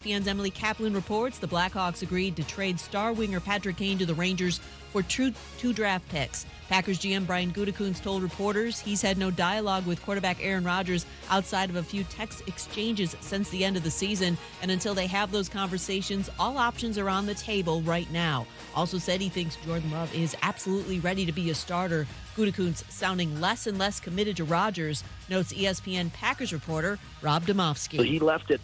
ESPN's Emily Kaplan reports the Blackhawks agreed to trade star winger Patrick Kane to the Rangers for two draft picks. Packers GM Brian Gutekunst told reporters he's had no dialogue with quarterback Aaron Rodgers outside of a few text exchanges since the end of the season, and until they have those conversations, all options are on the table right now. Also said he thinks Jordan Love is absolutely ready to be a starter. Gutekunst sounding less and less committed to Rodgers, notes ESPN Packers reporter Rob Domofsky. He left it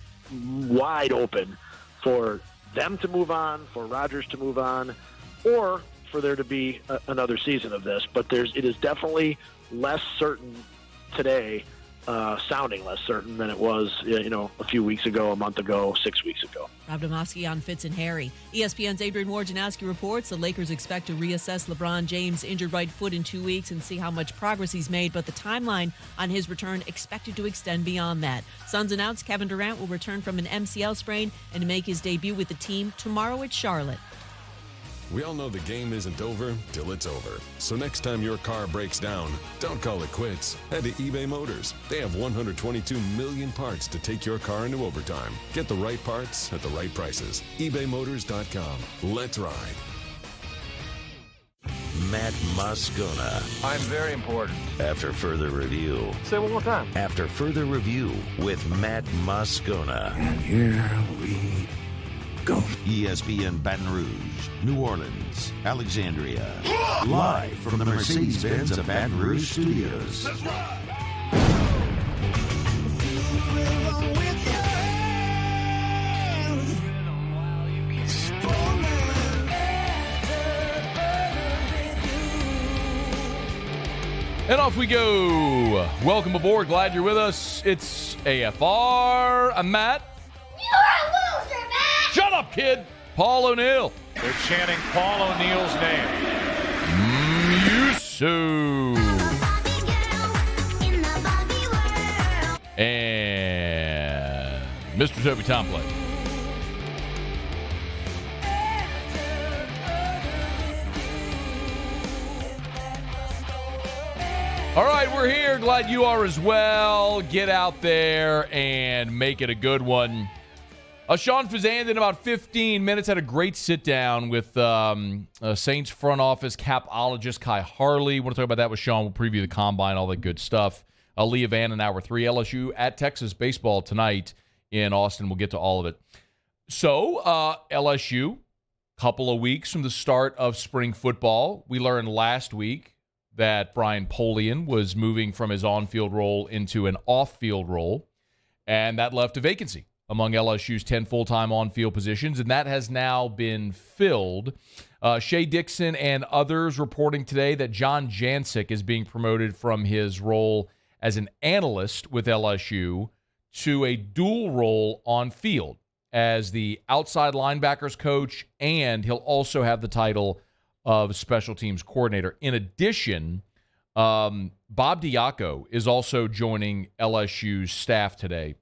wide open for them to move on, for Rodgers to move on, or for there to be another season of this. But it is definitely less certain today, sounding less certain than it was, a few weeks ago, a month ago, 6 weeks ago. Rob Domofsky on Fitz and Harry. ESPN's Adrian Wojnarowski reports the Lakers expect to reassess LeBron James' injured right foot in 2 weeks and see how much progress he's made, but the timeline on his return expected to extend beyond that. Suns announced Kevin Durant will return from an MCL sprain and make his debut with the team tomorrow at Charlotte. We all know the game isn't over till it's over. So next time your car breaks down, don't call it quits. Head to eBay Motors. They have 122 million parts to take your car into overtime. Get the right parts at the right prices. ebaymotors.com. Let's ride. Matt Moscona. I'm very important. After further review. Say it one more time. After further review with Matt Moscona. And here we go. ESPN Baton Rouge, New Orleans, Alexandria. Live from the Mercedes-Benz of Baton Rouge studios. That's right. And off we go. Welcome aboard. Glad you're with us. It's AFR. I'm Matt. You're a loser, Matt! Shut up, kid. Paul O'Neill. They're chanting Paul O'Neill's name. Yusu. And Mr. Toby Tomplin. All right, we're here. Glad you are as well. Get out there and make it a good one. Sean Fazende in about 15 minutes had a great sit-down with Saints front office capologist Kai Harley. Want to talk about that with Sean. We'll preview the combine, all that good stuff. Leah, Vann in hour 3. LSU at Texas baseball tonight in Austin. We'll get to all of it. So, LSU, couple of weeks from the start of spring football. We learned last week that Brian Polian was moving from his on-field role into an off-field role, and that left a vacancy among LSU's 10 full-time on-field positions, and that has now been filled. Shea Dixon and others reporting today that John Jancic is being promoted from his role as an analyst with LSU to a dual role on field as the outside linebackers coach, and he'll also have the title of special teams coordinator. In addition, Bob Diaco is also joining LSU's staff today,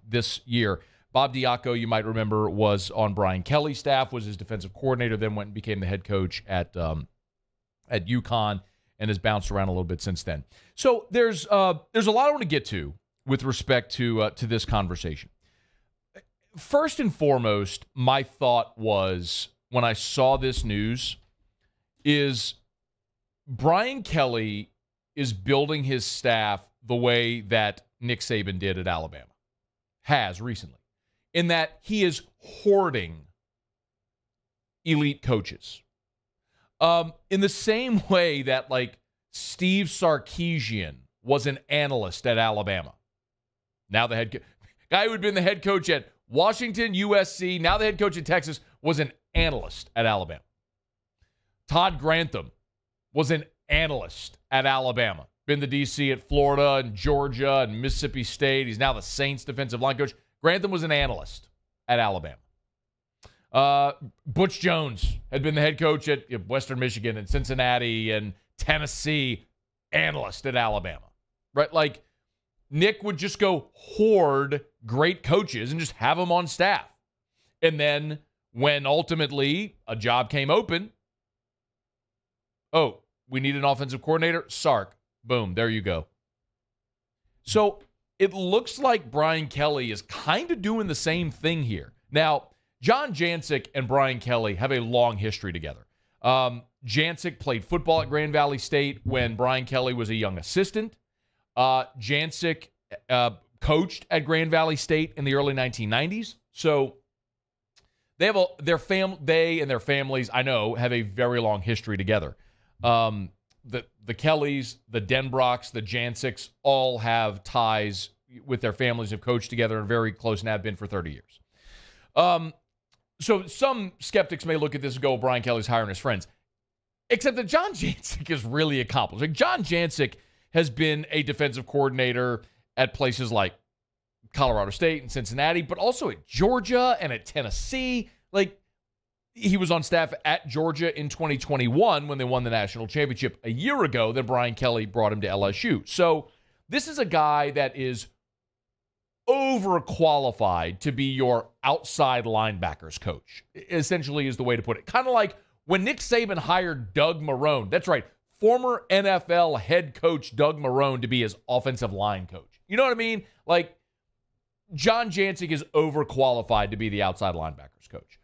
this year. Bob Diaco, you might remember, was on Brian Kelly's staff, was his defensive coordinator, then went and became the head coach at UConn, and has bounced around a little bit since then. So there's a lot I want to get to with respect to this conversation. First and foremost, my thought was, when I saw this news, is Brian Kelly is building his staff the way that Nick Saban did at Alabama, has recently, in that he is hoarding elite coaches. In the same way that, like, Steve Sarkisian was an analyst at Alabama. Now the head guy who had been the head coach at Washington, USC, now the head coach at Texas, was an analyst at Alabama. Todd Grantham was an analyst at Alabama. Been the DC at Florida and Georgia and Mississippi State. He's now the Saints defensive line coach. Grantham was an analyst at Alabama. Butch Jones had been the head coach at Western Michigan and Cincinnati and Tennessee, analyst at Alabama. Right? Like, Nick would just go hoard great coaches and just have them on staff. And then when ultimately a job came open, oh, we need an offensive coordinator? Sark. Boom, there you go. So it looks like Brian Kelly is kind of doing the same thing here. Now, John Jancic and Brian Kelly have a long history together. Jancic played football at Grand Valley State when Brian Kelly was a young assistant. Jancic coached at Grand Valley State in the early 1990s. So they and their families, I know, have a very long history together. The Kellys, the Denbrocks, the Jancics all have ties with their families, have coached together and very close and have been for 30 years. So some skeptics may look at this and go, Brian Kelly's hiring his friends. Except that John Jancic is really accomplished. Like, John Jancic has been a defensive coordinator at places like Colorado State and Cincinnati, but also at Georgia and at Tennessee. Like, he was on staff at Georgia in 2021 when they won the national championship a year ago. Then Brian Kelly brought him to LSU. So this is a guy that is overqualified to be your outside linebackers coach, essentially is the way to put it. Kind of like when Nick Saban hired Doug Marrone. That's right, former NFL head coach Doug Marrone to be his offensive line coach. You know what I mean? Like, John Jancic is overqualified to be the outside linebackers coach.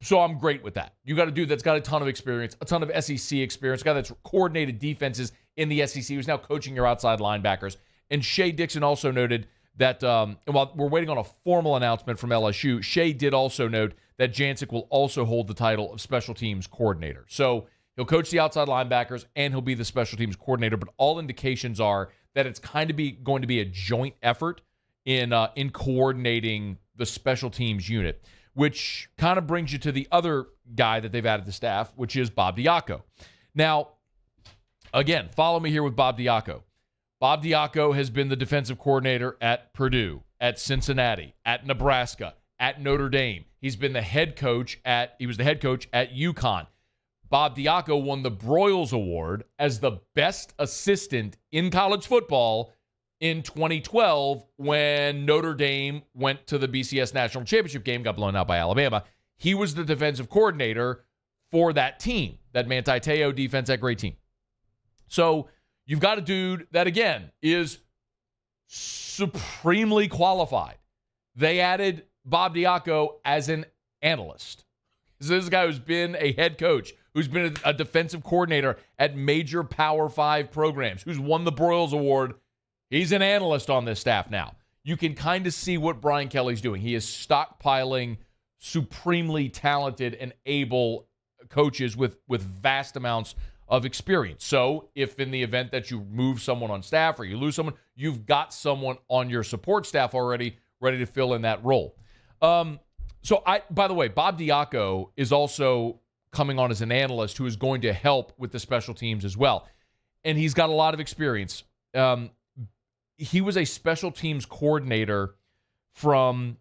So I'm great with that. You got a dude that's got a ton of experience, a ton of SEC experience, a guy that's coordinated defenses in the SEC, who's now coaching your outside linebackers. And Shea Dixon also noted that while we're waiting on a formal announcement from LSU, Shea did also note that Jancic will also hold the title of special teams coordinator. So he'll coach the outside linebackers and he'll be the special teams coordinator, but all indications are that it's kind of going to be a joint effort in coordinating the special teams unit, which kind of brings you to the other guy that they've added to staff, which is Bob Diaco. Now, again, follow me here with Bob Diaco. Bob Diaco has been the defensive coordinator at Purdue, at Cincinnati, at Nebraska, at Notre Dame. He was the head coach at UConn. Bob Diaco won the Broyles Award as the best assistant in college football in 2012 when Notre Dame went to the BCS National Championship game, got blown out by Alabama. He was the defensive coordinator for that team, that Manti Te'o defense, that great team. So you've got a dude that, again, is supremely qualified. They added Bob Diaco as an analyst. This is a guy who's been a head coach, who's been a defensive coordinator at major Power 5 programs, who's won the Broyles Award. He's an analyst on this staff now. You can kind of see what Brian Kelly's doing. He is stockpiling supremely talented and able coaches with vast amounts of experience. So if in the event that you move someone on staff or you lose someone, you've got someone on your support staff already ready to fill in that role. By the way, Bob Diaco is also coming on as an analyst who is going to help with the special teams as well. And he's got a lot of experience. He was a special teams coordinator from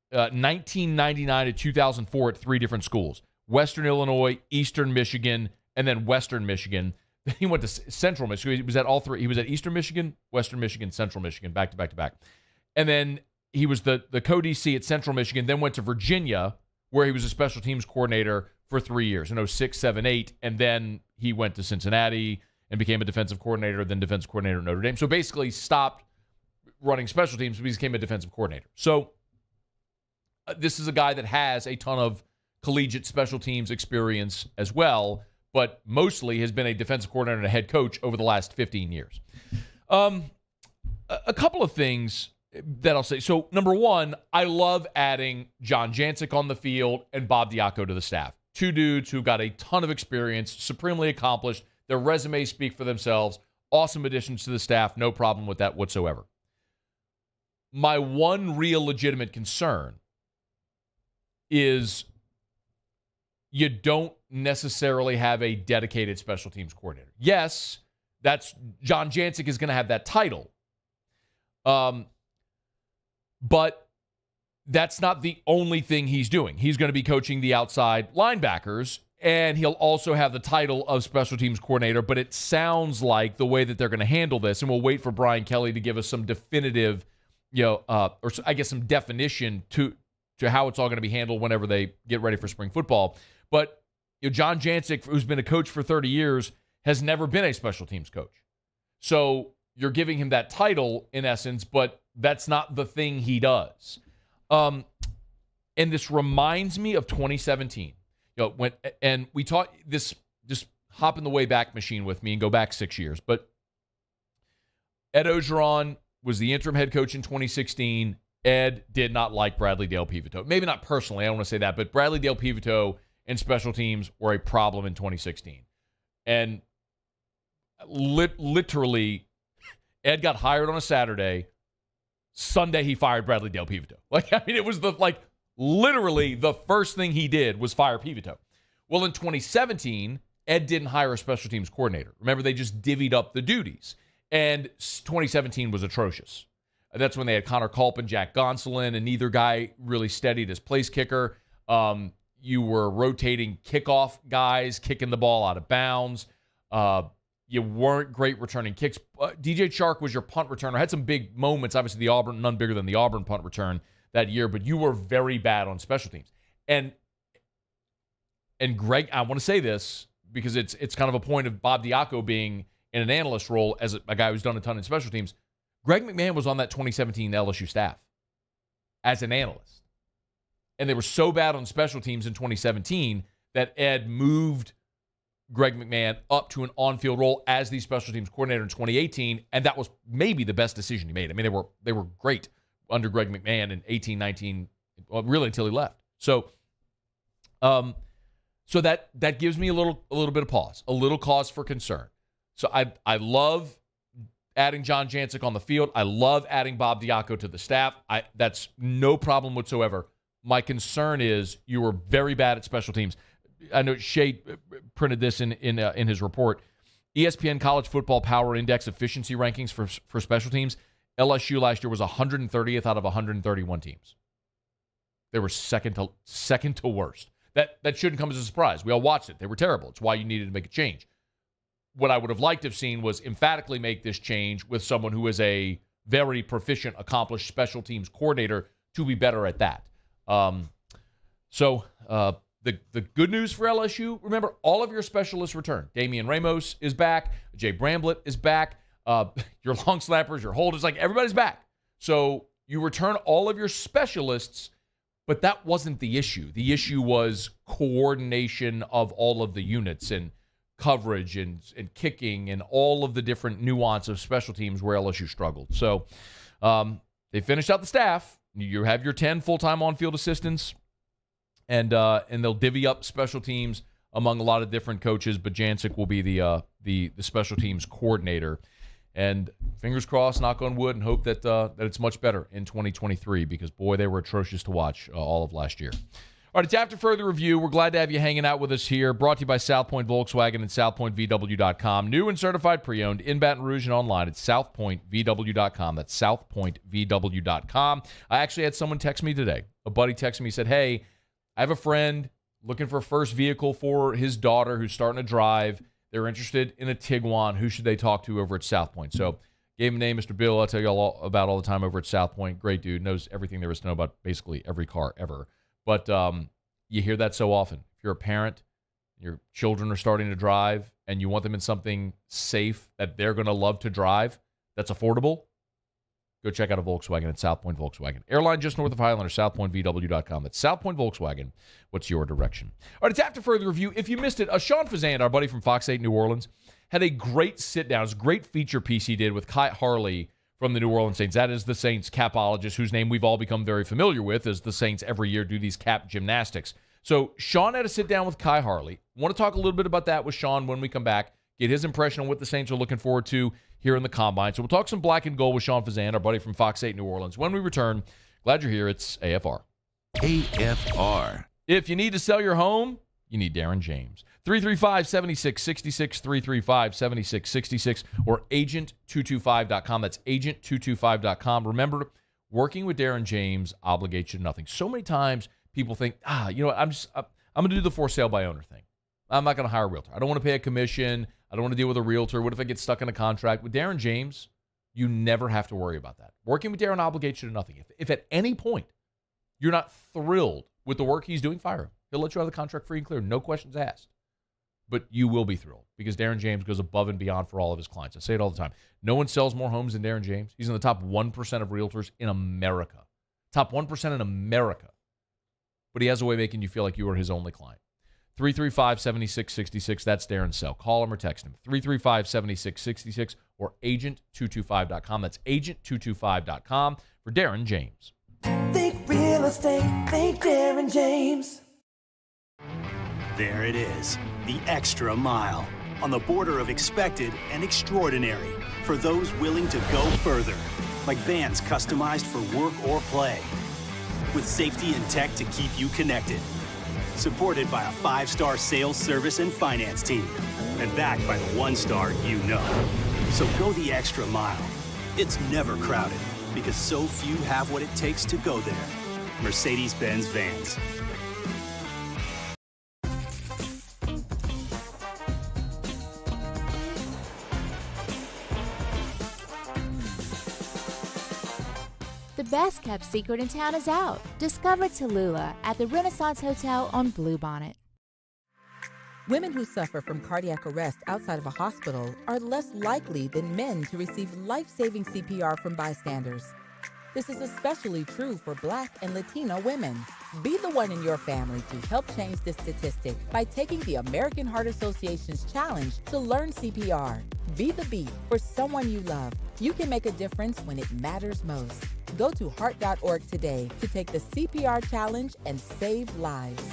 1999 to 2004 at 3 different schools: Western Illinois, Eastern Michigan, and then Western Michigan. Then he went to Central Michigan. He was at all 3. He was at Eastern Michigan, Western Michigan, Central Michigan, back to back to back. And then he was the co-DC at Central Michigan, then went to Virginia, where he was a special teams coordinator for 3 years, in 06, 7, 8. And then he went to Cincinnati and became a defensive coordinator, then defensive coordinator at Notre Dame. So basically stopped running special teams, but he became a defensive coordinator. So this is a guy that has a ton of collegiate special teams experience as well, but mostly has been a defensive coordinator and a head coach over the last 15 years. A couple of things that I'll say. So, number one, I love adding John Jancic on the field and Bob Diaco to the staff. 2 dudes who got a ton of experience, supremely accomplished. Their resumes speak for themselves. Awesome additions to the staff. No problem with that whatsoever. My one real legitimate concern is you don't necessarily have a dedicated special teams coordinator. Yes, that's John Jancic is going to have that title. But that's not the only thing he's doing. He's going to be coaching the outside linebackers, and he'll also have the title of special teams coordinator. But it sounds like the way that they're going to handle this, and we'll wait for Brian Kelly to give us some definitive, or I guess some definition to how it's all going to be handled whenever they get ready for spring football. But John Jancic, who's been a coach for 30 years, has never been a special teams coach. So you're giving him that title in essence, but that's not the thing he does. And this reminds me of 2017. And we talked this, just hop in the way back machine with me and go back 6 years. But Ed Ogeron was the interim head coach in 2016. Ed did not like Bradley Dale Pivito. Maybe not personally, I don't want to say that, but Bradley Dale Pivito and special teams were a problem in 2016. And literally, Ed got hired on a Saturday. Sunday, he fired Bradley Dale Pivito. It was literally the first thing he did was fire Pivito. Well, in 2017, Ed didn't hire a special teams coordinator. Remember, they just divvied up the duties. And 2017 was atrocious. That's when they had Connor Culp and Jack Gonsolin, and neither guy really steadied as place kicker. You were rotating kickoff guys, kicking the ball out of bounds. You weren't great returning kicks. DJ Chark was your punt returner. Had some big moments. Obviously, the Auburn, none bigger than the Auburn punt return that year, but you were very bad on special teams. And Greg, I want to say this because it's kind of a point of Bob Diaco being in an analyst role as a guy who's done a ton in special teams. Greg McMahon was on that 2017 LSU staff as an analyst. And they were so bad on special teams in 2017 that Ed moved Greg McMahon up to an on-field role as the special teams coordinator in 2018, and that was maybe the best decision he made. I mean, they were great under Greg McMahon in 18, 19, well, really until he left. So that gives me a little bit of pause, a little cause for concern. So I love adding John Jancic on the field. I love adding Bob Diaco to the staff. That's no problem whatsoever. My concern is you were very bad at special teams. I know Shea printed this in his report. ESPN College Football Power Index efficiency rankings for special teams. LSU last year was 130th out of 131 teams. They were second to worst. That shouldn't come as a surprise. We all watched it. They were terrible. It's why you needed to make a change. What I would have liked to have seen was emphatically make this change with someone who is a very proficient, accomplished special teams coordinator to be better at that. The good news for LSU, remember, all of your specialists return. Damian Ramos is back. Jay Bramblett is back. Your long snappers, your holders, everybody's back. So you return all of your specialists, but that wasn't the issue. The issue was coordination of all of the units and coverage and kicking and all of the different nuance of special teams where LSU struggled. So they finished out the staff. You have your 10 full-time on-field assistants, and they'll divvy up special teams among a lot of different coaches, but Jancic will be the special teams coordinator. And fingers crossed, knock on wood, and hope that it's much better in 2023 because, boy, they were atrocious to watch all of last year. All right, it's After Further Review. We're glad to have you hanging out with us here. Brought to you by South Point Volkswagen and SouthPointVW.com. New and certified pre-owned in Baton Rouge and online at SouthPointVW.com. That's SouthPointVW.com. I actually had someone text me today. A buddy texted me. He said, hey, I have a friend looking for a first vehicle for his daughter who's starting to drive. They're interested in a Tiguan. Who should they talk to over at South Point? So gave him a name, Mr. Bill. I'll tell you all about all the time over at South Point. Great dude. Knows everything there is to know about basically every car ever. But you hear that so often. If you're a parent, your children are starting to drive, and you want them in something safe that they're going to love to drive, that's affordable, go check out a Volkswagen at South Point Volkswagen. Airline just north of Highlander, SouthPointVW.com. That's South Point Volkswagen. What's your direction? All right, it's After Further Review. If you missed it, Sean Fazende, our buddy from Fox 8 New Orleans, had a great sit-down. It's a great feature piece he did with Kai Harley from the New Orleans Saints. That is the Saints capologist, whose name we've all become very familiar with, as the Saints every year do these cap gymnastics. So Sean had a sit-down with Kai Harley. Want to talk a little bit about that with Sean when we come back, get his impression on what the Saints are looking forward to here in the Combine. So we'll talk some black and gold with Sean Fazende, our buddy from Fox 8 New Orleans. When we return, glad you're here. It's AFR. AFR. If you need to sell your home, you need Darren James. 335-7666, 335-7666, or agent225.com. That's agent225.com. Remember, working with Darren James obligates you to nothing. So many times people think, you know what, I'm going to do the for sale by owner thing. I'm not going to hire a realtor. I don't want to pay a commission. I don't want to deal with a realtor. What if I get stuck in a contract? With Darren James, you never have to worry about that. Working with Darren obligates you to nothing. If at any point you're not thrilled with the work he's doing, fire him. He'll let you out of the contract free and clear. No questions asked. but you will be thrilled because Darren James goes above and beyond for all of his clients. I say it all the time. No one sells more homes than Darren James. He's in the top 1% of realtors in America. Top 1% in America. But he has a way of making you feel like you are his only client. 335-7666. That's Darren's cell. Call him or text him. 335-7666 or agent225.com. That's agent225.com for Darren James. Think real estate. Think Darren James. There it is, the extra mile, on the border of expected and extraordinary for those willing to go further, like vans customized for work or play, with safety and tech to keep you connected, supported by a 5-star sales, service, and finance team, and backed by the 1-star you know. So go the extra mile. It's never crowded, because so few have what it takes to go there. Mercedes-Benz Vans. The best kept secret in town is out. Discover Tallulah at the Renaissance Hotel on Bluebonnet. Women who suffer from cardiac arrest outside of a hospital are less likely than men to receive life-saving CPR from bystanders. This is especially true for Black and Latino women. Be the one in your family to help change this statistic by taking the American Heart Association's challenge to learn CPR. Be the beat for someone you love. You can make a difference when it matters most. Go to heart.org today to take the CPR challenge and save lives.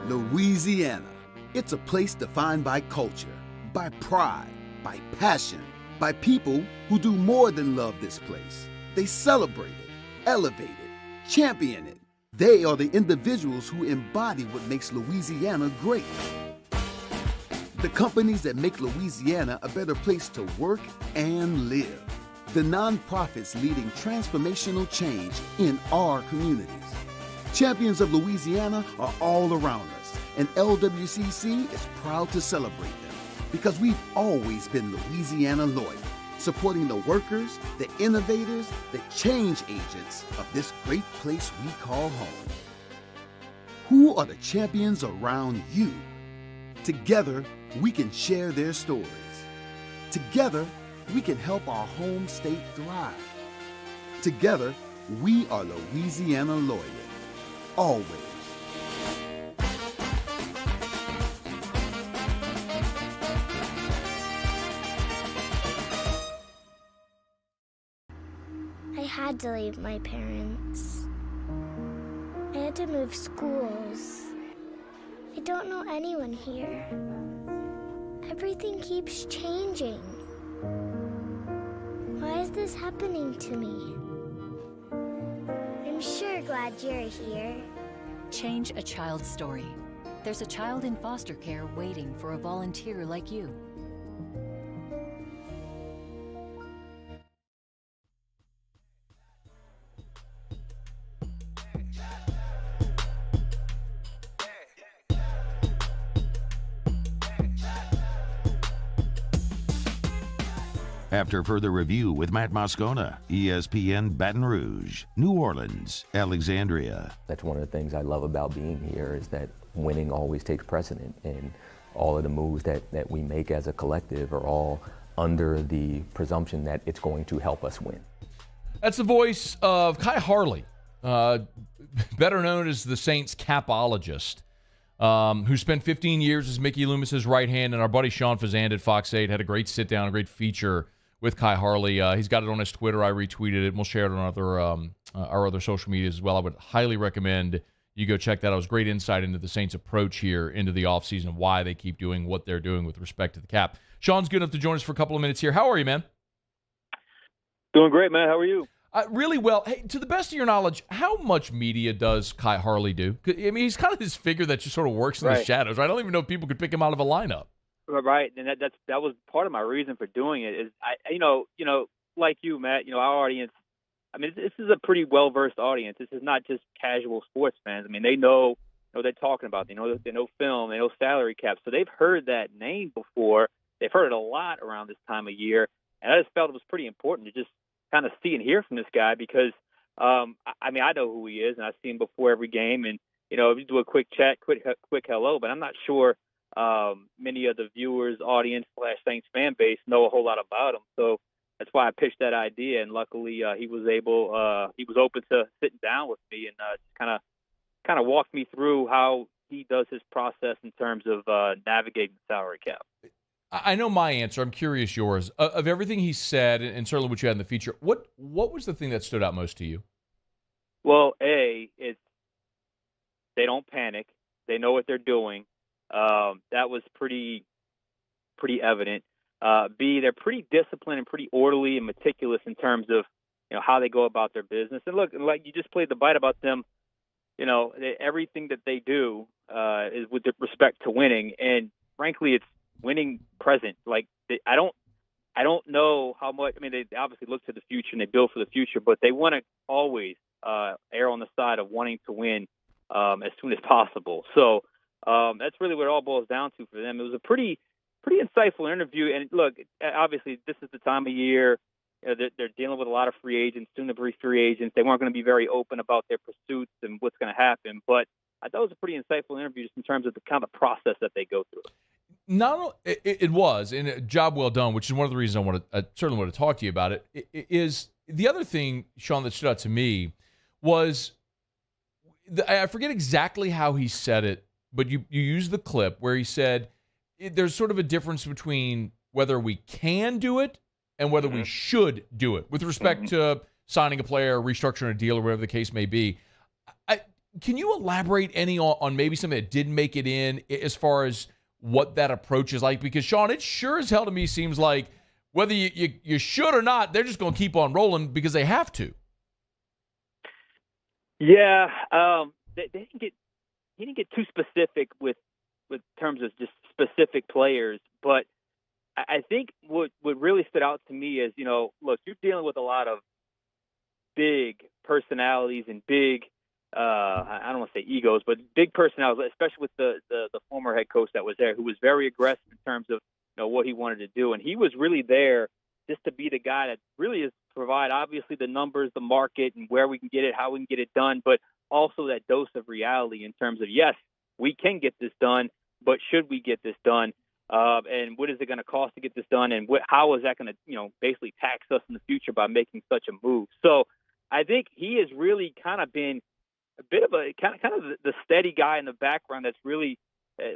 Louisiana. It's a place defined by culture, by pride, by passion, by people who do more than love this place. They celebrate it, elevate it, champion it. They are the individuals who embody what makes Louisiana great. The companies that make Louisiana a better place to work and live. The nonprofits leading transformational change in our communities. Champions of Louisiana are all around us, and LWCC is proud to celebrate them because we've always been Louisiana loyal, supporting the workers, the innovators, the change agents of this great place we call home. Who are the champions around you? Together, we can share their stories. Together, we can help our home state thrive. Together, we are Louisiana loyal. Always. I had to leave my parents. I had to move schools. I don't know anyone here. Everything keeps changing. Why is this happening to me? I'm sure glad you're here. Change a child's story. There's a child in foster care waiting for a volunteer like you. After further review with Matt Moscona, ESPN Baton Rouge, New Orleans, Alexandria. That's one of the things I love about being here is that winning always takes precedent, and all of the moves that we make as a collective are all under the presumption that it's going to help us win. That's the voice of Kai Harley, better known as the Saints capologist, who spent 15 years as Mickey Loomis's right hand, and our buddy Sean Fazende at Fox 8 had a great sit-down, a great feature with Kai Harley. He's got it on his Twitter. I retweeted it, and we'll share it on our other social medias as well. I would highly recommend you go check that out. It was great insight into the Saints' approach here into the offseason and why they keep doing what they're doing with respect to the cap. Sean's good enough to join us for a couple of minutes here. How are you, man? Doing great, man. How are you? Really well. Hey, to the best of your knowledge, how much media does Kai Harley do? I mean, he's kind of this figure that just sort of works in the shadows. Right? I don't even know if people could pick him out of a lineup. Right, and that was part of my reason for doing it. Is like you, Matt. Our audience. I mean, this is a pretty well-versed audience. This is not just casual sports fans. I mean, they know what they're talking about. They know film. They know salary cap. So they've heard that name before. They've heard it a lot around this time of year, and I just felt it was pretty important to just kind of see and hear from this guy because I mean, I know who he is, and I see him before every game. And if you do a quick chat, quick hello, but I'm not sure many of the viewers, audience / Saints fan base know a whole lot about him. So that's why I pitched that idea, and luckily he was open to sitting down with me and kind of walk me through how he does his process in terms of navigating the salary cap. I know my answer. I'm curious yours. Of everything he said, and certainly what you had in the feature, what was the thing that stood out most to you? Well, it's they don't panic. They know what they're doing. That was pretty evident. B, they're pretty disciplined and pretty orderly and meticulous in terms of how they go about their business. And look, like you just played the bite about them. Everything that they do is with respect to winning, and frankly, it's winning present. Like I don't know how much. I mean, they obviously look to the future and they build for the future, but they want to always err on the side of wanting to win as soon as possible. So that's really what it all boils down to for them. It was a pretty insightful interview. And look, obviously, this is the time of year. They're dealing with a lot of free agents, soon-to-be free agents. They weren't going to be very open about their pursuits and what's going to happen. But I thought it was a pretty insightful interview just in terms of the kind of process that they go through. It was, and a job well done, which is one of the reasons I certainly want to talk to you about it. Is the other thing, Sean, that stood out to me was, I forget exactly how he said it, but you used the clip where he said there's sort of a difference between whether we can do it and whether we should do it with respect to signing a player, restructuring a deal, or whatever the case may be. Can you elaborate any on maybe something that didn't make it in as far as what that approach is like? Because, Sean, it sure as hell to me seems like whether you should or not, they're just going to keep on rolling because they have to. Yeah, he didn't get too specific with terms of just specific players, but I think what really stood out to me is, look, you're dealing with a lot of big personalities and big, I don't want to say egos, but big personalities, especially with the former head coach that was there, who was very aggressive in terms of what he wanted to do. And he was really there just to be the guy that really is provide, obviously, the numbers, the market, and where we can get it, how we can get it done, but also that dose of reality in terms of, yes, we can get this done, but should we get this done? And what is it going to cost to get this done? And how is that going to, basically tax us in the future by making such a move? So I think he has really kind of been a bit of a kind of the steady guy in the background that's really,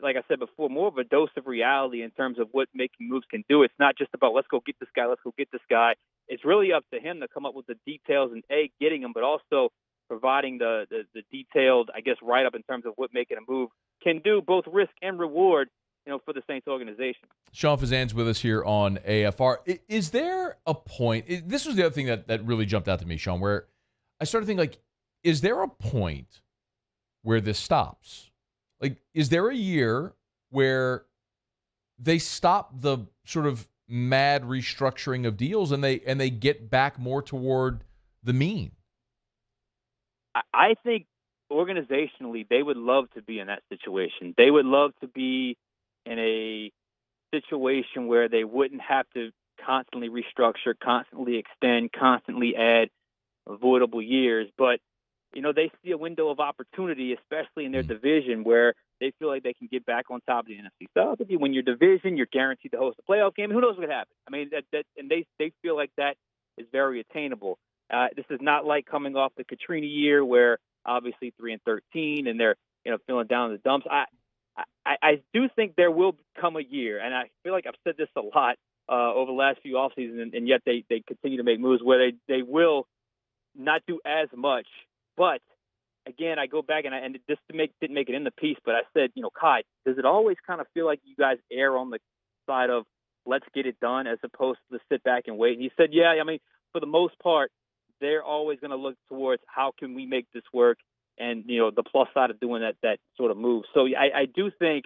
like I said before, more of a dose of reality in terms of what making moves can do. It's not just about let's go get this guy. It's really up to him to come up with the details and getting them, but also providing the detailed, I guess, write-up in terms of what making a move can do, both risk and reward, for the Saints organization. Sean Fazende's with us here on AFR. Is there a point? This was the other thing that really jumped out to me, Sean, where I started thinking, like, is there a point where this stops? Like, is there a year where they stop the sort of mad restructuring of deals and they get back more toward the mean? I think organizationally they would love to be in that situation. They would love to be in a situation where they wouldn't have to constantly restructure, constantly extend, constantly add avoidable years. But, they see a window of opportunity, especially in their division, where they feel like they can get back on top of the NFC South. If you win your division, you're guaranteed to host a playoff game. Who knows what happens? I mean, and they feel like that is very attainable. This is not like coming off the Katrina year where obviously 3-13 and they're feeling down in the dumps. I do think there will come a year, and I feel like I've said this a lot over the last few offseasons, and yet they continue to make moves where they will not do as much. But again, I go back and this didn't make it in the piece, but I said, Kai, does it always kind of feel like you guys err on the side of let's get it done as opposed to sit back and wait? And he said, yeah, I mean, for the most part, they're always going to look towards how can we make this work and, the plus side of doing that sort of move. So I do think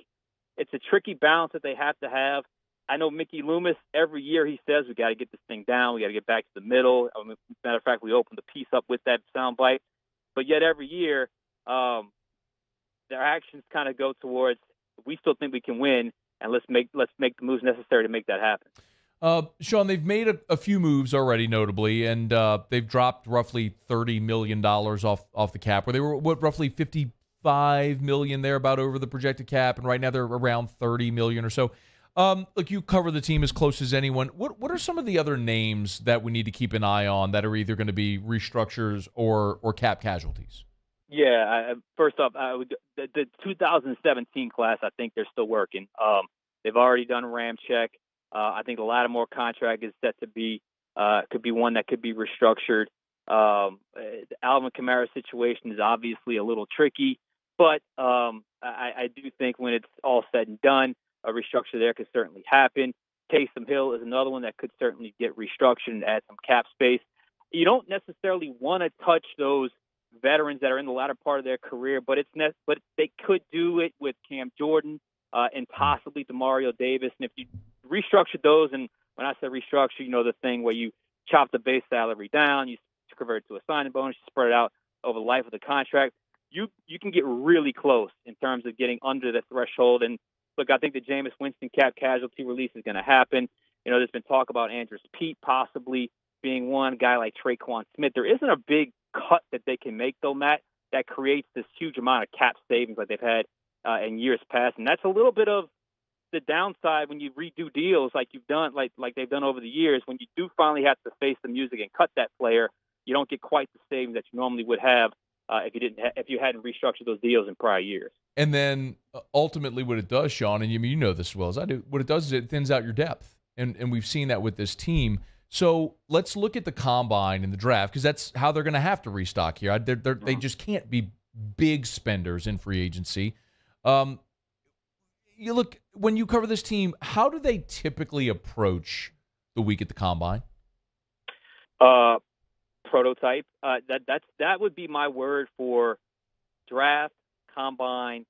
it's a tricky balance that they have to have. I know Mickey Loomis, every year he says, we got to get this thing down. We got to get back to the middle. As a matter of fact, we opened the piece up with that soundbite. But yet every year, their actions kind of go towards, we still think we can win, and let's make the moves necessary to make that happen. Sean, they've made a few moves already, notably, and they've dropped roughly $30 million off the cap, where they were, roughly $55 million there, about over the projected cap, and right now they're around $30 million or so. Look, you cover the team as close as anyone. What are some of the other names that we need to keep an eye on that are either going to be restructures or cap casualties? Yeah, first off, the 2017 class, I think they're still working. They've already done a RAM check. I think the Lattimore contract is set to be could be one that could be restructured. The Alvin Kamara situation is obviously a little tricky, but I do think when it's all said and done, a restructure there could certainly happen. Taysom Hill is another one that could certainly get restructured and add some cap space. You don't necessarily want to touch those veterans that are in the latter part of their career, but they could do it with Cam Jordan and possibly DeMario Davis. And if you restructure those, and when I say restructure, the thing where you chop the base salary down, you convert it to a signing bonus, you spread it out over the life of the contract, you can get really close in terms of getting under the threshold. And look, I think the Jameis Winston cap casualty release is going to happen. There's been talk about Andrews Pete possibly being one, guy like Traquan Smith. There isn't a big cut that they can make, though, Matt, that creates this huge amount of cap savings like they've had in years past. And that's a little bit of the downside when you redo deals like you've done, like they've done over the years. When you do finally have to face the music and cut that player, you don't get quite the savings that you normally would have if you hadn't restructured those deals in prior years. And then ultimately what it does, Sean, and you know this as well as I do, what it does is it thins out your depth. And we've seen that with this team. So let's look at the combine and the draft, because that's how they're going to have to restock here. They just can't be big spenders in free agency. You look, when you cover this team, how do they typically approach the week at the combine? Prototype. That would be my word for draft, combine,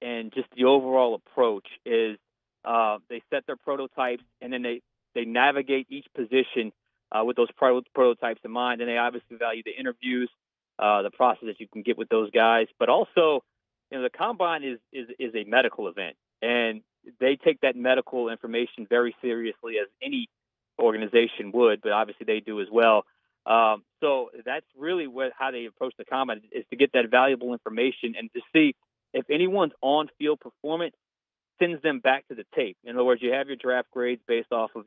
and just the overall approach is they set their prototypes, and then they navigate each position with those prototypes in mind. And they obviously value the interviews, the process that you can get with those guys. But also, the combine is a medical event, and they take that medical information very seriously, as any organization would, but obviously they do as well. So that's really how they approach the combine, is to get that valuable information and to see if anyone's on-field performance sends them back to the tape. In other words, you have your draft grades based off of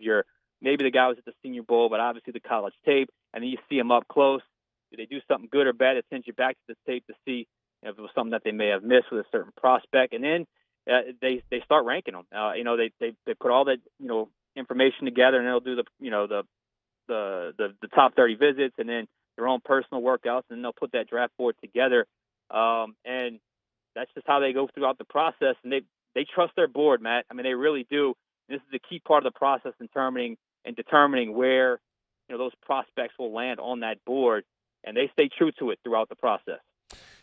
maybe the guy was at the Senior Bowl, but obviously the college tape, and then you see them up close. Do they do something good or bad? It sends you back to the tape to see if it was something that they may have missed with a certain prospect, and then they start ranking them. They put all that information together, and they'll do the top 30 visits, and then their own personal workouts, and they'll put that draft board together. And that's just how they go throughout the process, and they trust their board, Matt. I mean, they really do. This is the key part of the process in determining where those prospects will land on that board, and they stay true to it throughout the process.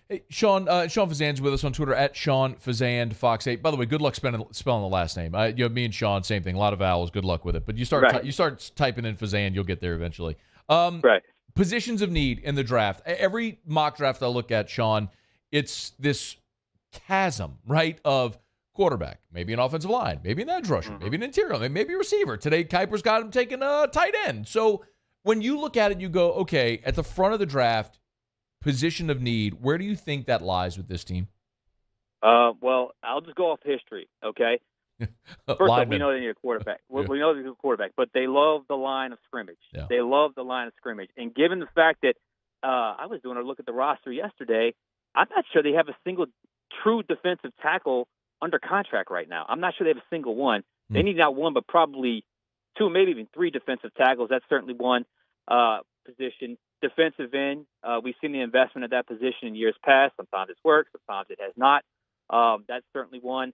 Hey, Sean Fazande's with us on Twitter at Sean Fazende, Fox 8. By the way, good luck spelling the last name. Me and Sean, same thing. A lot of vowels. Good luck with it. But you start typing in Fazende, you'll get there eventually. Right. Positions of need in the draft. Every mock draft I look at, Sean, it's this chasm, right, of quarterback, maybe an offensive line, maybe an edge rusher, maybe an interior, maybe a receiver. Today, Kuiper's got him taking a tight end. So when you look at it, you go, okay, at the front of the draft, position of need, where do you think that lies with this team? Well, I'll just go off history, okay? First off, we know they need a quarterback. We know they need a quarterback, but they love the line of scrimmage. Yeah. They love the line of scrimmage. And given the fact that I was doing a look at the roster yesterday, I'm not sure they have a single true defensive tackle under contract right now. I'm not sure they have a single one. They need not one, but probably two, maybe even three defensive tackles. That's certainly one position. Defensive end, we've seen the investment at that position in years past. Sometimes it's worked, sometimes it has not. That's certainly one.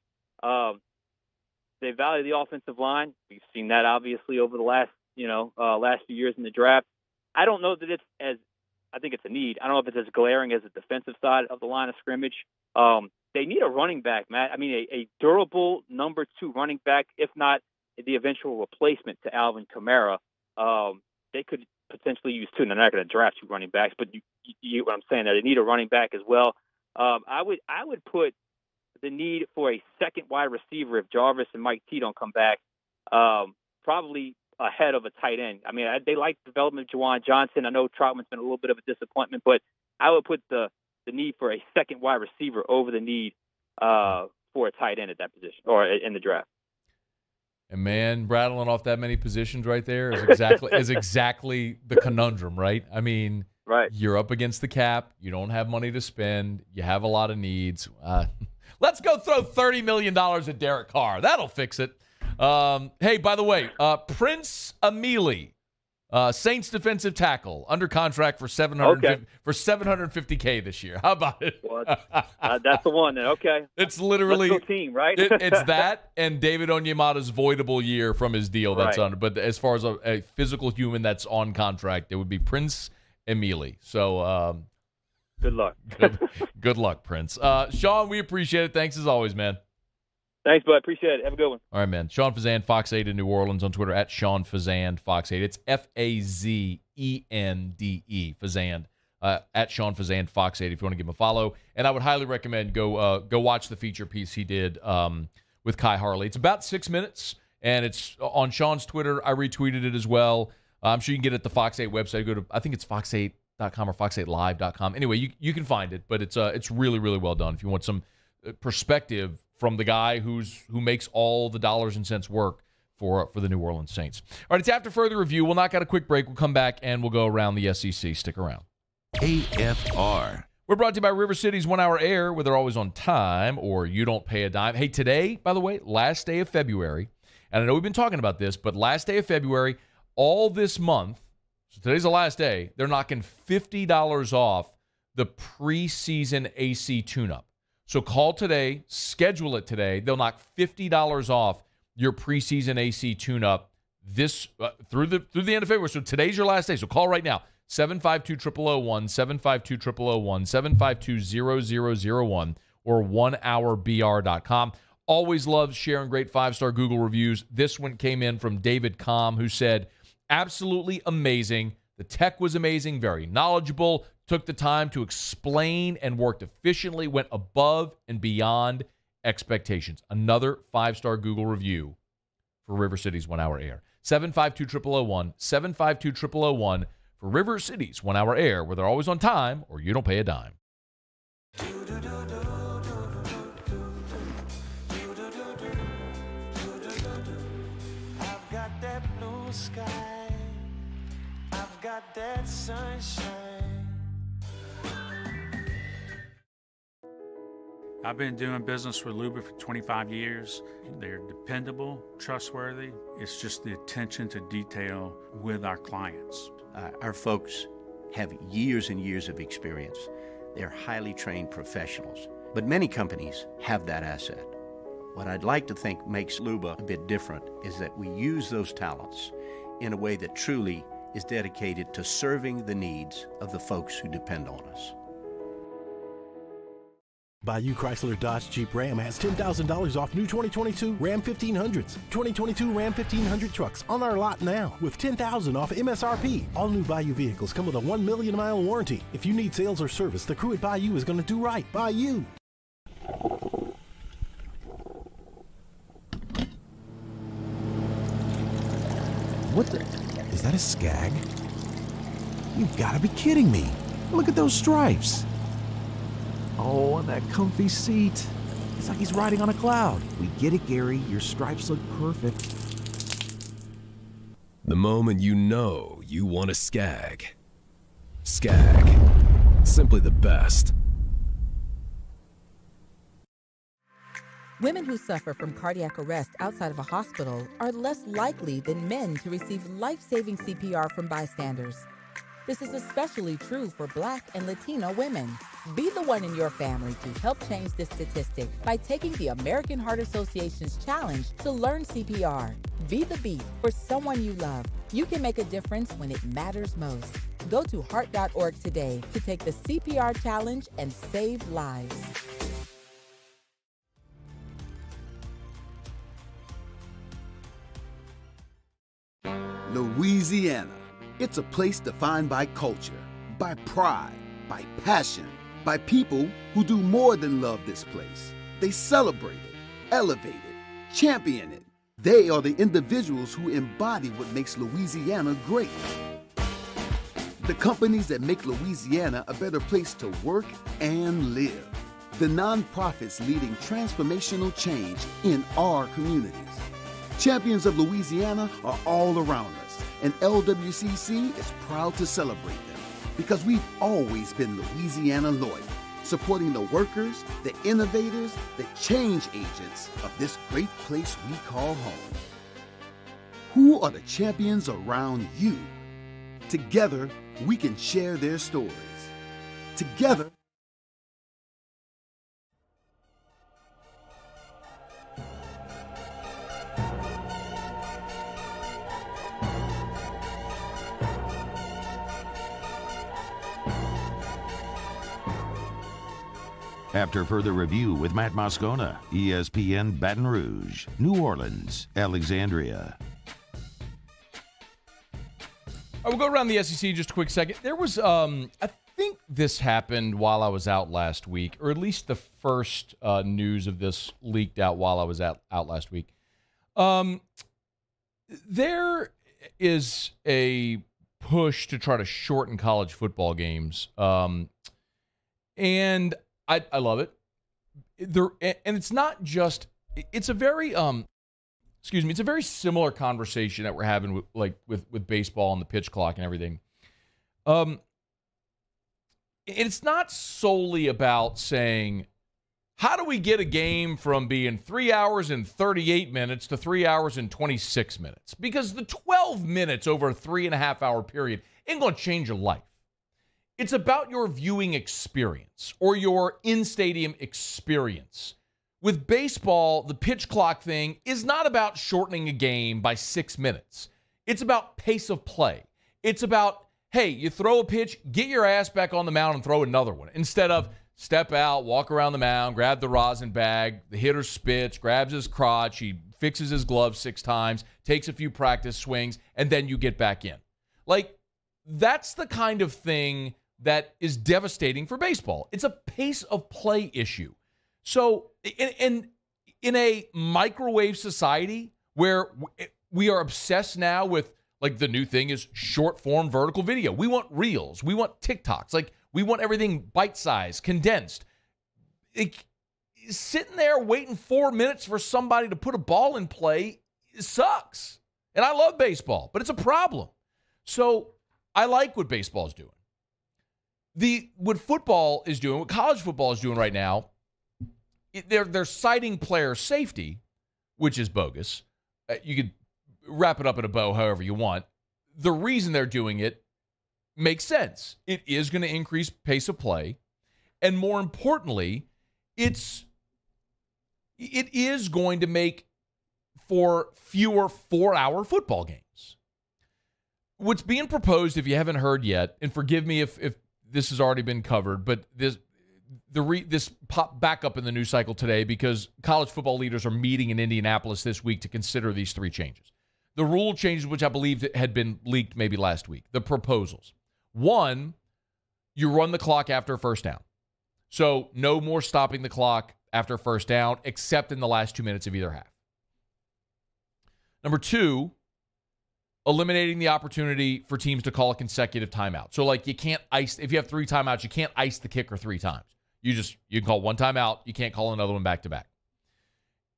They value the offensive line. We've seen that obviously over the last few years in the draft. I don't know that I think it's a need. I don't know if it's as glaring as the defensive side of the line of scrimmage. They need a running back, Matt. I mean, a durable number 2 running back, if not the eventual replacement to Alvin Kamara. They could potentially use 2. They're not going to draft 2 running backs, but you get what I'm saying. They need a running back as well. I would put the need for a second wide receiver if Jarvis and Mike T don't come back, probably ahead of a tight end. I mean, they like the development of Juwan Johnson. I know Troutman's been a little bit of a disappointment, but I would put the need for a second wide receiver over the need for a tight end at that position or in the draft. And man, rattling off that many positions right there is exactly the conundrum, right? I mean, right. You're up against the cap. You don't have money to spend. You have a lot of needs. Let's go throw $30 million at Derek Carr. That'll fix it. Hey, by the way, Prince Emili, Saints defensive tackle, under contract for $750K this year. How about it? Well, that's the one then. Okay. It's literally Let's go team, right? It's that and David Onyemata's voidable year from his deal that's on. But as far as a physical human that's on contract, it would be Prince Emili. So good luck. Good luck, Prince. Sean, we appreciate it. Thanks as always, man. Thanks, bud. Appreciate it. Have a good one. All right, man. Sean Fazende, Fox 8 in New Orleans on Twitter, at Sean Fazende, Fox 8. It's Fazende, Fazende, at Sean Fazende, Fox 8, if you want to give him a follow. And I would highly recommend go watch the feature piece he did with Kai Harley. It's about 6 minutes, and it's on Sean's Twitter. I retweeted it as well. I'm sure you can get it at the Fox 8 website. Go to, I think it's fox8.com or fox8live.com. Anyway, you can find it, but it's really, really well done. If you want some perspective from the guy who makes all the dollars and cents work for the New Orleans Saints. All right, it's after further review. We'll knock out a quick break. We'll come back, and we'll go around the SEC. Stick around. AFR. We're brought to you by River City's 1 Hour Air, where they're always on time or you don't pay a dime. Hey, today, by the way, last day of February, and I know we've been talking about this, but last day of February, all this month, so today's the last day, they're knocking $50 off the preseason AC tune-up. So call today, schedule it today. They'll knock $50 off your preseason AC tune-up this through the end of February. So today's your last day. So call right now, 752-0001, 752-0001, 752-0001, or 1hourbr.com. Always love sharing great 5-star Google reviews. This one came in from David Com, who said, absolutely amazing. The tech was amazing, very knowledgeable, took the time to explain and worked efficiently, went above and beyond expectations. Another 5-star Google review for River City's 1 Hour Air. 752-0001, 752-0001 for River City's 1 Hour Air, where they're always on time or you don't pay a dime. I've got that blue sky. I've got that sunshine. I've been doing business with Luba for 25 years. They're dependable, trustworthy. It's just the attention to detail with our clients. Our folks have years and years of experience. They're highly trained professionals, but many companies have that asset. What I'd like to think makes Luba a bit different is that we use those talents in a way that truly is dedicated to serving the needs of the folks who depend on us. Bayou Chrysler Dodge Jeep Ram has $10,000 off new 2022 Ram 1500s. 2022 Ram 1500 trucks on our lot now with $10,000 off MSRP. All new Bayou vehicles come with a 1 million mile warranty. If you need sales or service, the crew at Bayou is going to do right by you. What the? Is that a skag? You've got to be kidding me. Look at those stripes. Oh, and that comfy seat. It's like he's riding on a cloud. We get it, Gary. Your stripes look perfect. The moment you know you want a skag. Skag. Simply the best. Women who suffer from cardiac arrest outside of a hospital are less likely than men to receive life-saving CPR from bystanders. This is especially true for Black and Latino women. Be the one in your family to help change this statistic by taking the American Heart Association's challenge to learn CPR. Be the beat for someone you love. You can make a difference when it matters most. Go to heart.org today to take the CPR challenge and save lives. Louisiana. It's a place defined by culture, by pride, by passion, by people who do more than love this place. They celebrate it, elevate it, champion it, They are the individuals who embody what makes Louisiana great. The companies that make Louisiana a better place to work and live. The nonprofits leading transformational change in our communities. Champions of Louisiana are all around us, and LWCC is proud to celebrate them because we've always been Louisiana loyal, supporting the workers, the innovators, the change agents of this great place we call home. Who are the champions around you? Together, we can share their stories. Together, After further review with Matt Moscona, ESPN Baton Rouge, New Orleans, Alexandria. I will go around the SEC just a quick second. There was, I think this happened while I was out last week, or at least the first news of this leaked out while I was out last week. There is a push to try to shorten college football games, and I love it. And it's not just, it's a very, it's a very similar conversation that we're having with baseball and the pitch clock and everything. It's not solely about saying, how do we get a game from being 3 hours and 38 minutes to 3 hours and 26 minutes? Because the 12 minutes over a 3.5 hour period ain't going to change your life. It's about your viewing experience or your in-stadium experience. With baseball, the pitch clock thing is not about shortening a game by 6 minutes. It's about pace of play. It's about, hey, you throw a pitch, get your ass back on the mound and throw another one. Instead of step out, walk around the mound, grab the rosin bag, the hitter spits, grabs his crotch, he fixes his gloves 6 times, takes a few practice swings, and then you get back in. Like, that's the kind of thing that is devastating for baseball. It's a pace of play issue. So in a microwave society where we are obsessed now with, like, the new thing is short form vertical video. We want reels. We want TikToks. Like, we want everything bite-sized, condensed. Sitting there waiting 4 minutes for somebody to put a ball in play sucks. And I love baseball, but it's a problem. So I like what baseball is doing. What football is doing, what college football is doing right now, they're citing player safety, which is bogus. You could wrap it up in a bow however you want. The reason they're doing it makes sense. It is going to increase pace of play, and more importantly, it is going to make for fewer 4-hour football games. What's being proposed, if you haven't heard yet, and forgive me if this has already been covered, but this popped back up in the news cycle today because college football leaders are meeting in Indianapolis this week to consider these 3 changes. The rule changes, which I believe had been leaked maybe last week, the proposals. 1, you run the clock after a first down. So no more stopping the clock after first down, except in the last 2 minutes of either half. Number 2, eliminating the opportunity for teams to call a consecutive timeout. So, like, you can't ice, if you have 3 timeouts, you can't ice the kicker 3 times. You can call 1 timeout. You can't call another one back to back.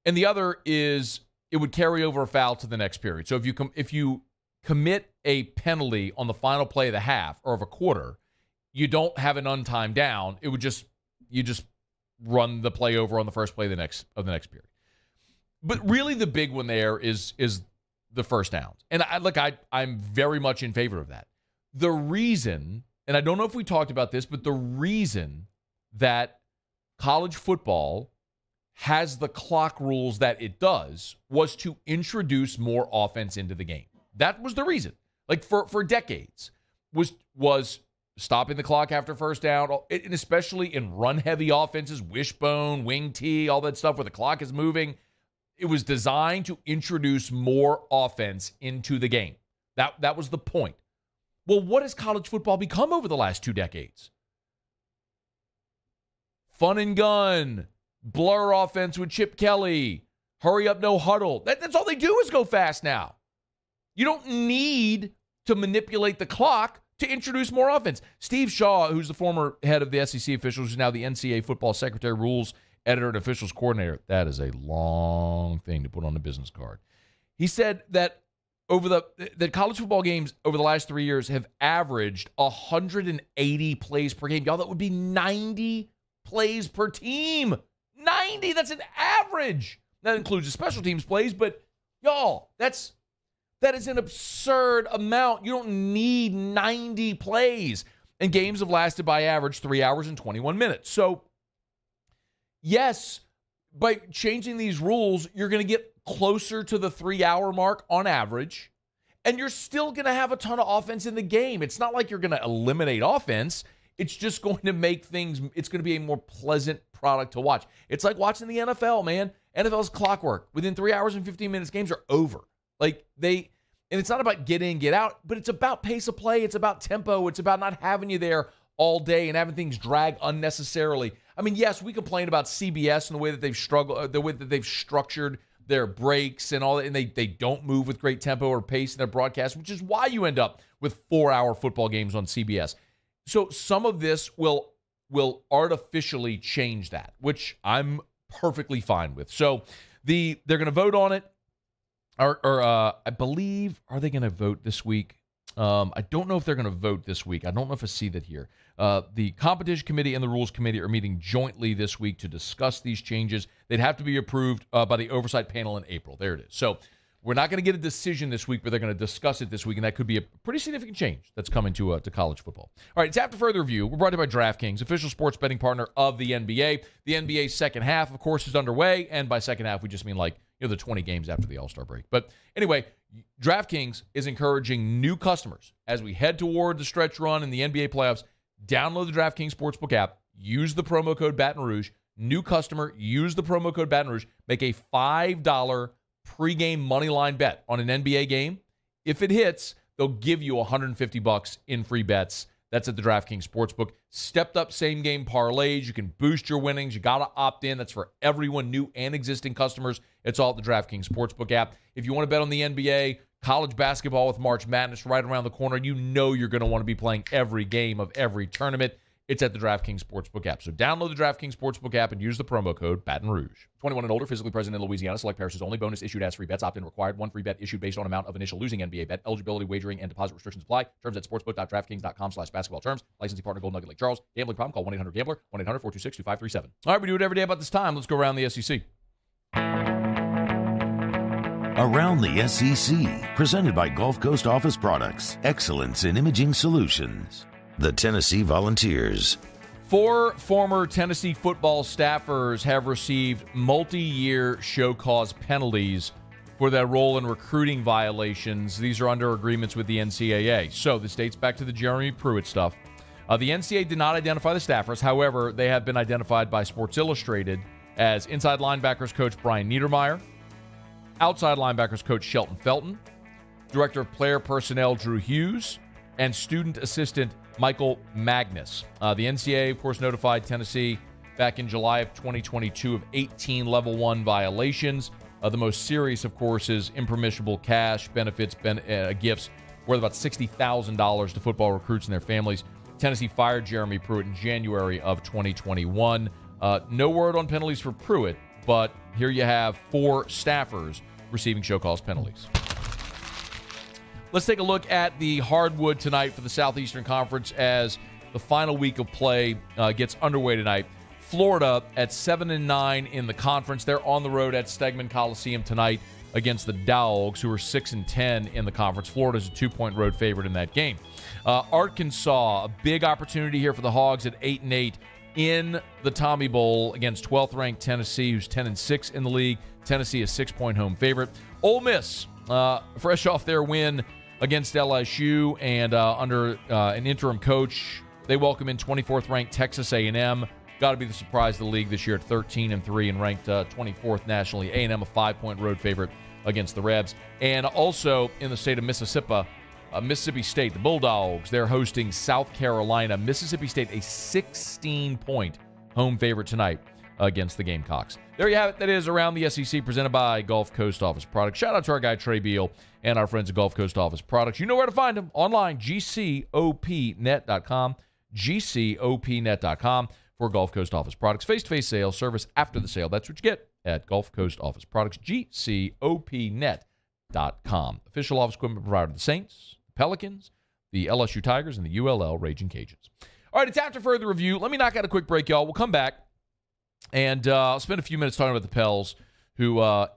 And the other is it would carry over a foul to the next period. So if you commit a penalty on the final play of the half or of a quarter, you don't have an untimed down. It would you just run the play over on the first play of the next period. But really the big one there is the first downs. And I'm very much in favor of that. The reason, and I don't know if we talked about this, but the reason that college football has the clock rules that it does was to introduce more offense into the game. That was the reason. Like for decades was stopping the clock after first down, and especially in run-heavy offenses, wishbone, wing tee, all that stuff where the clock is moving. It was designed to introduce more offense into the game. That was the point. Well, what has college football become over the last 2 decades? Fun and gun, blur offense with Chip Kelly, hurry up, no huddle. That's all they do is go fast now. You don't need to manipulate the clock to introduce more offense. Steve Shaw, who's the former head of the SEC officials, who's now the NCAA football secretary, rules editor, and officials coordinator. That is a long thing to put on a business card. He said that the college football games over the last 3 years have averaged 180 plays per game. Y'all, that would be 90 plays per team. 90, that's an average. That includes the special teams plays, but y'all, that is an absurd amount. You don't need 90 plays. And games have lasted by average 3 hours and 21 minutes. So, yes, by changing these rules, you're going to get closer to the 3-hour mark on average, and you're still going to have a ton of offense in the game. It's not like you're going to eliminate offense. It's just going to make things, it's going to be a more pleasant product to watch. It's like watching the NFL, man. NFL's clockwork. Within 3 hours and 15 minutes, games are over. And it's not about get in, get out, but it's about pace of play. It's about tempo. It's about not having you there all day and having things drag unnecessarily. I mean, yes, we complain about CBS and the way that they've structured their breaks and all that, and they don't move with great tempo or pace in their broadcast, which is why you end up with 4-hour football games on CBS. So some of this will artificially change that, which I'm perfectly fine with. So they're going to vote on it. I believe, are they going to vote this week? I don't know if they're going to vote this week. I don't know if I see that here. The Competition Committee and the Rules Committee are meeting jointly this week to discuss these changes. They'd have to be approved by the Oversight Panel in April. There it is. So we're not going to get a decision this week, but they're going to discuss it this week, and that could be a pretty significant change that's coming to college football. All right, it's After Further Review. We're brought to you by DraftKings, official sports betting partner of the NBA. The NBA's second half, of course, is underway, and by second half, we just mean the 20 games after the All-Star break. But anyway, DraftKings is encouraging new customers as we head toward the stretch run in the NBA playoffs. Download the DraftKings Sportsbook app. Use the promo code Baton Rouge. New customer, use the promo code Baton Rouge. Make a $5 pregame moneyline bet on an NBA game. If it hits, they'll give you $150 in free bets. That's at the DraftKings Sportsbook. Stepped up same-game parlays. You can boost your winnings. You got to opt in. That's for everyone, new and existing customers. It's all at the DraftKings Sportsbook app. If you want to bet on the NBA, college basketball with March Madness right around the corner, you know you're going to want to be playing every game of every tournament. It's at the DraftKings Sportsbook app. So download the DraftKings Sportsbook app and use the promo code Baton Rouge. 21 and older, physically present in Louisiana. Select parishes only. Bonus issued as free bets. Opt-in required. One free bet issued based on amount of initial losing NBA bet. Eligibility, wagering, and deposit restrictions apply. Terms at sportsbook.draftkings.com/basketball terms. Licensing partner Golden Nugget Lake Charles. Gambling problem? Call 1-800-GAMBLER. 1-800-426-2537. All right, we do it every day about this time. Let's go around the SEC. Around the SEC, presented by Gulf Coast Office Products. Excellence in imaging solutions. The Tennessee Volunteers. 4 former Tennessee football staffers have received multi-year show cause penalties for their role in recruiting violations. These are under agreements with the NCAA. So this dates back to the Jeremy Pruitt stuff. The NCAA did not identify the staffers. However, they have been identified by Sports Illustrated as inside linebackers coach Brian Niedermeyer, outside linebackers coach Shelton Felton, director of player personnel Drew Hughes, and student assistant Michael Magnus. The NCAA, of course, notified Tennessee back in July of 2022 of 18 Level 1 violations. The most serious, of course, is impermissible cash benefits, gifts worth about $60,000 to football recruits and their families. Tennessee fired Jeremy Pruitt in January of 2021. No word on penalties for Pruitt, but here you have 4 staffers receiving show cause penalties. Let's take a look at the hardwood tonight for the Southeastern Conference as the final week of play gets underway tonight. Florida at 7-9 in the conference. They're on the road at Stegman Coliseum tonight against the Dogs, who are 6-10 in the conference. Florida's a 2-point road favorite in that game. Arkansas, a big opportunity here for the Hogs at 8-8 in the Tommy Bowl against 12th-ranked Tennessee, who's 10-6 in the league. Tennessee, a 6-point home favorite. Ole Miss, fresh off their win against LSU and under an interim coach, they welcome in 24th-ranked Texas A&M. Got to be the surprise of the league this year at 13-3 and ranked 24th nationally. A&M a 5-point road favorite against the Rebs. And also in the state of Mississippi State, the Bulldogs, they're hosting South Carolina. Mississippi State a 16-point home favorite tonight against the Gamecocks. There you have it. That is Around the SEC, presented by Gulf Coast Office Products. Shout out to our guy Trey Beal and our friends at Gulf Coast Office Products. You know where to find them online, gcopnet.com, gcopnet.com for Gulf Coast Office Products. Face-to-face sales, service after the sale. That's what you get at Gulf Coast Office Products, gcopnet.com. Official office equipment provider of the Saints, the Pelicans, the LSU Tigers, and the ULL Raging Cajuns. All right, it's after further review. Let me knock out a quick break, y'all. We'll come back, and I'll spend a few minutes talking about the Pels, who, I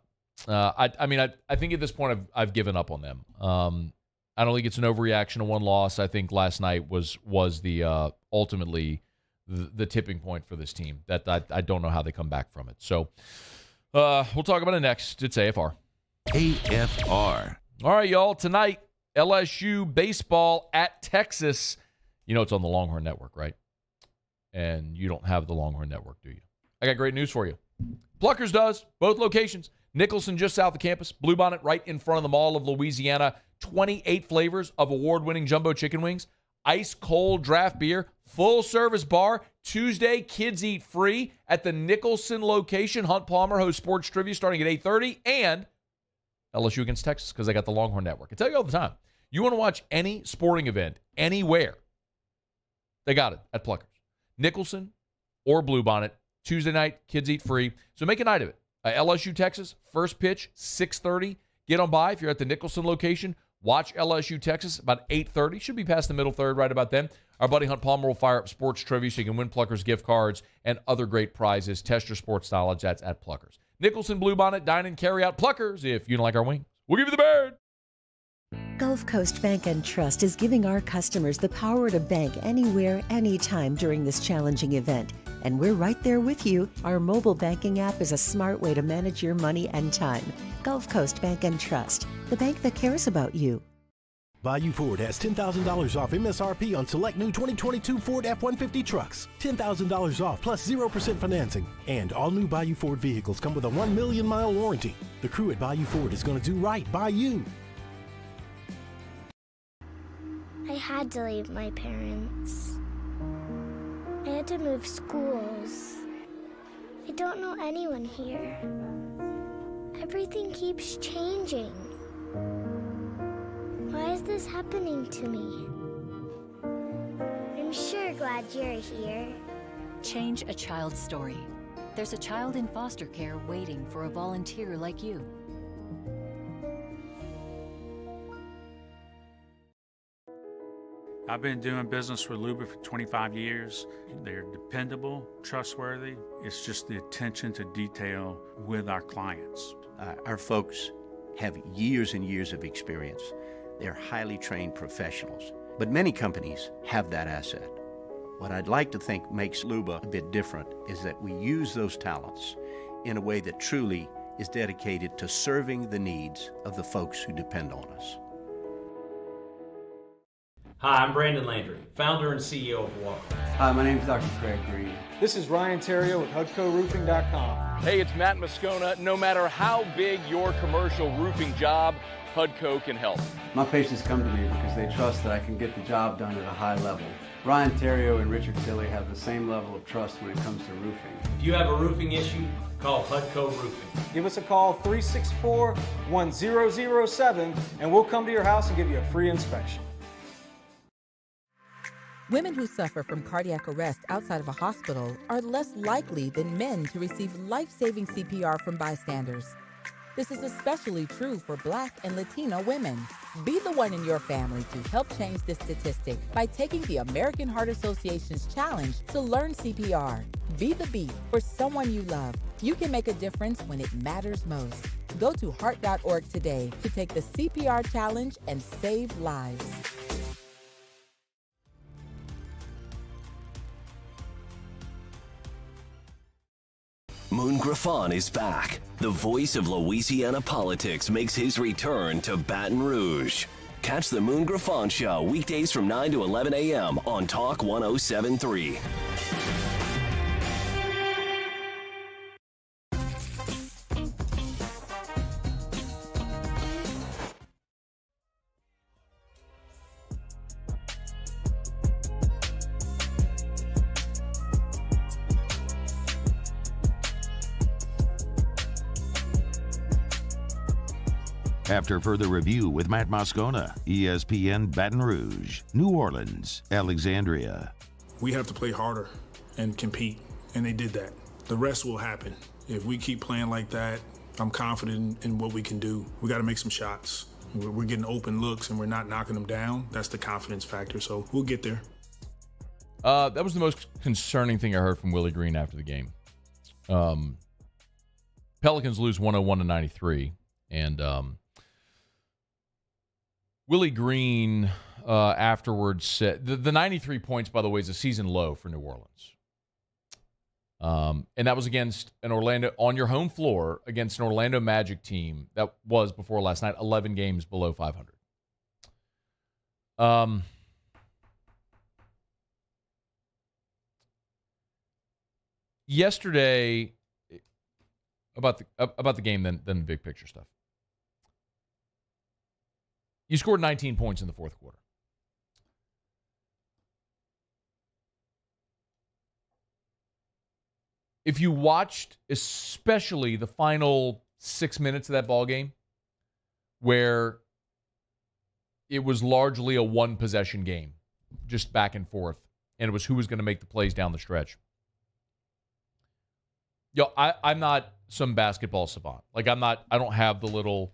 think at this point I've given up on them. I don't think it's an overreaction to one loss. I think last night was the ultimately the tipping point for this team. That I don't know how they come back from it. So we'll talk about it next. It's AFR. AFR. All right, y'all. Tonight, LSU baseball at Texas. You know it's on the Longhorn Network, right? And you don't have the Longhorn Network, do you? I got great news for you. Pluckers does. Both locations. Nicholson just south of campus. Bluebonnet right in front of the Mall of Louisiana. 28 flavors of award-winning jumbo chicken wings. Ice-cold draft beer. Full-service bar. Tuesday, kids eat free at the Nicholson location. Hunt Palmer hosts sports trivia starting at 8:30. And LSU against Texas because they got the Longhorn Network. I tell you all the time, you want to watch any sporting event anywhere, they got it at Pluckers. Nicholson or Bluebonnet. Tuesday night, kids eat free. So make a night of it. LSU, Texas, first pitch, 6:30. Get on by if you're at the Nicholson location. Watch LSU, Texas, about 8:30. Should be past the middle third right about then. Our buddy Hunt Palmer will fire up sports trivia so you can win Pluckers gift cards and other great prizes. Test your sports knowledge. That's at Pluckers. Nicholson, Bluebonnet, dine and carry out Pluckers. If you don't like our wings, we'll give you the bird. Gulf Coast Bank and Trust is giving our customers the power to bank anywhere, anytime during this challenging event. And we're right there with you. Our mobile banking app is a smart way to manage your money and time. Gulf Coast Bank and Trust, the bank that cares about you. Bayou Ford has $10,000 off MSRP on select new 2022 Ford F-150 trucks. $10,000 off plus 0% financing. And all new Bayou Ford vehicles come with a 1 million mile warranty. The crew at Bayou Ford is going to do right by you. I had to leave my parents. I had to move schools. I don't know anyone here. Everything keeps changing. Why is this happening to me? I'm sure glad you're here. Change a child's story. There's a child in foster care waiting for a volunteer like you. I've been doing business with Luba for 25 years. They're dependable, trustworthy. It's just the attention to detail with our clients. Our folks have years and years of experience. They're highly trained professionals. But many companies have that asset. What I'd like to think makes Luba a bit different is that we use those talents in a way that truly is dedicated to serving the needs of the folks who depend on us. Hi, I'm Brandon Landry, founder and CEO of Walker. Hi, my name is Dr. Craig Green. This is Ryan Terrio with HUDCORoofing.com. Hey, it's Matt Moscona. No matter how big your commercial roofing job, HUDCO can help. My patients come to me because they trust that I can get the job done at a high level. Ryan Terrio and Richard Tilley have the same level of trust when it comes to roofing. If you have a roofing issue, call HUDCO Roofing. Give us a call, 364-1007, and we'll come to your house and give you a free inspection. Women who suffer from cardiac arrest outside of a hospital are less likely than men to receive life-saving CPR from bystanders. This is especially true for Black and Latino women. Be the one in your family to help change this statistic by taking the American Heart Association's challenge to learn CPR. Be the beat for someone you love. You can make a difference when it matters most. Go to heart.org today to take the CPR challenge and save lives. Moon Griffon is back. The voice of Louisiana politics makes his return to Baton Rouge. Catch the Moon Griffon Show weekdays from 9 to 11 a.m. on Talk 107.3. After further review with Matt Moscona, ESPN Baton Rouge, New Orleans, Alexandria. We have to play harder and compete, and they did that. The rest will happen. If we keep playing like that, I'm confident in what we can do. We got to make some shots. We're getting open looks and we're not knocking them down. That's the confidence factor, so we'll get there. That was the most concerning thing I heard from Willie Green after the game. Pelicans lose 101-93, and Willie Green afterwards said the 93 points, by the way, is a season low for New Orleans. And that was against on your home floor against an Orlando Magic team that was, before last night, 11 games below 500. Yesterday, about the game, then big picture stuff. You scored 19 points in the fourth quarter. If you watched especially the final 6 minutes of that ball game, where it was largely a one-possession game, just back and forth, and it was who was going to make the plays down the stretch. I'm not some basketball savant. Like, I don't have the little,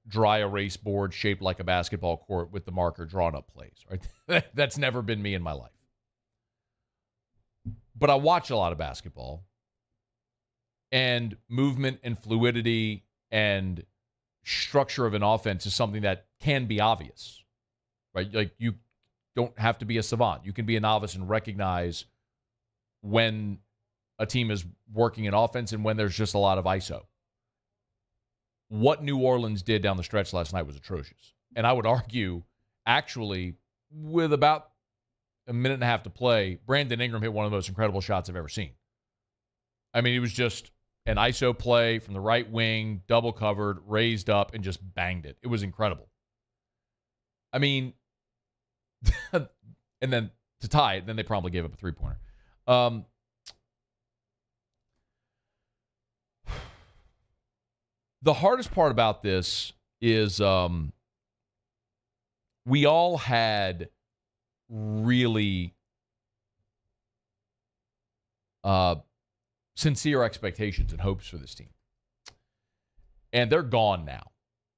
dry erase board shaped like a basketball court with the marker drawn up plays, right? That's never been me in my life. But I watch a lot of basketball, and movement and fluidity and structure of an offense is something that can be obvious, right? Like, you don't have to be a savant. You can be a novice and recognize when a team is working an offense and when there's just a lot of ISO. What New Orleans did down the stretch last night was atrocious. And I would argue, actually, with about a minute and a half to play, Brandon Ingram hit one of the most incredible shots I've ever seen. I mean, it was just an ISO play from the right wing, double covered, raised up, and just banged it. It was incredible. I mean, and then to tie it, then they probably gave up a three-pointer. The hardest part about this is we all had really sincere expectations and hopes for this team. And they're gone now.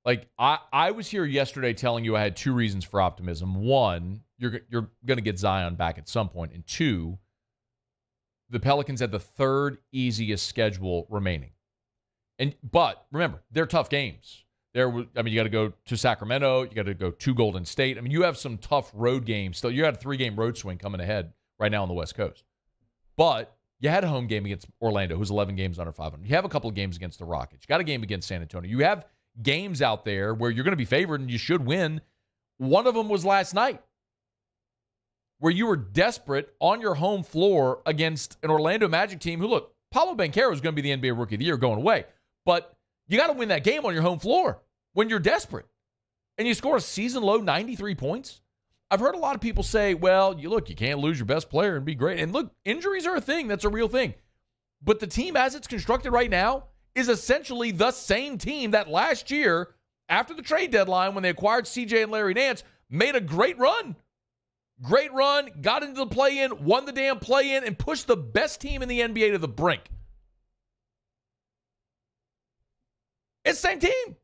Like, I was here yesterday telling you I had two reasons for optimism. One, you're going to get Zion back at some point. And two, the Pelicans had the third easiest schedule remaining. But remember, they're tough games. You got to go to Sacramento. You got to go to Golden State. I mean, you have some tough road games. Still, you had a 3-game road swing coming ahead right now on the West Coast. But you had a home game against Orlando, who's 11 games under 500. You have a couple of games against the Rockets. You got a game against San Antonio. You have games out there where you're going to be favored and you should win. One of them was last night, where you were desperate on your home floor against an Orlando Magic team who, look, Paolo Banchero is going to be the NBA Rookie of the Year going away. But you got to win that game on your home floor when you're desperate. And you score a season-low 93 points. I've heard a lot of people say, well, you can't lose your best player and be great. And look, injuries are a thing. That's a real thing. But the team as it's constructed right now is essentially the same team that last year, after the trade deadline, when they acquired CJ and Larry Nance, made a great run. Great run, got into the play-in, won the damn play-in, and pushed the best team in the NBA to the brink. It's the same team.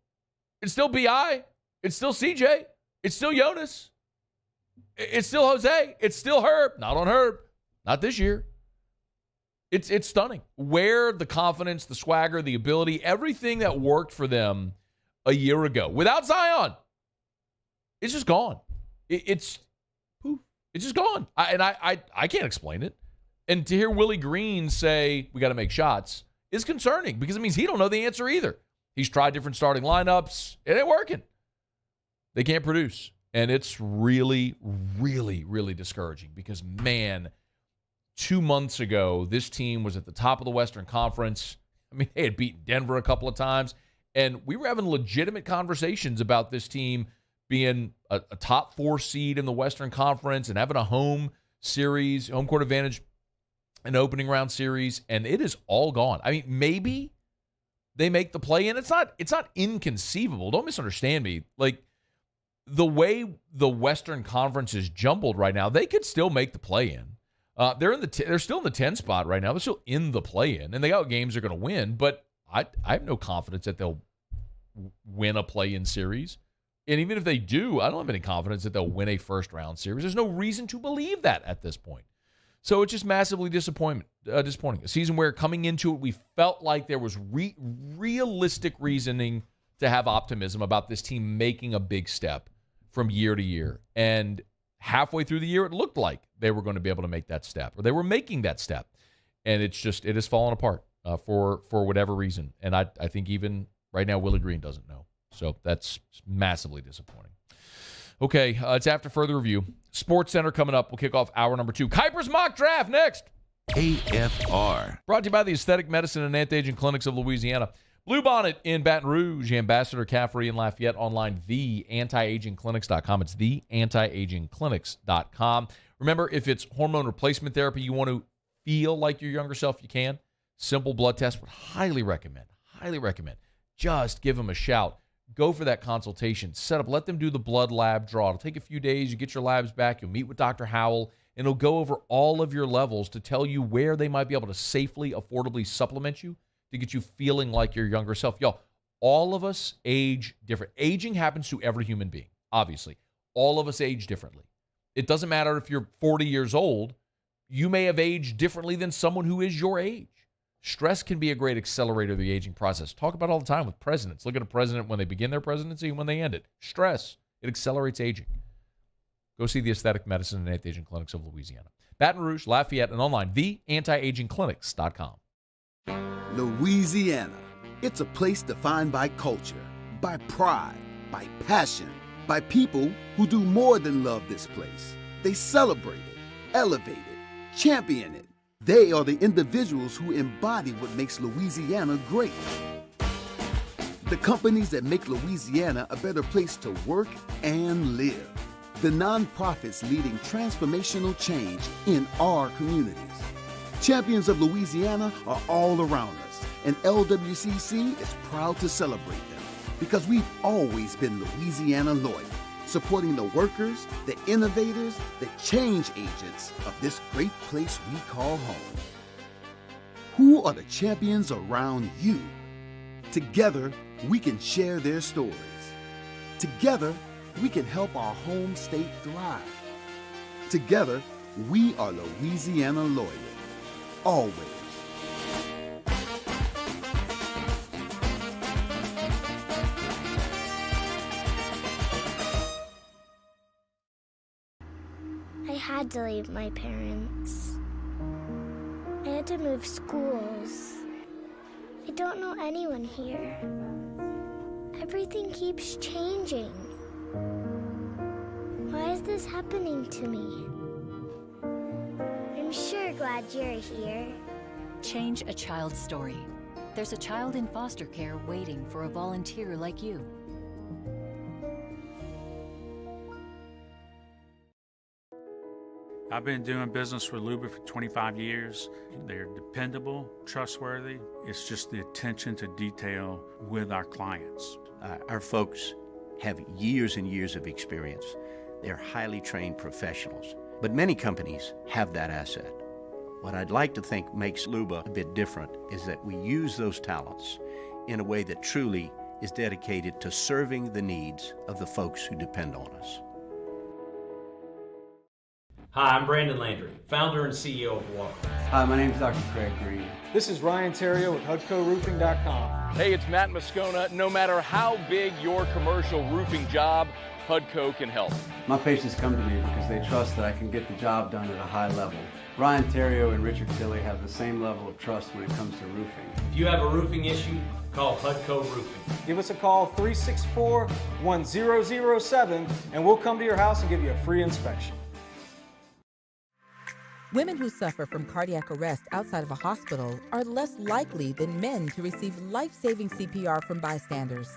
It's still B.I. It's still C.J. It's still Jonas. It's still Jose. It's still Herb. Not on Herb. Not this year. It's stunning. Where the confidence, the swagger, the ability, everything that worked for them a year ago, without Zion, it's just gone. It's just gone. I can't explain it. And to hear Willie Green say we got to make shots is concerning because it means he don't know the answer either. He's tried different starting lineups. It ain't working. They can't produce. And it's really, really, really discouraging because, man, 2 months ago, this team was at the top of the Western Conference. I mean, they had beaten Denver a couple of times. And we were having legitimate conversations about this team being a top 4 seed in the Western Conference and having a home series, home court advantage, an opening round series. And it is all gone. I mean, maybe they make the play-in. It's not inconceivable. Don't misunderstand me. Like, the way the Western Conference is jumbled right now, they could still make the play-in. They're still in the 10 spot right now. They're still in the play-in, and they got games they're going to win. But I have no confidence that they'll win a play-in series. And even if they do, I don't have any confidence that they'll win a first-round series. There's no reason to believe that at this point. So it's just massively disappointing. A season where coming into it, we felt like there was realistic reasoning to have optimism about this team making a big step from year to year. And halfway through the year, it looked like they were going to be able to make that step, or they were making that step. And it has fallen apart for whatever reason. And I think even right now, Willie Green doesn't know. So that's massively disappointing. Okay, it's after further review. Sports Center coming up. We'll kick off hour number 2. Kuiper's Mock Draft next. AFR. Brought to you by the Aesthetic Medicine and Anti-Aging Clinics of Louisiana. Bluebonnet in Baton Rouge, Ambassador Caffrey in Lafayette, online, theantiagingclinics.com. It's theantiagingclinics.com. Remember, if it's hormone replacement therapy, you want to feel like your younger self, you can. Simple blood test would highly recommend. Just give them a shout. Go for that consultation. Set up. Let them do the blood lab draw. It'll take a few days. You get your labs back. You'll meet with Dr. Howell, and he'll go over all of your levels to tell you where they might be able to safely, affordably supplement you to get you feeling like your younger self. Y'all, all of us age different. Aging happens to every human being, obviously. All of us age differently. It doesn't matter if you're 40 years old. You may have aged differently than someone who is your age. Stress can be a great accelerator of the aging process. Talk about it all the time with presidents. Look at a president when they begin their presidency and when they end it. Stress. It accelerates aging. Go see the Aesthetic Medicine and Anti-Aging Clinics of Louisiana. Baton Rouge, Lafayette, and online, theantiagingclinics.com. Louisiana. It's a place defined by culture, by pride, by passion, by people who do more than love this place. They celebrate it, elevate it, champion it. They are the individuals who embody what makes Louisiana great. The companies that make Louisiana a better place to work and live. The nonprofits leading transformational change in our communities. Champions of Louisiana are all around us, and LWCC is proud to celebrate them because we've always been Louisiana loyal, supporting the workers, the innovators, the change agents of this great place we call home. Who are the champions around you? Together, we can share their stories. Together, we can help our home state thrive. Together, we are Louisiana loyal. Always. I had to leave my parents. I had to move schools. I don't know anyone here. Everything keeps changing. Why is this happening to me? I'm sure glad you're here. Change a child's story. There's a child in foster care waiting for a volunteer like you. I've been doing business with Luba for 25 years. They're dependable, trustworthy. It's just the attention to detail with our clients. Our folks have years and years of experience. They're highly trained professionals. But many companies have that asset. What I'd like to think makes Luba a bit different is that we use those talents in a way that truly is dedicated to serving the needs of the folks who depend on us. Hi, I'm Brandon Landry, founder and CEO of Walker. Hi, my name is Dr. Craig Green. This is Ryan Terrio with HUDCORoofing.com. Hey, it's Matt Moscona. No matter how big your commercial roofing job, HUDCO can help. My patients come to me because they trust that I can get the job done at a high level. Ryan Terrio and Richard Tilley have the same level of trust when it comes to roofing. If you have a roofing issue, call HUDCO Roofing. Give us a call, 364-1007, and we'll come to your house and give you a free inspection. Women who suffer from cardiac arrest outside of a hospital are less likely than men to receive life-saving CPR from bystanders.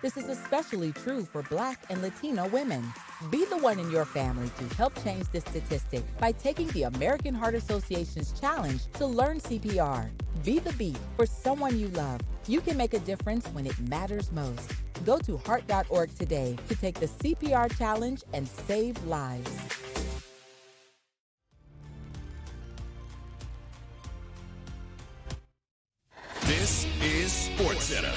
This is especially true for Black and Latino women. Be the one in your family to help change this statistic by taking the American Heart Association's challenge to learn CPR. Be the beat for someone you love. You can make a difference when it matters most. Go to heart.org today to take the CPR challenge and save lives. This is SportsCenter.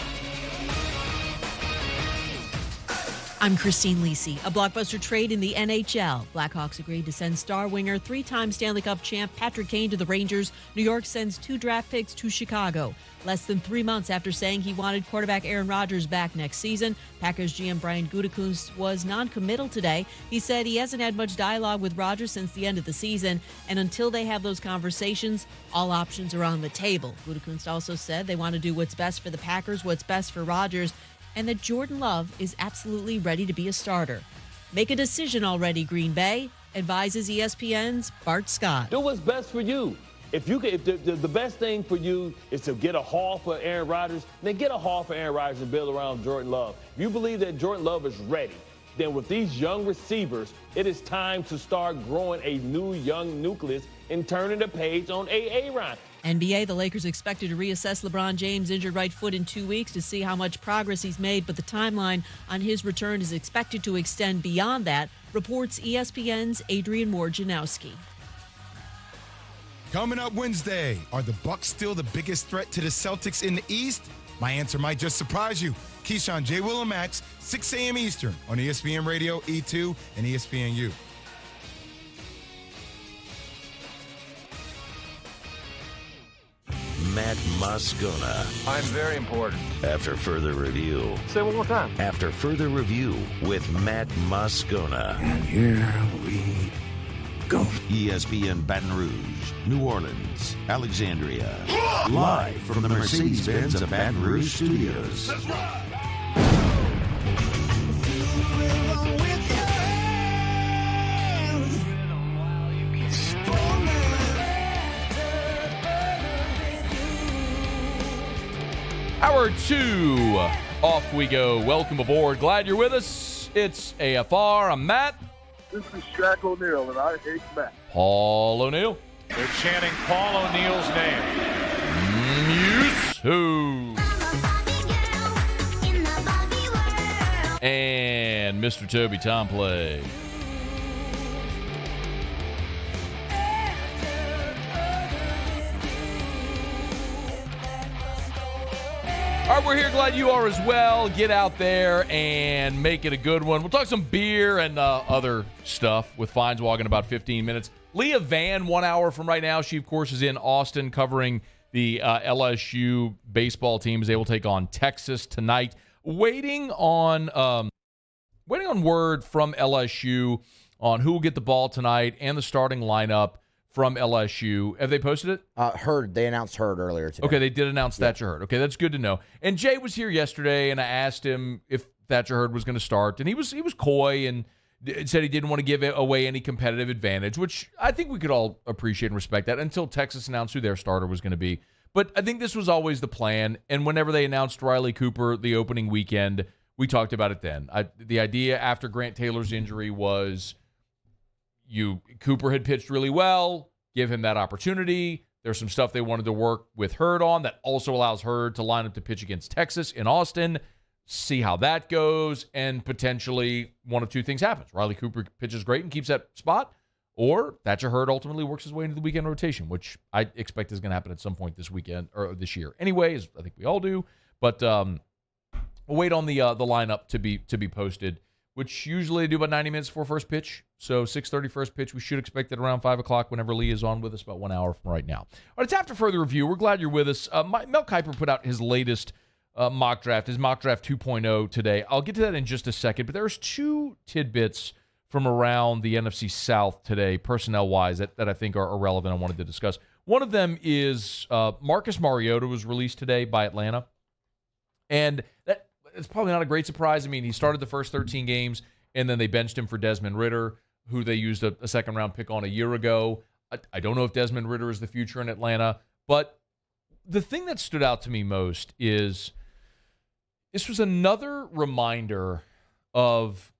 I'm Christine Lisi. A blockbuster trade in the NHL. Blackhawks agreed to send star winger, three-time Stanley Cup champ Patrick Kane to the Rangers. New York sends 2 draft picks to Chicago. Less than 3 months after saying he wanted quarterback Aaron Rodgers back next season, Packers GM Brian Gutekunst was non-committal today. He said he hasn't had much dialogue with Rodgers since the end of the season, and until they have those conversations, all options are on the table. Gutekunst also said they want to do what's best for the Packers, what's best for Rodgers, and that Jordan Love is absolutely ready to be a starter. Make a decision already, Green Bay, advises ESPN's Bart Scott. Do what's best for you. If the best thing for you is to get a haul for Aaron Rodgers, then get a haul for Aaron Rodgers and build around Jordan Love. If you believe that Jordan Love is ready, then with these young receivers, it is time to start growing a new young nucleus and turning the page on Aaron. NBA, the Lakers expected to reassess LeBron James' injured right foot in 2 weeks to see how much progress he's made, but the timeline on his return is expected to extend beyond that, reports ESPN's Adrian Wojnarowski. Coming up Wednesday, are the Bucks still the biggest threat to the Celtics in the East? My answer might just surprise you. Keyshawn, J. Will, and Max, 6 a.m. Eastern on ESPN Radio, E2, and ESPNU. Matt Moscona. I'm very important. After further review. Say it one more time. After further review with Matt Moscona. And here we go. ESPN Baton Rouge, New Orleans, Alexandria. Live from the Mercedes-Benz of Baton Rouge studios. That's right. Hour 2, off we go. Welcome aboard. Glad you're with us. It's AFR. I'm Matt. This is Shaq O'Neal, and I hate Matt. Paul O'Neal. They're chanting Paul O'Neal's name. Who? And Mr. Toby Tomplay. All right, we're here. Glad you are as well. Get out there and make it a good one. We'll talk some beer and other stuff with Feinswog in about 15 minutes. Leah Vann, 1 hour from right now. She, of course, is in Austin covering the LSU baseball team as they will take on Texas tonight. Waiting on word from LSU on who will get the ball tonight and the starting lineup from LSU. Have they posted it? Hurd. They announced Hurd earlier today. Okay, they did announce Thatcher Hurd. Okay, that's good to know. And Jay was here yesterday, and I asked him if Thatcher Hurd was going to start, and he was coy and said he didn't want to give away any competitive advantage, which I think we could all appreciate and respect that until Texas announced who their starter was going to be. But I think this was always the plan, and whenever they announced Riley Cooper the opening weekend, we talked about it then. The idea after Grant Taylor's injury was Cooper had pitched really well, give him that opportunity. There's some stuff they wanted to work with Hurd on that also allows Hurd to line up to pitch against Texas in Austin, see how that goes, and potentially one of two things happens. Riley Cooper pitches great and keeps that spot, or Thatcher Hurd ultimately works his way into the weekend rotation, which I expect is going to happen at some point this weekend or this year. Anyway, as I think we all do, but we'll wait on the lineup to be posted, which usually they do about 90 minutes before first pitch. So 6:30 first pitch. We should expect it around 5 o'clock whenever Leah is on with us, about 1 hour from right now. All right, it's after further review. We're glad you're with us. Mel Kiper put out his latest mock draft, his mock draft 2.0 today. I'll get to that in just a second, but there's two tidbits from around the NFC South today, personnel-wise, that I think are relevant I wanted to discuss. One of them is Marcus Mariota was released today by Atlanta, and it's probably not a great surprise. I mean, he started the first 13 games, and then they benched him for Desmond Ridder, who they used a second-round pick on a year ago. I don't know if Desmond Ridder is the future in Atlanta, but the thing that stood out to me most is this was another reminder of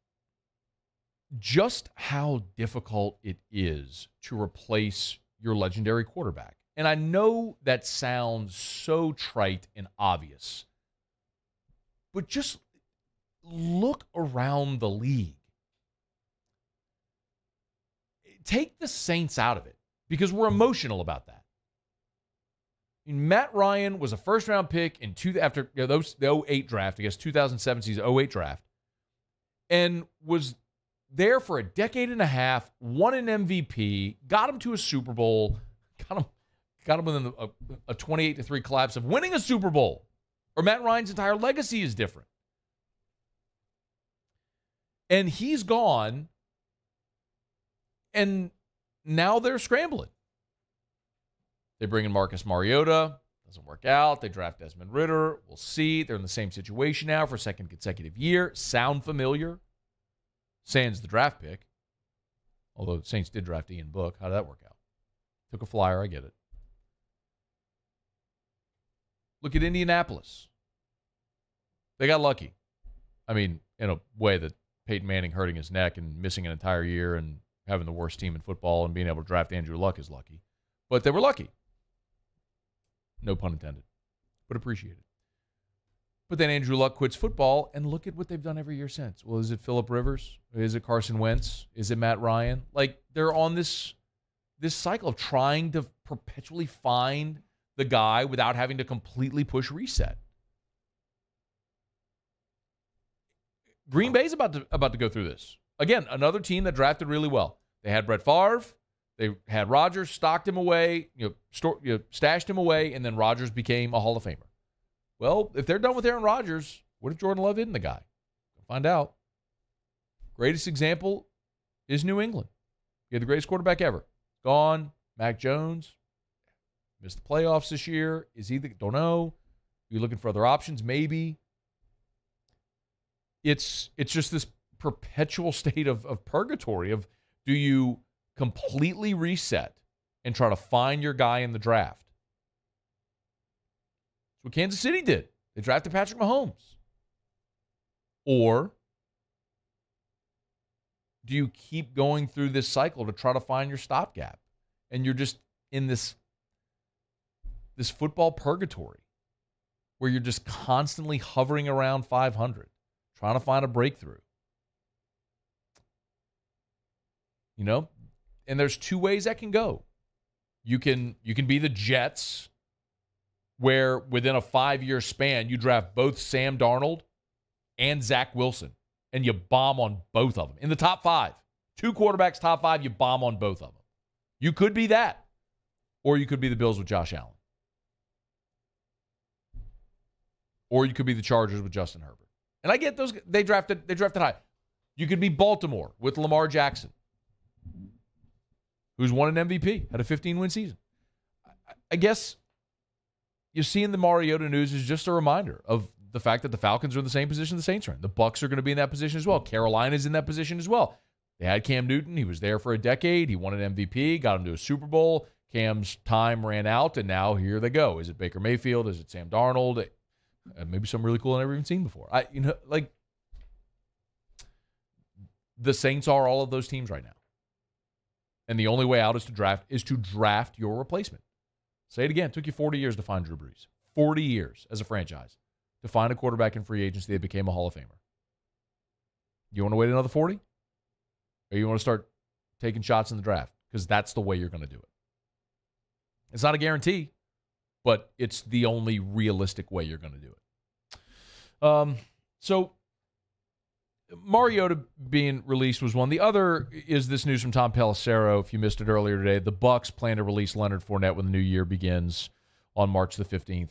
just how difficult it is to replace your legendary quarterback. And I know that sounds so trite and obvious, but just look around the league. Take the Saints out of it because we're emotional about that. I mean, Matt Ryan was a first-round pick after the 08 draft, I guess 2007 season, 08 draft, and was there for a decade and a half, won an MVP, got him to a Super Bowl, got him within a 28-3 collapse of winning a Super Bowl. Or Matt Ryan's entire legacy is different. And he's gone, and now they're scrambling. They bring in Marcus Mariota. Doesn't work out. They draft Desmond Ridder. We'll see. They're in the same situation now for a second consecutive year. Sound familiar? Sans the draft pick. Although the Saints did draft Ian Book. How did that work out? Took a flyer. I get it. Look at Indianapolis. They got lucky. I mean, in a way that Peyton Manning hurting his neck and missing an entire year and having the worst team in football and being able to draft Andrew Luck is lucky. But they were lucky. No pun intended. But appreciated. But then Andrew Luck quits football, and look at what they've done every year since. Well, is it Phillip Rivers? Is it Carson Wentz? Is it Matt Ryan? Like, they're on this cycle of trying to perpetually find the guy without having to completely push reset. Green Bay's about to go through this. Again, another team that drafted really well. They had Brett Favre. They had Rodgers, stocked him away, stashed him away, and then Rodgers became a Hall of Famer. Well, if they're done with Aaron Rodgers, what if Jordan Love isn't the guy? We'll find out. Greatest example is New England. You had the greatest quarterback ever. Gone. Mac Jones. Missed the playoffs this year. Is he don't know. You're looking for other options? Maybe. It's just this perpetual state of purgatory of, do you completely reset and try to find your guy in the draft? That's what Kansas City did. They drafted Patrick Mahomes. Or do you keep going through this cycle to try to find your stopgap? And you're just in this football purgatory where you're just constantly hovering around 500, trying to find a breakthrough. You know? And there's two ways that can go. You can be the Jets, where within a 5-year span, you draft both Sam Darnold and Zach Wilson, and you bomb on both of them. In the top 5, 2 quarterbacks, top 5, you bomb on both of them. You could be that. Or you could be the Bills with Josh Allen. Or you could be the Chargers with Justin Herbert. And I get those. They drafted high. You could be Baltimore with Lamar Jackson, who's won an MVP, had a 15-win season. I guess you see in the Mariota news is just a reminder of the fact that the Falcons are in the same position the Saints are in. The Bucs are going to be in that position as well. Carolina's in that position as well. They had Cam Newton. He was there for a decade. He won an MVP, got him to a Super Bowl. Cam's time ran out, and now here they go. Is it Baker Mayfield? Is it Sam Darnold? Maybe some really cool I've never even seen before. The Saints are all of those teams right now. And the only way out is to draft your replacement. Say it again. It took you 40 years to find Drew Brees. 40 years as a franchise to find a quarterback in free agency that became a Hall of Famer. You want to wait another 40? Or you want to start taking shots in the draft? Because that's the way you're going to do it. It's not a guarantee, but it's the only realistic way you're going to do it. So Mariota being released was one. The other is this news from Tom Pelissero. If you missed it earlier today, the Bucs plan to release Leonard Fournette when the new year begins on March the 15th.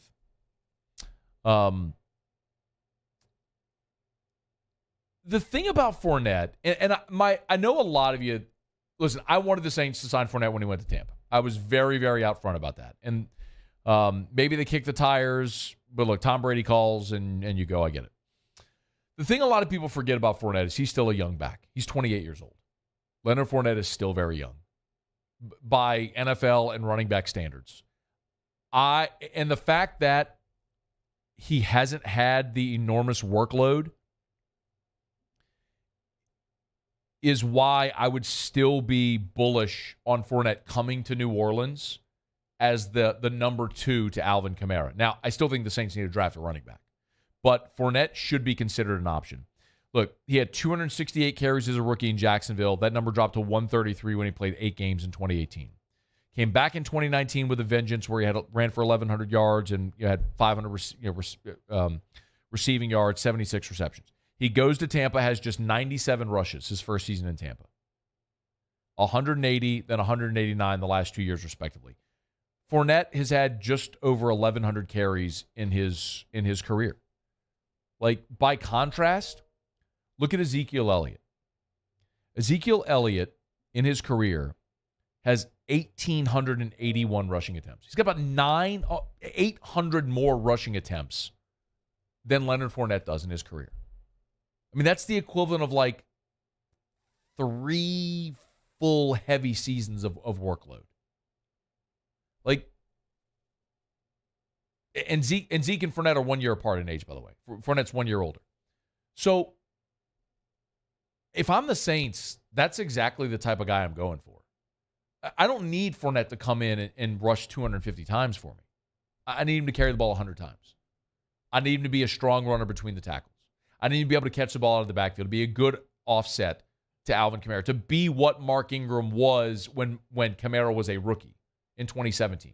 The thing about Fournette, and I know a lot of you, listen, I wanted the Saints to sign Fournette when he went to Tampa. I was very, very out front about that. And maybe they kick the tires, but look, Tom Brady calls and you go, I get it. The thing a lot of people forget about Fournette is he's still a young back. He's 28 years old. Leonard Fournette is still very young by NFL and running back standards. And the fact that he hasn't had the enormous workload is why I would still be bullish on Fournette coming to New Orleans as the number 2 to Alvin Kamara. Now, I still think the Saints need to draft a running back, but Fournette should be considered an option. Look, he had 268 carries as a rookie in Jacksonville. That number dropped to 133 when he played 8 games in 2018. Came back in 2019 with a vengeance where he ran for 1,100 yards and had 500 receiving yards, 76 receptions. He goes to Tampa, has just 97 rushes his first season in Tampa. 180, then 189 the last 2 years, respectively. Fournette has had just over 1,100 carries in his career. Like, by contrast, look at Ezekiel Elliott. Ezekiel Elliott, in his career, has 1,881 rushing attempts. He's got about 800 more rushing attempts than Leonard Fournette does in his career. I mean, that's the equivalent of like 3 full heavy seasons of workload. Like, and Zeke and Fournette are 1 year apart in age, by the way. Fournette's 1 year older. So, if I'm the Saints, that's exactly the type of guy I'm going for. I don't need Fournette to come in and rush 250 times for me. I need him to carry the ball 100 times. I need him to be a strong runner between the tackles. I need him to be able to catch the ball out of the backfield, to be a good offset to Alvin Kamara, to be what Mark Ingram was when Kamara was a rookie in 2017.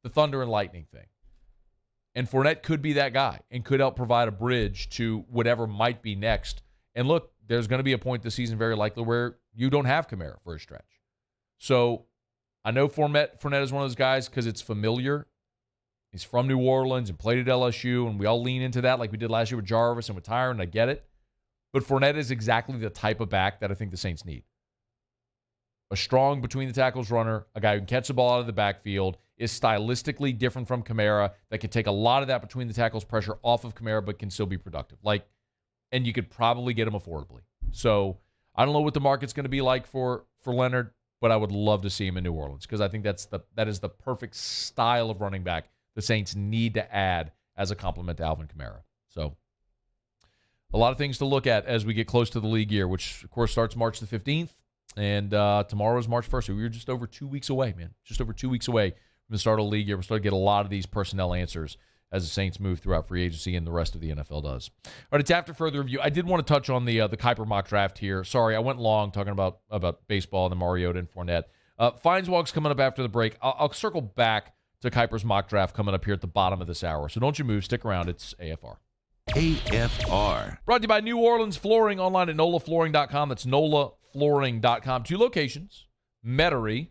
The thunder and lightning thing. And Fournette could be that guy and could help provide a bridge to whatever might be next. And look, there's going to be a point this season very likely where you don't have Kamara for a stretch. So I know Fournette is one of those guys because it's familiar. He's from New Orleans and played at LSU, and we all lean into that like we did last year with Jarvis and with Tyron. I get it. But Fournette is exactly the type of back that I think the Saints need. A strong between-the-tackles runner, a guy who can catch the ball out of the backfield, is stylistically different from Kamara, that can take a lot of that between-the-tackles pressure off of Kamara but can still be productive. And you could probably get him affordably. So I don't know what the market's going to be like for Leonard, but I would love to see him in New Orleans because I think that is the perfect style of running back the Saints need to add as a complement to Alvin Kamara. So a lot of things to look at as we get close to the league year, which, of course, starts March the 15th, and tomorrow is March 1st. So we're just over 2 weeks away, man. Just over 2 weeks away from the start of the league year. We're starting to get a lot of these personnel answers as the Saints move throughout free agency and the rest of the NFL does. All right, it's after further review. I did want to touch on the Kuiper mock draft here. Sorry, I went long talking about baseball and the Mariota and Fournette. Feinswog's coming up after the break. I'll circle back to Kuiper's mock draft coming up here at the bottom of this hour. So don't you move. Stick around. It's AFR. AFR. Brought to you by New Orleans Flooring, online at nolaflooring.com. That's nolaflooring.com. 2 locations, Metairie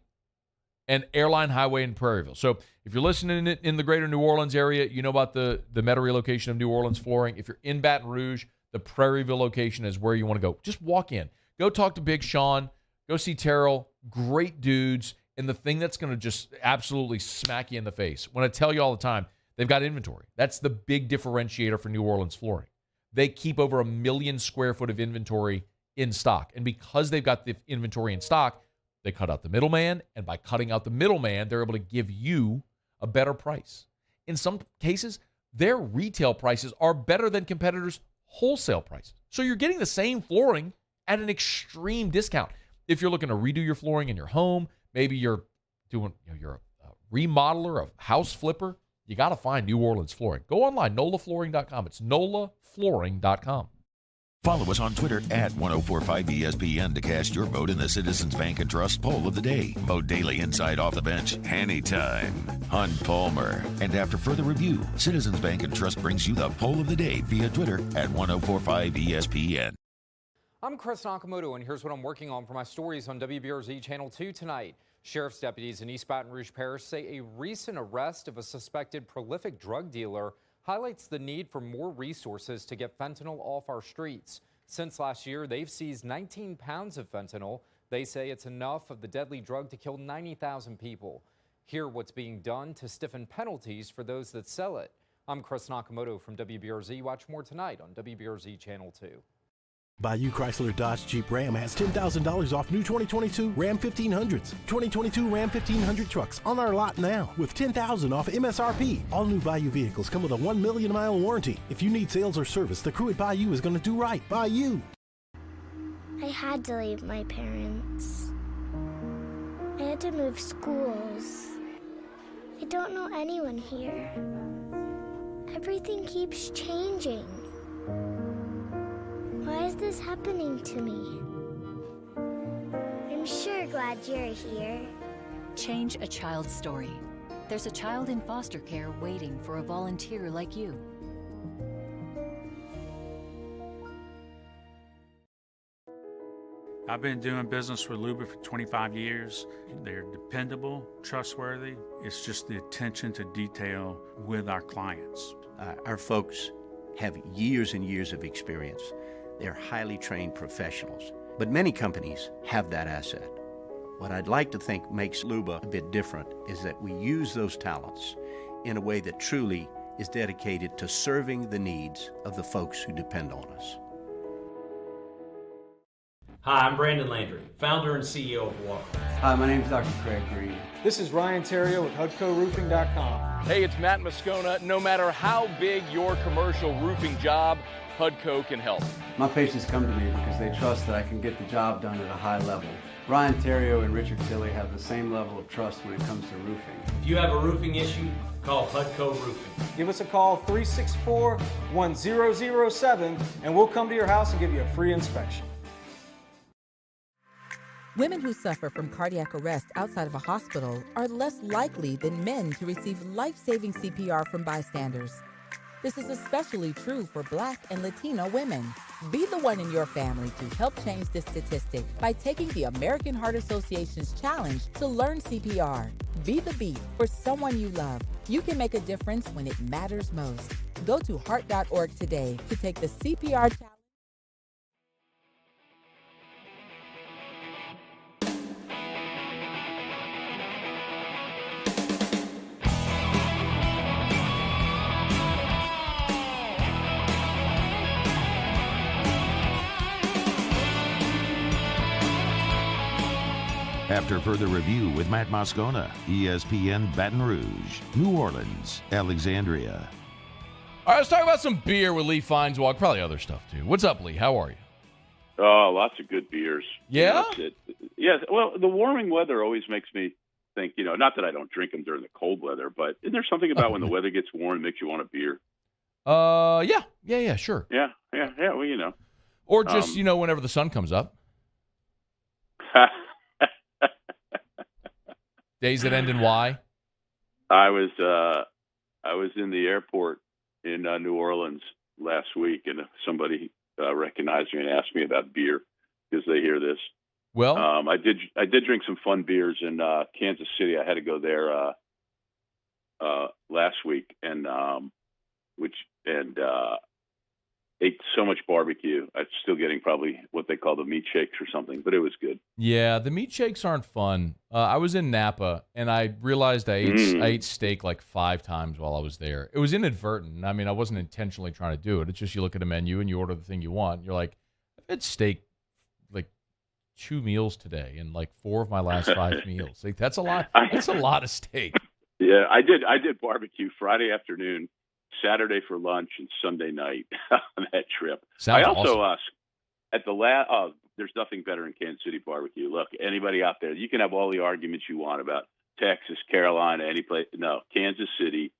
and Airline Highway in Prairieville. So if you're listening in the greater New Orleans area, you know about the Metairie location of New Orleans Flooring. If you're in Baton Rouge, the Prairieville location is where you want to go. Just walk in. Go talk to Big Sean. Go see Terrell. Great dudes. And the thing that's going to just absolutely smack you in the face, when I tell you all the time, they've got inventory. That's the big differentiator for New Orleans Flooring. They keep over 1 million square foot of inventory in stock. And because they've got the inventory in stock, they cut out the middleman. And by cutting out the middleman, they're able to give you a better price. In some cases, their retail prices are better than competitors' wholesale prices. So you're getting the same flooring at an extreme discount. If you're looking to redo your flooring in your home, maybe you're doing, you're a remodeler, a house flipper, you got to find New Orleans Flooring. Go online, nolaflooring.com. It's nolaflooring.com. Follow us on Twitter at 1045ESPN to cast your vote in the Citizens Bank and Trust poll of the day. Vote daily inside Off the Bench, anytime. Hunt Palmer. And after further review, Citizens Bank and Trust brings you the poll of the day via Twitter at 1045ESPN. I'm Chris Nakamoto, and here's what I'm working on for my stories on WBRZ Channel 2 tonight. Sheriff's deputies in East Baton Rouge Parish say a recent arrest of a suspected prolific drug dealer highlights the need for more resources to get fentanyl off our streets. Since last year, they've seized 19 pounds of fentanyl. They say it's enough of the deadly drug to kill 90,000 people. Hear what's being done to stiffen penalties for those that sell it. I'm Chris Nakamoto from WBRZ. Watch more tonight on WBRZ Channel 2. Bayou Chrysler Dodge Jeep Ram has $10,000 off new 2022 Ram 1500s. 2022 Ram 1500 trucks on our lot now with $10,000 off MSRP. All new Bayou vehicles come with a 1 million mile warranty. If you need sales or service, the crew at Bayou is going to do right by you. I had to leave my parents. I had to move schools. I don't know anyone here. Everything keeps changing. Why is this happening to me? I'm sure glad you're here. Change a child's story. There's a child in foster care waiting for a volunteer like you. I've been doing business with Luba for 25 years. They're dependable, trustworthy. It's just the attention to detail with our clients. Our folks have years and years of experience. They're highly trained professionals. But many companies have that asset. What I'd like to think makes Luba a bit different is that we use those talents in a way that truly is dedicated to serving the needs of the folks who depend on us. Hi, I'm Brandon Landry, founder and CEO of Walker. Hi, my name is Dr. Craig Green. This is Ryan Terrio with HUDCORoofing.com. Hey, it's Matt Moscona. No matter how big your commercial roofing job, HUDCO can help. My patients come to me because they trust that I can get the job done at a high level. Ryan Terrio and Richard Tilley have the same level of trust when it comes to roofing. If you have a roofing issue, call HUDCO Roofing. Give us a call, 364-1007, and we'll come to your house and give you a free inspection. Women who suffer from cardiac arrest outside of a hospital are less likely than men to receive life-saving CPR from bystanders. This is especially true for Black and Latino women. Be the one in your family to help change this statistic by taking the American Heart Association's challenge to learn CPR. Be the beat for someone you love. You can make a difference when it matters most. Go to heart.org today to take the CPR challenge. After further review with Matt Moscona, ESPN Baton Rouge, New Orleans, Alexandria. All right, let's talk about some beer with Lee Feinswog, probably other stuff too. What's up, Lee? How are you? Oh, lots of good beers. Yeah? Yes. Well, the warming weather always makes me think, not that I don't drink them during the cold weather, but isn't there something about when the weather gets warm that makes you want a beer? Yeah, sure. Yeah, well, Or just, whenever the sun comes up. Days that end in Y? I was in the airport in New Orleans last week, and somebody recognized me and asked me about beer because they hear this. Well, I did drink some fun beers in Kansas City. I had to go there last week, and ate so much barbecue. I'm still getting probably what they call the meat shakes or something, but it was good. Yeah, the meat shakes aren't fun. I was in Napa, and I realized I ate steak like 5 times while I was there. It was inadvertent. I mean, I wasn't intentionally trying to do it. It's just you look at a menu and you order the thing you want. And you're like, I've had steak like 2 meals today and like 4 of my last 5 meals. Like that's a lot. That's a lot of steak. Yeah, I did barbecue Friday afternoon, Saturday for lunch, and Sunday night on that trip. Sounds I also awesome. at the there's nothing better in Kansas City barbecue. Look, anybody out there, you can have all the arguments you want about Texas, Carolina, any place. No, Kansas City,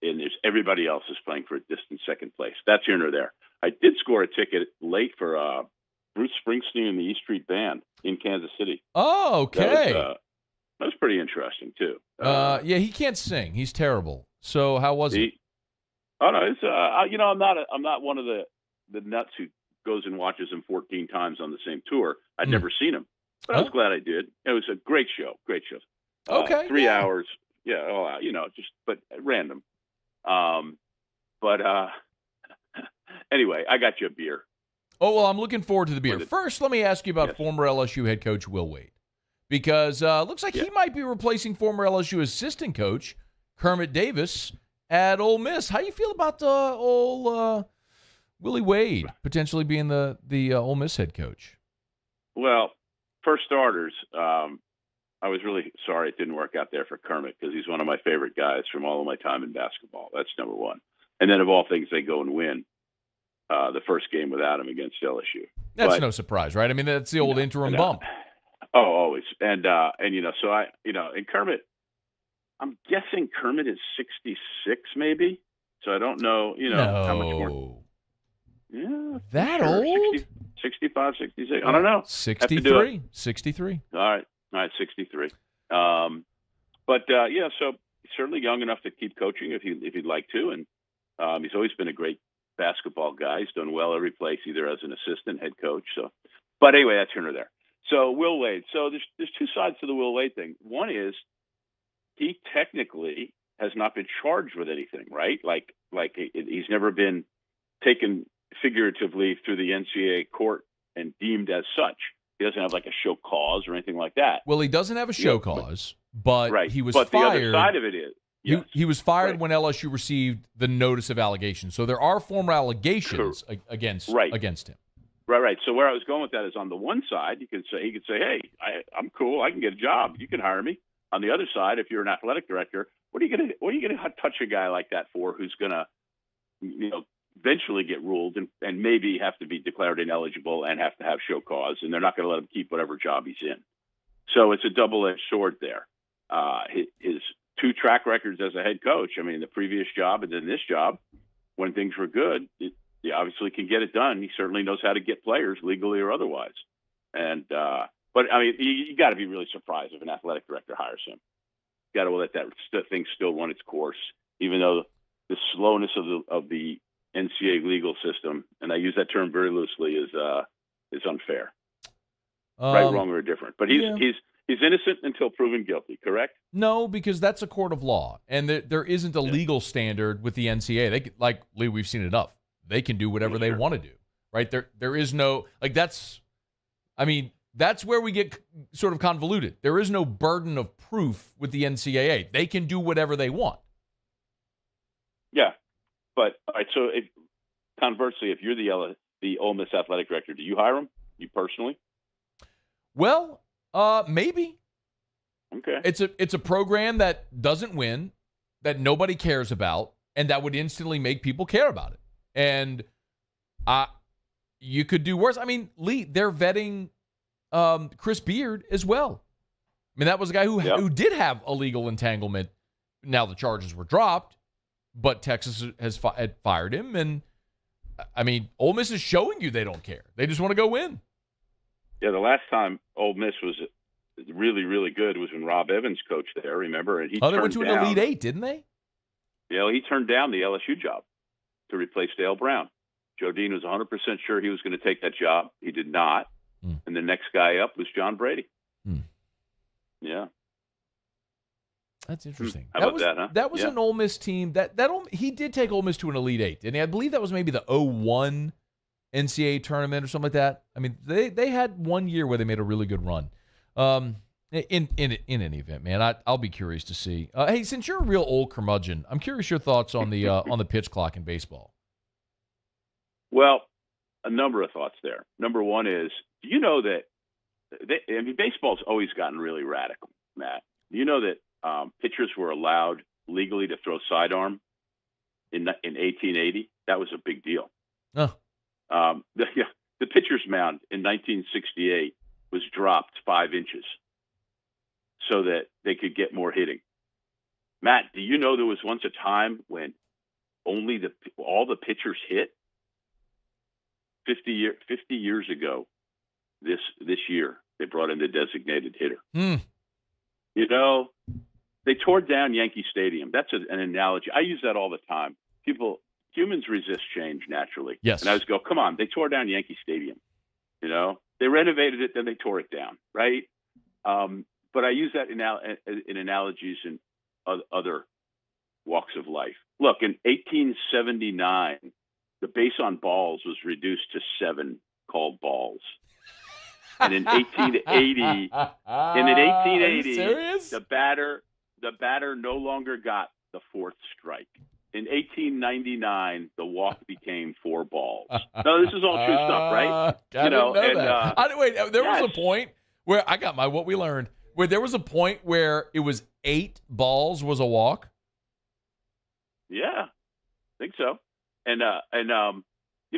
and there's everybody else is playing for a distant second place. That's here nor there. I did score a ticket late for Bruce Springsteen and the E Street Band in Kansas City. Oh, okay. That was pretty interesting too. Yeah, he can't sing. He's terrible. So how was it? Oh no, it's I'm not one of the nuts who goes and watches him 14 times on the same tour. I'd never seen him, but I was glad I did. It was a great show. Okay, 3 hours. Yeah, just but random. Anyway, I got you a beer. Oh well, I'm looking forward to the beer. First, let me ask you about former LSU head coach Will Wade, because looks like he might be replacing former LSU assistant coach Kermit Davis at Ole Miss. How do you feel about the old Willie Wade potentially being the Ole Miss head coach? Well, for starters, I was really sorry it didn't work out there for Kermit because he's one of my favorite guys from all of my time in basketball. That's number one. And then of all things, they go and win. the first game without him against LSU. That's no surprise, right? I mean, that's the old interim bump. Oh, always. And so and Kermit, I'm guessing Kermit is 66 maybe. So I don't know, how much more. Yeah. That sure. old? 65, 66. I don't know. 63. 63. All right, 63. So certainly young enough to keep coaching if he'd like to, and he's always been a great basketball guy. He's done well every place, either as an assistant, head coach. So, but anyway, that's here or there. So Will Wade. So there's two sides to the Will Wade thing. One is he technically has not been charged with anything, right? Like he's never been taken figuratively through the NCAA court and deemed as such. He doesn't have like a show cause or anything like that. Well, he doesn't have a show cause, but right. he was but fired. The other side of it is he was fired when LSU received the notice of allegation. So there are formal allegations against him. Right. So where I was going with that is on the one side, he could say, hey, I'm cool. I can get a job. You can hire me. On the other side, if you're an athletic director, what are you going to touch a guy like that for who's going to, eventually get ruled and maybe have to be declared ineligible and have to have show cause, and they're not going to let him keep whatever job he's in. So it's a double-edged sword there. His two track records as a head coach, I mean, the previous job and then this job, when things were good, he obviously can get it done. He certainly knows how to get players legally or otherwise. But I mean, you got to be really surprised if an athletic director hires him. You got to let that thing still run its course, even though the slowness of the NCAA legal system, and I use that term very loosely, is unfair. Right, wrong, or indifferent. But he's innocent until proven guilty, correct? No, because that's a court of law, and there isn't a legal standard with the NCAA. They like Lee, we've seen enough. They can do whatever they want to do, right? There is no that's where we get sort of convoluted. There is no burden of proof with the NCAA. They can do whatever they want. Yeah. But all right, so conversely, if you're the Ole Miss athletic director, do you hire him? You personally? Well, maybe. Okay. It's a program that doesn't win, that nobody cares about, and that would instantly make people care about it. And you could do worse. I mean, Lee, they're vetting Chris Beard as well. I mean, that was a guy who did have a legal entanglement. Now the charges were dropped. But Texas had fired him, and I mean, Ole Miss is showing you they don't care. They just want to go win. Yeah, the last time Ole Miss was really, really good was when Rob Evans coached there. Remember? And they went to an Elite Eight, didn't they? Yeah, he turned down the LSU job to replace Dale Brown. Joe Dean was 100% sure he was going to take that job. He did not, and the next guy up was John Brady. Yeah. That's interesting. How about that, huh? That was an Ole Miss team he did take Ole Miss to an Elite Eight, and I believe that was maybe the 01 NCAA tournament or something like that. I mean, they had 1 year where they made a really good run. In any event, man, I'll be curious to see. Hey, since you're a real old curmudgeon, I'm curious your thoughts on the pitch clock in baseball. Well, a number of thoughts there. Number one is, do you know that baseball's always gotten really radical, Matt? Do you know that pitchers were allowed legally to throw sidearm in 1880? That was a big deal. Oh. The pitcher's mound in 1968 was dropped 5 inches so that they could get more hitting. Matt, do you know there was once a time when only all the pitchers hit? 50 years ago, this year, they brought in the designated hitter. You know, they tore down Yankee Stadium. That's an analogy. I use that all the time. Humans resist change naturally. Yes. And I always go, come on, they tore down Yankee Stadium. You know, they renovated it, then they tore it down, right? But I use that in analogies in other walks of life. Look, in 1879, the base on balls was reduced to 7 called balls. And in 1880, the batter no longer got the 4th strike. In 1899, the walk became 4 balls. No, this is all true stuff, right? There was a point where I got what we learned. Where there was a point where it was 8 balls was a walk. Yeah, I think so. And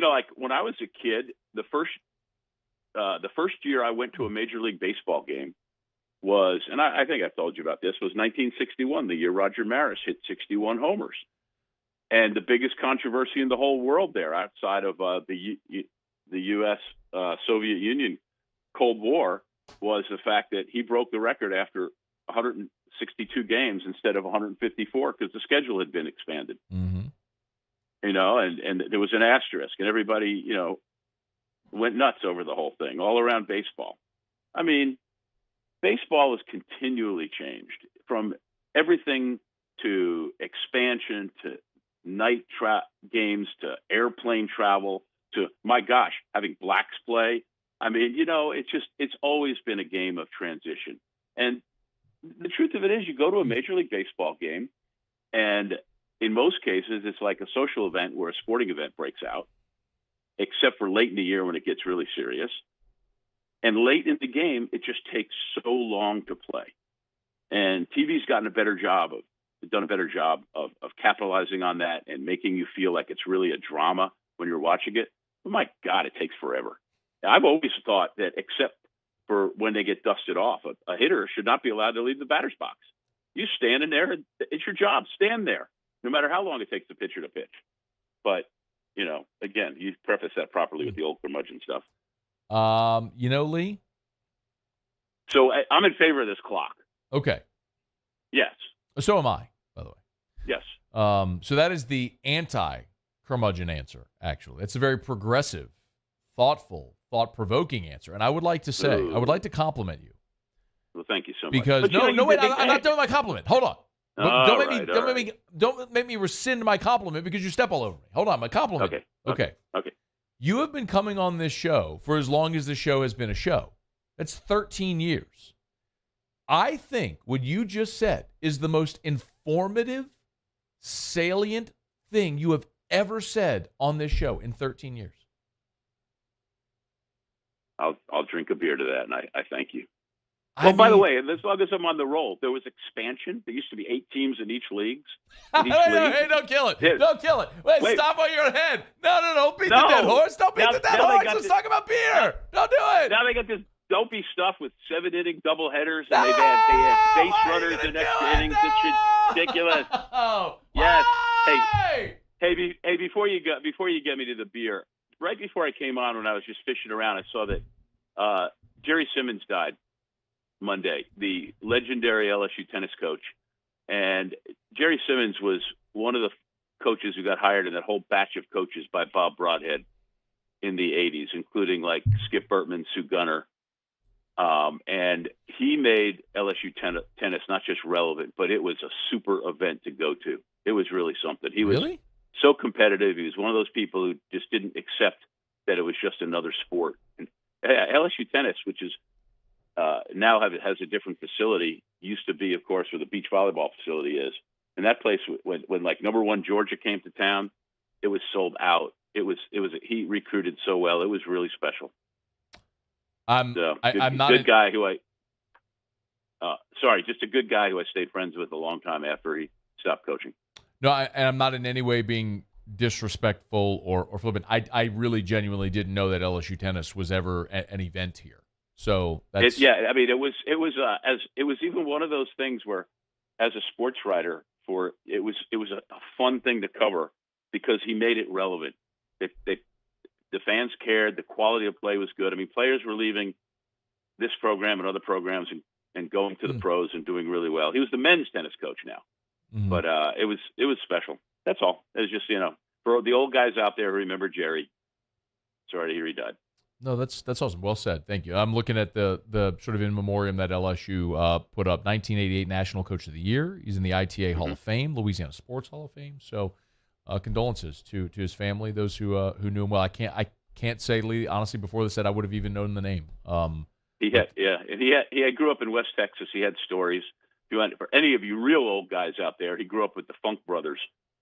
like when I was a kid, the first year I went to a Major League Baseball game was, and I think I've told you about this, was 1961, the year Roger Maris hit 61 homers. And the biggest controversy in the whole world there, outside of the U.S. Soviet Union Cold War, was the fact that he broke the record after 162 games instead of 154 because the schedule had been expanded. Mm-hmm. And there was an asterisk, and everybody, went nuts over the whole thing, all around baseball. I mean, baseball has continually changed from everything to expansion to night games to airplane travel to, my gosh, having blacks play. I mean, it's always been a game of transition. And the truth of it is, you go to a Major League Baseball game, and in most cases, it's like a social event where a sporting event breaks out, except for late in the year when it gets really serious. And late in the game, it just takes so long to play. And TV's done a better job of capitalizing on that and making you feel like it's really a drama when you're watching it. But my God, it takes forever. I've always thought that except for when they get dusted off, a hitter should not be allowed to leave the batter's box. You stand in there, it's your job. Stand there, no matter how long it takes the pitcher to pitch. But, again, you preface that properly with the old curmudgeon stuff. Lee? So I'm in favor of this clock. Okay. Yes. So am I, by the way. Yes. So that is the anti-curmudgeon answer, actually. It's a very progressive, thoughtful, thought-provoking answer. And I would like to say, I would like to compliment you. Well, thank you so much. Because, wait, I'm not done with my compliment. Hold on. Don't make me rescind my compliment because you step all over me. Hold on, my compliment. Okay. You have been coming on this show for as long as the show has been a show. That's 13 years. I think what you just said is the most informative, salient thing you have ever said on this show in 13 years. I'll drink a beer to that, and I thank you. By the way, as long as I'm on the roll, there was expansion. There used to be 8 teams in each league. Hey, don't kill it. Don't kill it. Wait, stop while you're ahead. No. Beat the dead horse. Don't beat the dead horse. Let's talk about beer. Don't do it. Now they got this dopey stuff with 7-inning doubleheaders, and they had base runners in extra innings. It's ridiculous. Yes. Hey, before you get me to the beer, right before I came on, when I was just fishing around, I saw that Jerry Simmons died Monday, the legendary LSU tennis coach. And Jerry Simmons was one of the coaches who got hired in that whole batch of coaches by Bob Broadhead in the 80s, including like Skip Bertman, Sue Gunner. And he made LSU tennis not just relevant, but it was a super event to go to. It was really something. He was so competitive. He was one of those people who just didn't accept that it was just another sport. And LSU tennis, which is now has a different facility, used to be, of course, where the beach volleyball facility is. And that place, when like number 1 Georgia came to town, it was sold out. He recruited so well. It was really special. I'm not a good guy who just a good guy who I stayed friends with a long time after he stopped coaching. No, I'm not in any way being disrespectful or flippant. I really genuinely didn't know that LSU tennis was ever an event here. So that's it was even one of those things where, as a sports writer, it was a fun thing to cover because he made it relevant. The fans cared. The quality of play was good. I mean, players were leaving this program and other programs and going to the pros and doing really well. He was the men's tennis coach now, but it was special. That's all. It was just, for the old guys out there who remember Jerry. Sorry to hear he died. No, that's awesome. Well said. Thank you. I'm looking at the sort of in memoriam that LSU put up. 1988 National Coach of the Year. He's in the ITA Hall of Fame, Louisiana Sports Hall of Fame. So condolences to his family, those who knew him well. I can't say, Lee, honestly, before this, that I would have even known the name. He grew up in West Texas. He had stories. For any of you real old guys out there, he grew up with the Funk Brothers,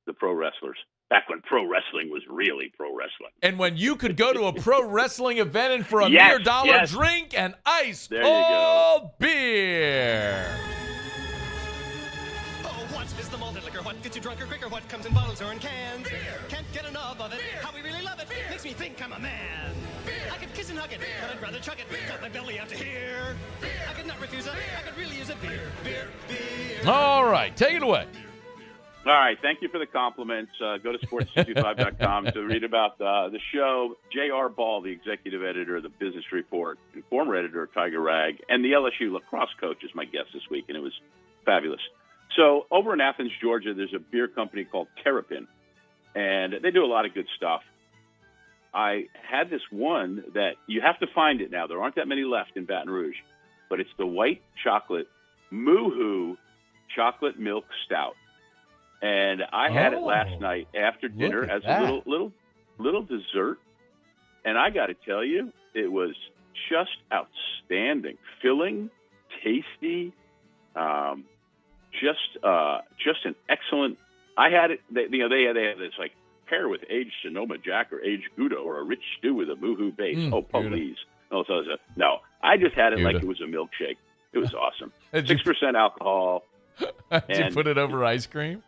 the pro wrestlers. Back when pro wrestling was really pro wrestling. And when you could go to a pro wrestling event and for a mere dollar drink and ice cold beer. Oh, what is the malted liquor? What gets you drunker quicker. What comes in bottles or in cans? Beer. Can't get enough of it. Beer. How we really love it. Beer. Makes me think I'm a man. Beer. I could kiss and hug it, but I'd rather chug it. Beer. Got my belly out to here. Beer. I could not refuse it. I could really use it. Beer, beer, beer. All right, take it away. All right, thank you for the compliments. Go to sports225.com to read about the show. J.R. Ball, the executive editor of the Business Report, and former editor of Tiger Rag, and the LSU lacrosse coach is my guest this week, and it was fabulous. So over in Athens, Georgia, there's a beer company called Terrapin, and they do a lot of good stuff. I had this one that you have to find it now. There aren't that many left in Baton Rouge, but it's the white chocolate Moo-Hoo chocolate milk stout. And I had it last night after dinner as a little dessert. And I got to tell you, it was just outstanding, filling, tasty, just an excellent. I had it. They have this like pair with aged Sonoma Jack or aged Gouda or a rich stew with a Moo-Hoo base. Please. No, I just had it like it was a milkshake. It was awesome. 6% alcohol. Did you put it over ice cream?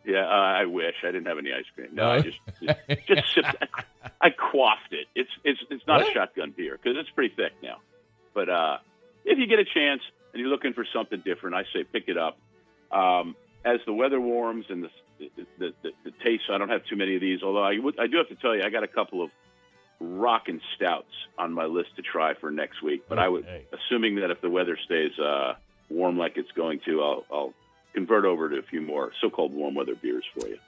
Yeah, I wish I didn't have any ice cream. No, I just sipped. I quaffed it. It's not a shotgun beer because it's pretty thick now. But if you get a chance and you're looking for something different, I say pick it up. As the weather warms and the taste, I don't have too many of these. Although I do have to tell you, I got a couple of rockin' stouts on my list to try for next week. But I would, assuming that if the weather stays warm like it's going to, I'll convert over to a few more so-called warm weather beers for you.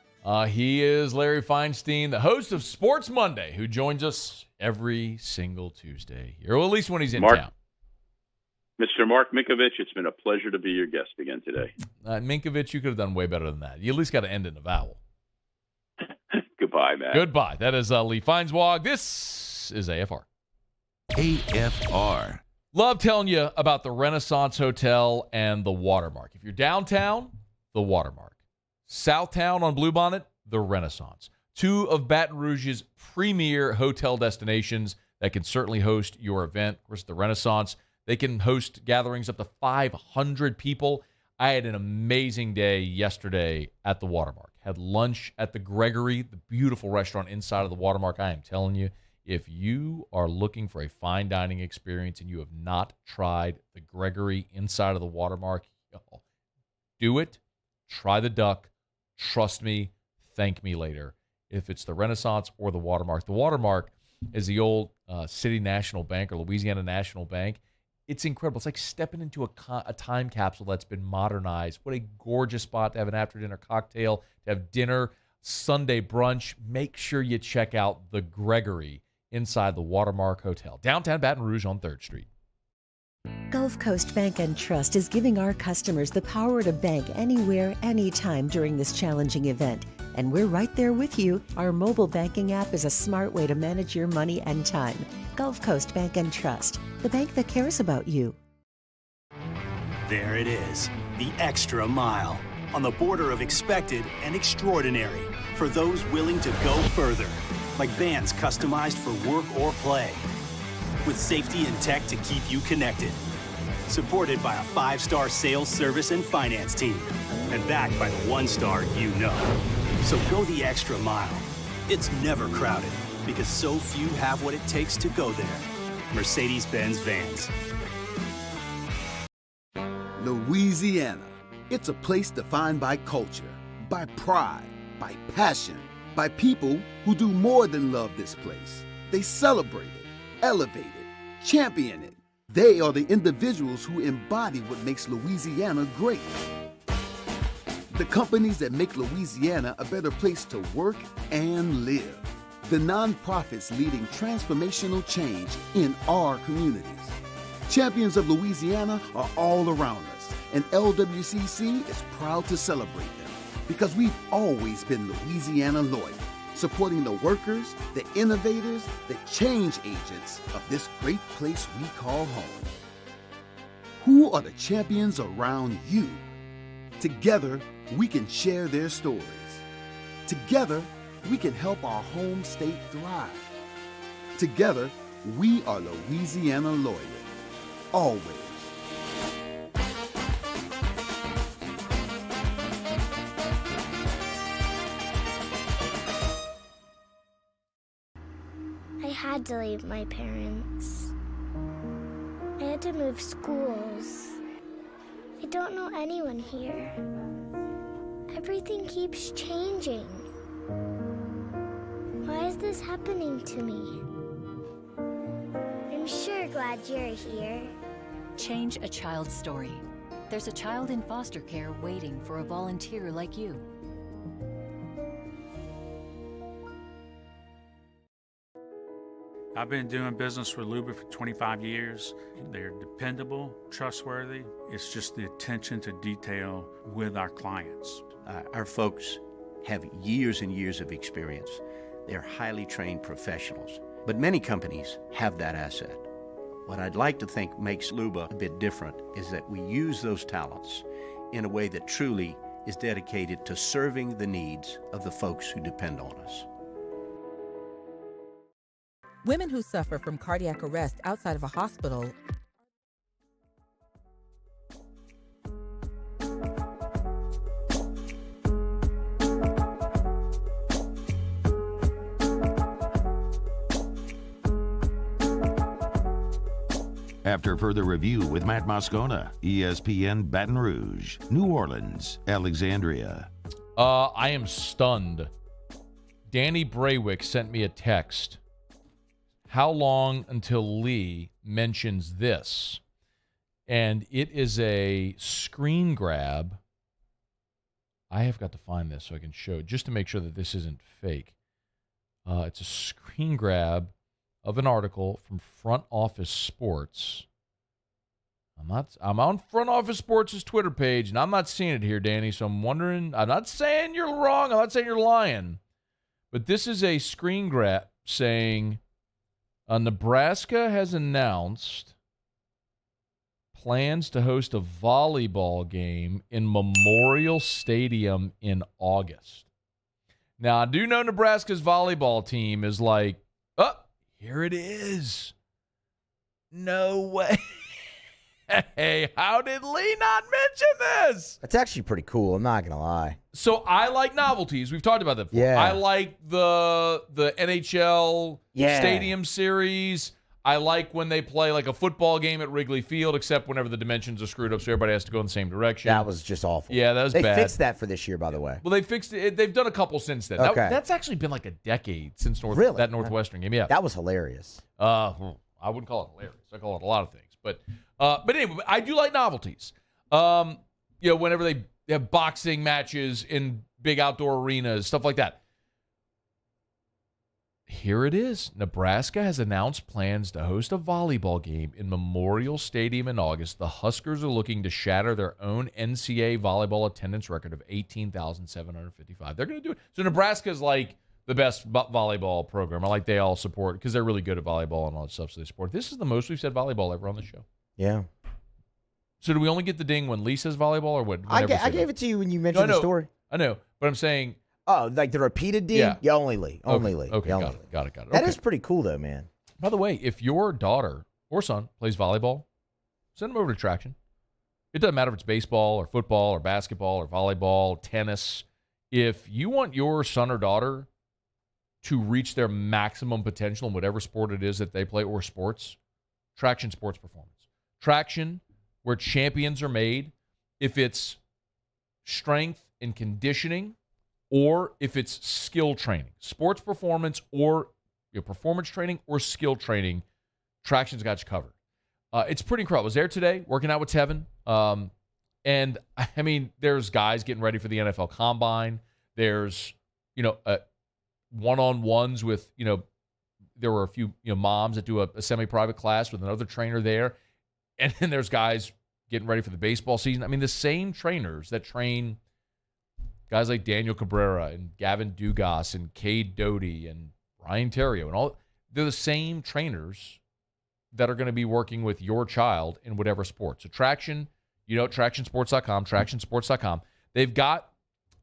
He is Larry Feinstein, the host of Sports Monday, who joins us every single Tuesday, or at least when he's in town. Mr. Mark Minkovich, it's been a pleasure to be your guest again today. Minkovich, you could have done way better than that. You at least got to end in a vowel. Goodbye, man. Goodbye. That is Lee Feinswog. This is AFR. AFR. Love telling you about the Renaissance Hotel and the Watermark. If you're downtown, the Watermark. Southtown on Bluebonnet, the Renaissance. Two of Baton Rouge's premier hotel destinations that can certainly host your event. Of course, the Renaissance, they can host gatherings up to 500 people. I had an amazing day yesterday at the Watermark. Had lunch at the Gregory, the beautiful restaurant inside of the Watermark. I am telling you, if you are looking for a fine dining experience and you have not tried the Gregory inside of the Watermark, do it. Try the duck. Trust me. Thank me later. If it's the Renaissance or the Watermark is the old City National Bank or Louisiana National Bank. It's incredible. It's like stepping into a time capsule that's been modernized. What a gorgeous spot to have an after-dinner cocktail, to have dinner, Sunday brunch. Make sure you check out the Gregory inside the Watermark Hotel, downtown Baton Rouge on 3rd Street. Gulf Coast Bank and Trust is giving our customers the power to bank anywhere, anytime during this challenging event. And we're right there with you. Our mobile banking app is a smart way to manage your money and time. Gulf Coast Bank and Trust, the bank that cares about you. There it is, the extra mile. On the border of expected and extraordinary. For those willing to go further. Like vans customized for work or play. With safety and tech to keep you connected. Supported by a 5-star sales, service, and finance team. And backed by the 1-star you know. So go the extra mile. It's never crowded because so few have what it takes to go there. Mercedes-Benz Vans. Louisiana. It's a place defined by culture, by pride, by passion, by people who do more than love this place. They celebrate it, elevate it, champion it. They are the individuals who embody what makes Louisiana great. The companies that make Louisiana a better place to work and live. The nonprofits leading transformational change in our communities. Champions of Louisiana are all around us, and LWCC is proud to celebrate them because we've always been Louisiana loyal, supporting the workers, the innovators, the change agents of this great place we call home. Who are the champions around you? Together, we can share their stories. Together, we can help our home state thrive. Together, we are Louisiana loyal. Always. had to leave my parents. I had to move schools. I don't know anyone here. Everything keeps changing. Why is this happening to me? I'm sure glad you're here. Change a child's story. There's a child in foster care waiting for a volunteer like you. I've been doing business with Luba for 25 years. They're dependable, trustworthy. It's just the attention to detail with our clients. Our folks have years and years of experience. They're highly trained professionals. But many companies have that asset. What I'd like to think makes Luba a bit different is that we use those talents in a way that truly is dedicated to serving the needs of the folks who depend on us. Women who suffer from cardiac arrest outside of a hospital After further review with Matt Moscona, ESPN Baton Rouge, New Orleans, Alexandria. I am stunned. Danny Braywick sent me a text. How long until Lee mentions this? And it is a screen grab. I have got to find this so I can show it, just to make sure that this isn't fake. It's a screen grab of an article from Front Office Sports. I'm on Front Office Sports' Twitter page, and I'm not seeing it here, Danny, so I'm wondering. I'm not saying you're wrong. I'm not saying you're lying. But this is a screen grab saying Nebraska has announced plans to host a volleyball game in Memorial Stadium in August. Now, I do know Nebraska's volleyball team is like, oh, here it is. No way. Hey, how did Lee not mention this? That's actually pretty cool. I'm not going to lie. So I like novelties. We've talked about that before. Yeah. I like the NHL Stadium Series. I like when they play like a football game at Wrigley Field, except whenever the dimensions are screwed up so everybody has to go in the same direction. That was just awful. Yeah, that was bad. They fixed that for this year, by the way. Well, they fixed it. They've done a couple since then. Okay. That's actually been like a decade since that Northwestern game. Yeah. That was hilarious. I wouldn't call it hilarious. I call it a lot of things. But anyway, I do like novelties. Whenever they have boxing matches in big outdoor arenas, stuff like that. Here it is. Nebraska has announced plans to host a volleyball game in Memorial Stadium in August. The Huskers are looking to shatter their own NCAA volleyball attendance record of 18,755. They're going to do it. So Nebraska's like the best volleyball program. I like they all support because they're really good at volleyball and all that stuff, so they support. This is the most we've said volleyball ever on the show. Yeah. So do we only get the ding when Lee says volleyball or what? I gave it to you when you mentioned the story. I know, but I'm saying. Oh, like the repeated ding? Yeah, only Lee. Only Lee. Okay, got it. That is pretty cool, though, man. By the way, if your daughter or son plays volleyball, send them over to Traction. It doesn't matter if it's baseball or football or basketball or volleyball, tennis. If you want your son or daughter to reach their maximum potential in whatever sport it is that they play or sports, Traction Sports Performance. Traction, where champions are made, if it's strength and conditioning or if it's skill training, sports performance or performance training or skill training, Traction's got you covered. It's pretty incredible. I was there today working out with Tevin. And, I mean, there's guys getting ready for the NFL Combine. There's, one-on-ones with, there were a few moms that do a semi-private class with another trainer there. And then there's guys getting ready for the baseball season. I mean, the same trainers that train guys like Daniel Cabrera and Gavin Dugas and Cade Doty and Ryan Terrio and all, they're the same trainers that are going to be working with your child in whatever sport. So Traction, TractionSports.com, TractionSports.com. They've got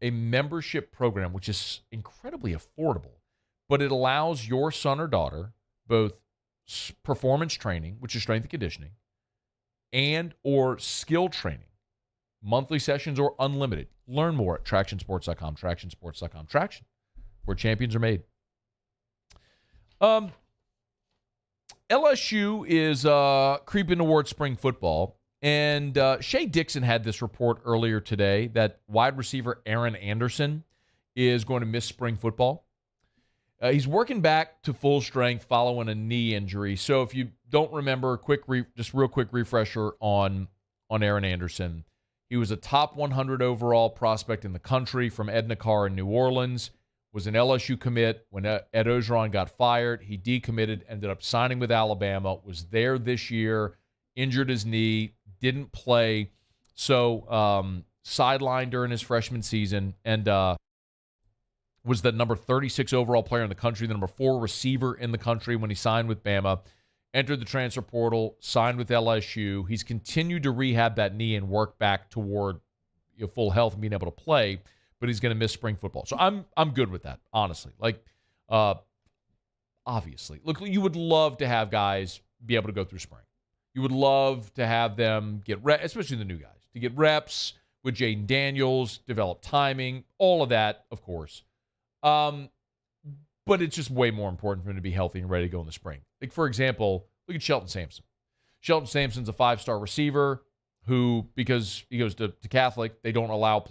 a membership program, which is incredibly affordable, but it allows your son or daughter both performance training, which is strength and conditioning, and or skill training, monthly sessions or unlimited. Learn more at TractionSports.com, TractionSports.com. Traction, where champions are made. LSU is creeping towards spring football. And Shea Dixon had this report earlier today that wide receiver Aaron Anderson is going to miss spring football. He's working back to full strength following a knee injury. So if you don't remember, just real quick refresher on Aaron Anderson. He was a top 100 overall prospect in the country from Edna Carr in New Orleans, was an LSU commit. When Ed Ogeron got fired, he decommitted, ended up signing with Alabama, was there this year, injured his knee, didn't play, so sidelined during his freshman season, and was the number 36 overall player in the country, the number 4 receiver in the country when he signed with Bama, entered the transfer portal, signed with LSU. He's continued to rehab that knee and work back toward full health and being able to play, but he's going to miss spring football. So I'm good with that, honestly. Obviously. Look, you would love to have guys be able to go through spring. You would love to have them get reps, especially the new guys, to get reps with Jaden Daniels, develop timing, all of that, of course. But it's just way more important for him to be healthy and ready to go in the spring. Like, for example, look at Shelton Sampson. Shelton Sampson's a 5-star receiver who, because he goes to Catholic, they don't allow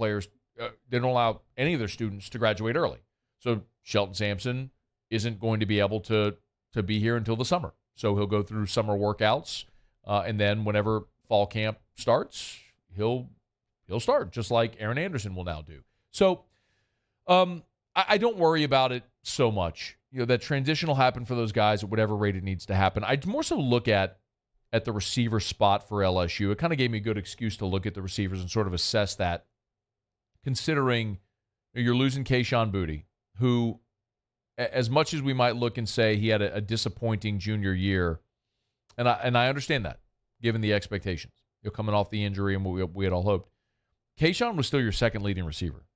any of their students to graduate early. So Shelton Sampson isn't going to be able to be here until the summer. So he'll go through summer workouts. And then whenever fall camp starts, he'll start, just like Aaron Anderson will now do. So I don't worry about it so much. That transition will happen for those guys at whatever rate it needs to happen. I'd more so look at the receiver spot for LSU. It kind of gave me a good excuse to look at the receivers and sort of assess that, considering you're losing Kayshon Boutte, who, as much as we might look and say he had a disappointing junior year, and I understand that, given the expectations. Coming off the injury and what we had all hoped. Kayshon was still your second leading receiver.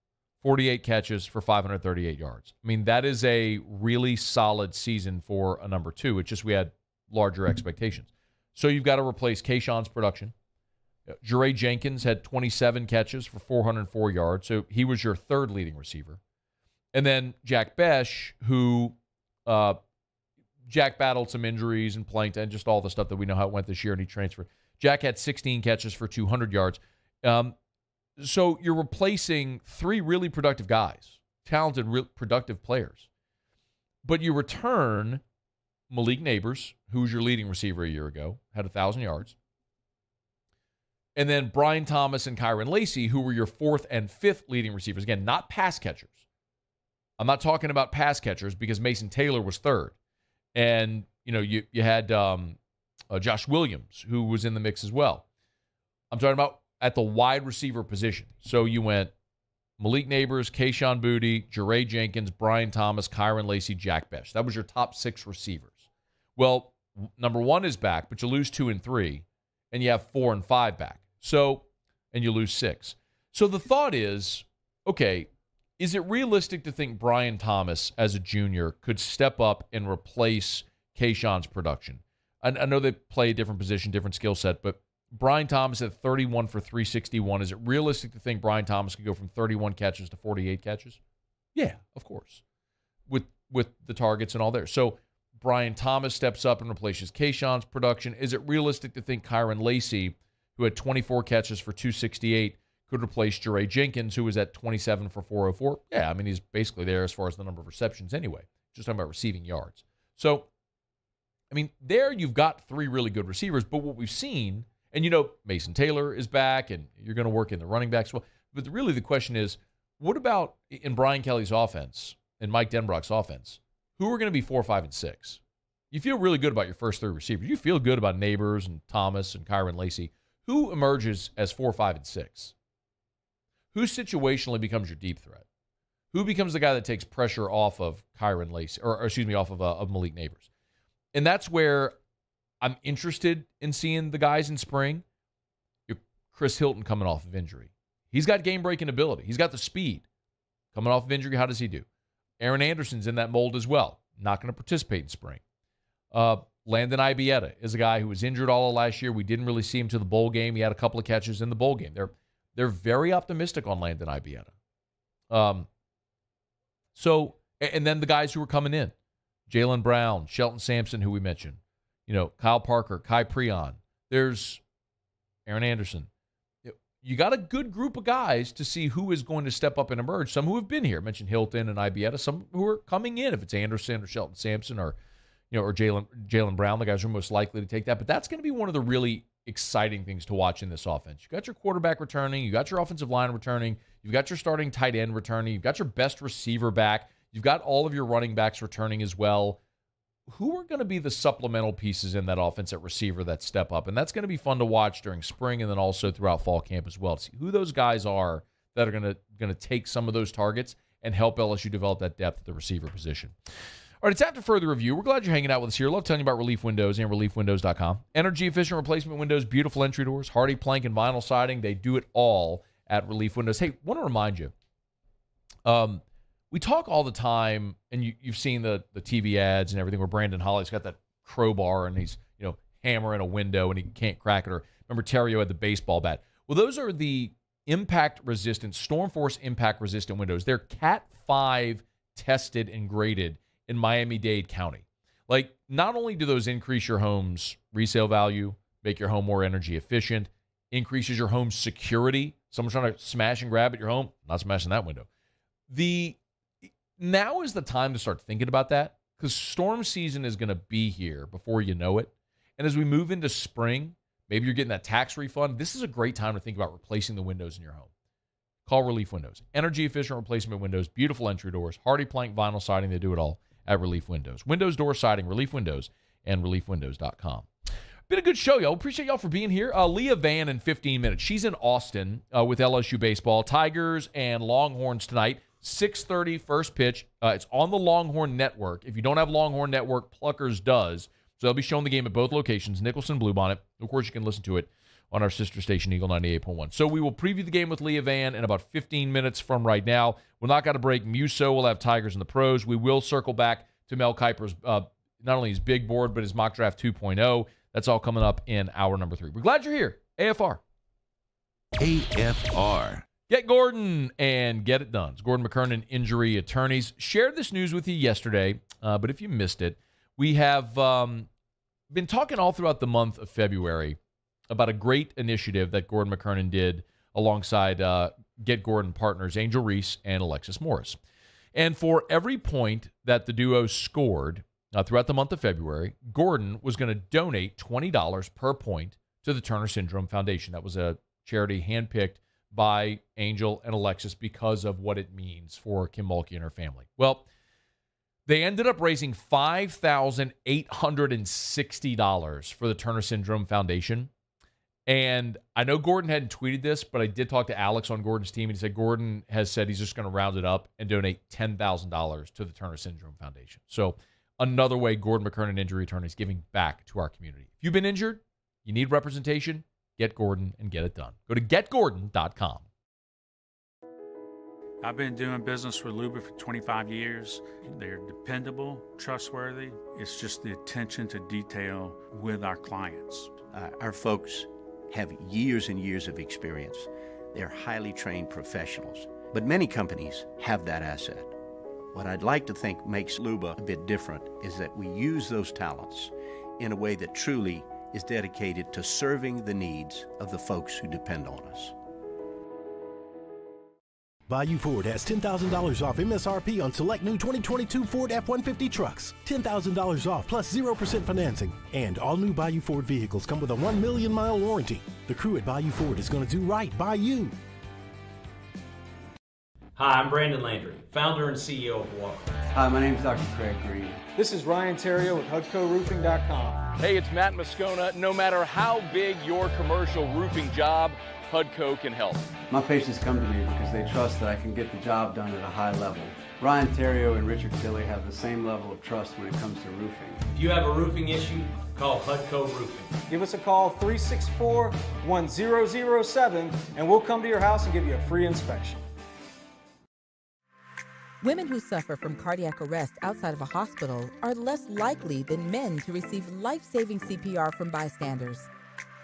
48 catches for 538 yards. I mean, that is a really solid season for a number 2. It's just we had larger expectations. So you've got to replace Kayshon's production. Jure Jenkins had 27 catches for 404 yards, so he was your third leading receiver. And then Jack Besh, who Jack battled some injuries and playing and just all the stuff that we know how it went this year, and he transferred. Jack had 16 catches for 200 yards. So you're replacing 3 really productive guys, talented, productive players. But you return Malik Neighbors, who was your leading receiver a year ago, had 1,000 yards. And then Brian Thomas and Kyron Lacey, who were your 4th and 5th leading receivers. Again, not pass catchers. I'm not talking about pass catchers because Mason Taylor was 3rd. And, you had Josh Williams, who was in the mix as well. I'm talking about at the wide receiver position. So you went Malik Neighbors, Kayshon Boutte, Jure Jenkins, Brian Thomas, Kyron Lacey, Jack Besh. That was your top 6 receivers. Well, number 1 is back, but you lose 2 and 3, and you have 4 and 5 back. So, and you lose 6. So the thought is, okay, is it realistic to think Brian Thomas as a junior could step up and replace Kayshon's production? I know they play a different position, different skill set, but Brian Thomas at 31 for 361. Is it realistic to think Brian Thomas could go from 31 catches to 48 catches? Yeah, of course, with the targets and all there. So Brian Thomas steps up and replaces Kayshon's production. Is it realistic to think Kyron Lacey, who had 24 catches for 268, could replace Jure Jenkins, who was at 27 for 404? Yeah, I mean, he's basically there as far as the number of receptions anyway. Just talking about receiving yards. So, I mean, there you've got 3 really good receivers, but what we've seen, and Mason Taylor is back, and you're going to work in the running backs. Well, but really the question is, what about in Brian Kelly's offense, in Mike Denbrock's offense, who are going to be 4, 5, and 6? You feel really good about your first 3 receivers. You feel good about Neighbors and Thomas and Kyron Lacey. Who emerges as 4, 5, and 6? Who situationally becomes your deep threat? Who becomes the guy that takes pressure off of Kyron Lacey, or off of Malik Neighbors? And that's where I'm interested in seeing the guys in spring. Chris Hilton coming off of injury. He's got game-breaking ability. He's got the speed. Coming off of injury, how does he do? Aaron Anderson's in that mold as well. Not going to participate in spring. Landon Ibieta is a guy who was injured all of last year. We didn't really see him to the bowl game. He had a couple of catches in the bowl game. They're very optimistic on Landon Ibieta. So, and then the guys who are coming in. Jaylen Brown, Shelton Sampson, who we mentioned. Kyle Parker, Kai Preon. There's Aaron Anderson. You got a good group of guys to see who is going to step up and emerge. Some who have been here. I mentioned Hilton and Ibieta. Some who are coming in, if it's Anderson or Shelton Sampson or Jalen Brown, the guys who are most likely to take that. But that's going to be one of the really exciting things to watch in this offense. You got your quarterback returning. You got your offensive line returning. You've got your starting tight end returning. You've got your best receiver back. You've got all of your running backs returning as well. Who are going to be the supplemental pieces in that offense at receiver that step up? And that's going to be fun to watch during spring and then also throughout fall camp as well, to see who those guys are that are going to take some of those targets and help LSU develop that depth at the receiver position. All right, it's after further review. We're glad you're hanging out with us here. Love telling you about Relief Windows and ReliefWindows.com. Energy-efficient replacement windows, beautiful entry doors, hardy plank and vinyl siding. They do it all at Relief Windows. Hey, want to remind you, we talk all the time, and you've seen the TV ads and everything where Brandon Holly's got that crowbar and he's hammering a window and he can't crack it. Or remember Terrio had the baseball bat. Well, those are the impact-resistant, Storm Force impact-resistant windows. They're Cat 5 tested and graded in Miami-Dade County. Like, not only do those increase your home's resale value, make your home more energy efficient, increases your home's security. Someone's trying to smash and grab at your home, not smashing that window. Now is the time to start thinking about that, because storm season is going to be here before you know it. And as we move into spring, maybe you're getting that tax refund. This is a great time to think about replacing the windows in your home. Call Relief Windows. Energy-efficient replacement windows, beautiful entry doors, hardy plank vinyl siding. They do it all at Relief Windows. Windows, door siding, Relief Windows, and ReliefWindows.com. Been a good show, y'all. Appreciate y'all for being here. Leah Vann in 15 minutes. She's in Austin with LSU baseball. Tigers and Longhorns tonight. 6:30 first pitch. It's on the Longhorn Network. If you don't have Longhorn Network, Pluckers does. So they'll be showing the game at both locations, Nicholson, Bluebonnet. Of course, you can listen to it on our sister station, Eagle 98.1. So we will preview the game with Leah Vann in about 15 minutes from right now. We're not going to break Muso. We'll have Tigers and the pros. We will circle back to Mel Kiper's, not only his big board, but his mock draft 2.0. That's all coming up in hour number 3. We're glad you're here. AFR. AFR. Get Gordon and get it done. It's Gordon McKernan, injury attorneys. Shared this news with you yesterday, but if you missed it, we have been talking all throughout the month of February about a great initiative that Gordon McKernan did alongside Get Gordon partners Angel Reese and Alexis Morris. And for every point that the duo scored throughout the month of February, Gordon was going to donate $20 per point to the Turner Syndrome Foundation. That was a charity handpicked by Angel and Alexis because of what it means for Kim Mulkey and her family. Well, they ended up raising $5,860 for the Turner Syndrome Foundation. And I know Gordon hadn't tweeted this, but I did talk to Alex on Gordon's team, and he said Gordon has said he's just going to round it up and donate $10,000 to the Turner Syndrome Foundation. So another way Gordon McKernan Injury Attorney is giving back to our community. If you've been injured, you need representation, get Gordon and get it done. Go to getgordon.com. I've been doing business with Luba for 25 years. They're dependable, trustworthy. It's just the attention to detail with our clients. Our folks have years and years of experience. They're highly trained professionals. But many companies have that asset. What I'd like to think makes Luba a bit different is that we use those talents in a way that truly is dedicated to serving the needs of the folks who depend on us. Bayou Ford has $10,000 off MSRP on select new 2022 Ford F-150 trucks. $10,000 off plus 0% financing. And all new Bayou Ford vehicles come with a 1 million mile warranty. The crew at Bayou Ford is going to do right by you. Hi, I'm Brandon Landry, founder and CEO of Walk. Hi, my name is Dr. Craig Green. This is Ryan Terrio with HUDCORoofing.com. Hey, it's Matt Moscona. No matter how big your commercial roofing job, HUDCO can help. My patients come to me because they trust that I can get the job done at a high level. Ryan Terrio and Richard Tilley have the same level of trust when it comes to roofing. If you have a roofing issue, call HUDCO Roofing. Give us a call, 364-1007, and we'll come to your house and give you a free inspection. Women who suffer from cardiac arrest outside of a hospital are less likely than men to receive life-saving CPR from bystanders.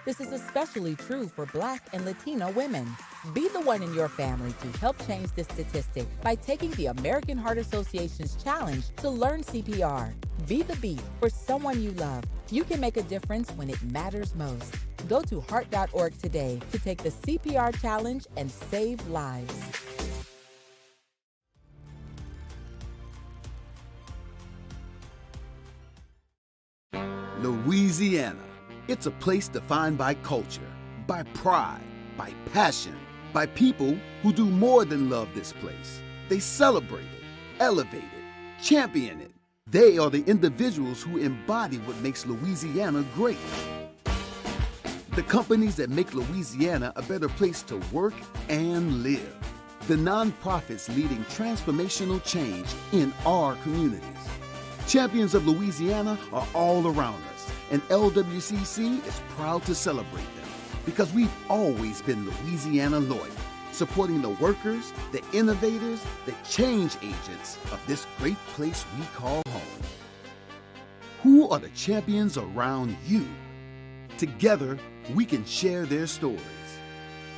This is especially true for Black and Latino women. Be the one in your family to help change this statistic by taking the American Heart Association's challenge to learn CPR. Be the beat for someone you love. You can make a difference when it matters most. Go to heart.org today to take the CPR challenge and save lives. Louisiana. It's a place defined by culture, by pride, by passion, by people who do more than love this place. They celebrate it, elevate it, champion it. They are the individuals who embody what makes Louisiana great. The companies that make Louisiana a better place to work and live. The nonprofits leading transformational change in our communities. Champions of Louisiana are all around us, and LWCC is proud to celebrate them because we've always been Louisiana loyal, supporting the workers, the innovators, the change agents of this great place we call home. Who are the champions around you? Together, we can share their stories.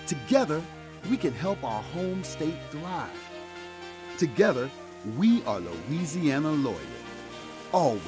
Together, we can help our home state thrive. Together, we are Louisiana loyal. Always.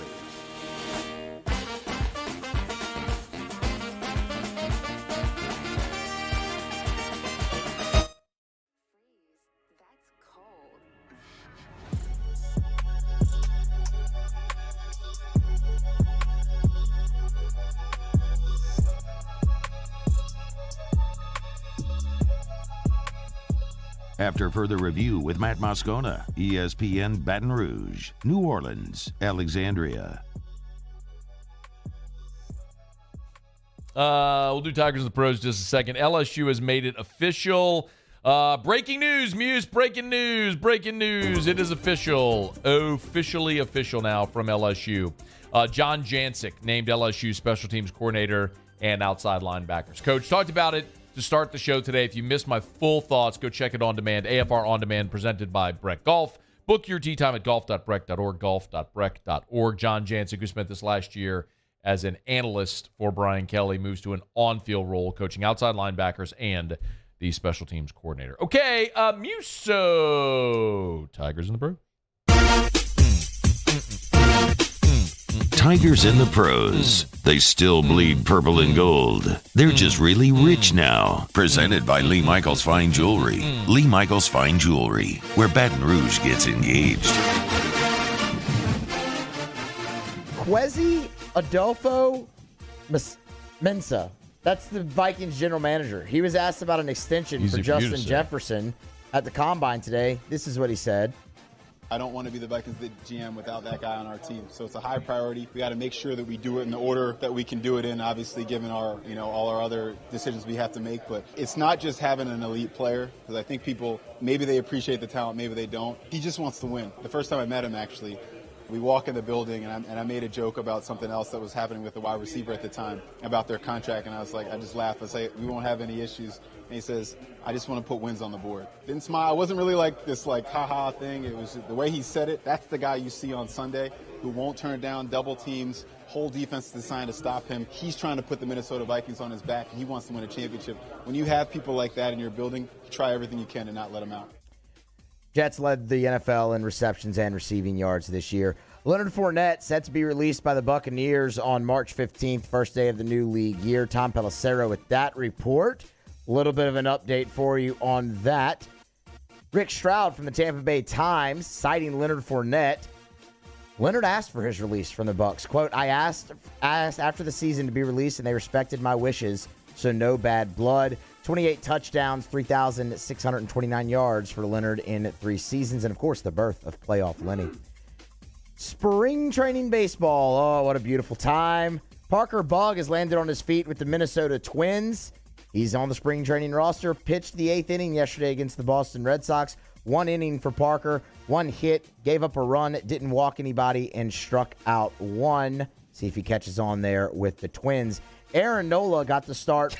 After further review with Matt Moscona, ESPN Baton Rouge, New Orleans, Alexandria. We'll do Tigers and the Pros just a second. LSU has made it official. Breaking news, Muse, breaking news. It is official. Officially official now from LSU. John Jancic named LSU special teams coordinator and outside linebackers coach. Talked about it to start the show today. If you missed my full thoughts, go check it on demand. AFR On Demand, presented by Breck Golf. Book your tee time at golf.breck.org, golf.breck.org. John Jancic, who spent this last year as an analyst for Brian Kelly, moves to an on-field role, coaching outside linebackers and the special teams coordinator. Okay, Muso. Tigers in the Pro. Tigers in the Pros. They still bleed purple and gold. They're just really rich now. Presented by Lee Michaels Fine Jewelry. Lee Michaels Fine Jewelry, where Baton Rouge gets engaged. Kwesi Adolfo Mensah. That's the Vikings general manager. He was asked about an extension for Justin Jefferson at the Combine today. This is what he said. I don't want to be the Vikings GM without that guy on our team. So it's a high priority. We got to make sure that we do it in the order that we can do it in, obviously, given our, all our other decisions we have to make. But it's not just having an elite player, because I think people, maybe they appreciate the talent, maybe they don't. He just wants to win. The first time I met him, actually, we walk in the building, and I made a joke about something else that was happening with the wide receiver at the time, about their contract, and I was like, I just laughed. I say, we won't have any issues. And he says, I just want to put wins on the board. Didn't smile. It wasn't really like this ha-ha thing. It was the way he said it. That's the guy you see on Sunday who won't turn down double teams, whole defense is designed to stop him. He's trying to put the Minnesota Vikings on his back, and he wants to win a championship. When you have people like that in your building, try everything you can to not let them out. Jets led the NFL in receptions and receiving yards this year. Leonard Fournette set to be released by the Buccaneers on March 15th, first day of the new league year. Tom Pelissero with that report. A little bit of an update for you on that. Rick Stroud from the Tampa Bay Times citing Leonard Fournette. Leonard asked for his release from the Bucs. Quote, I asked after the season to be released, and they respected my wishes, so no bad blood. 28 touchdowns, 3,629 yards for Leonard in 3 seasons, and, of course, the birth of playoff Lenny. Spring training baseball. Oh, what a beautiful time. Parker Bugg has landed on his feet with the Minnesota Twins. He's on the spring training roster, pitched the 8th inning yesterday against the Boston Red Sox. 1 inning for Parker, 1 hit, gave up a run, didn't walk anybody, and struck out 1. See if he catches on there with the Twins. Aaron Nola got the start. He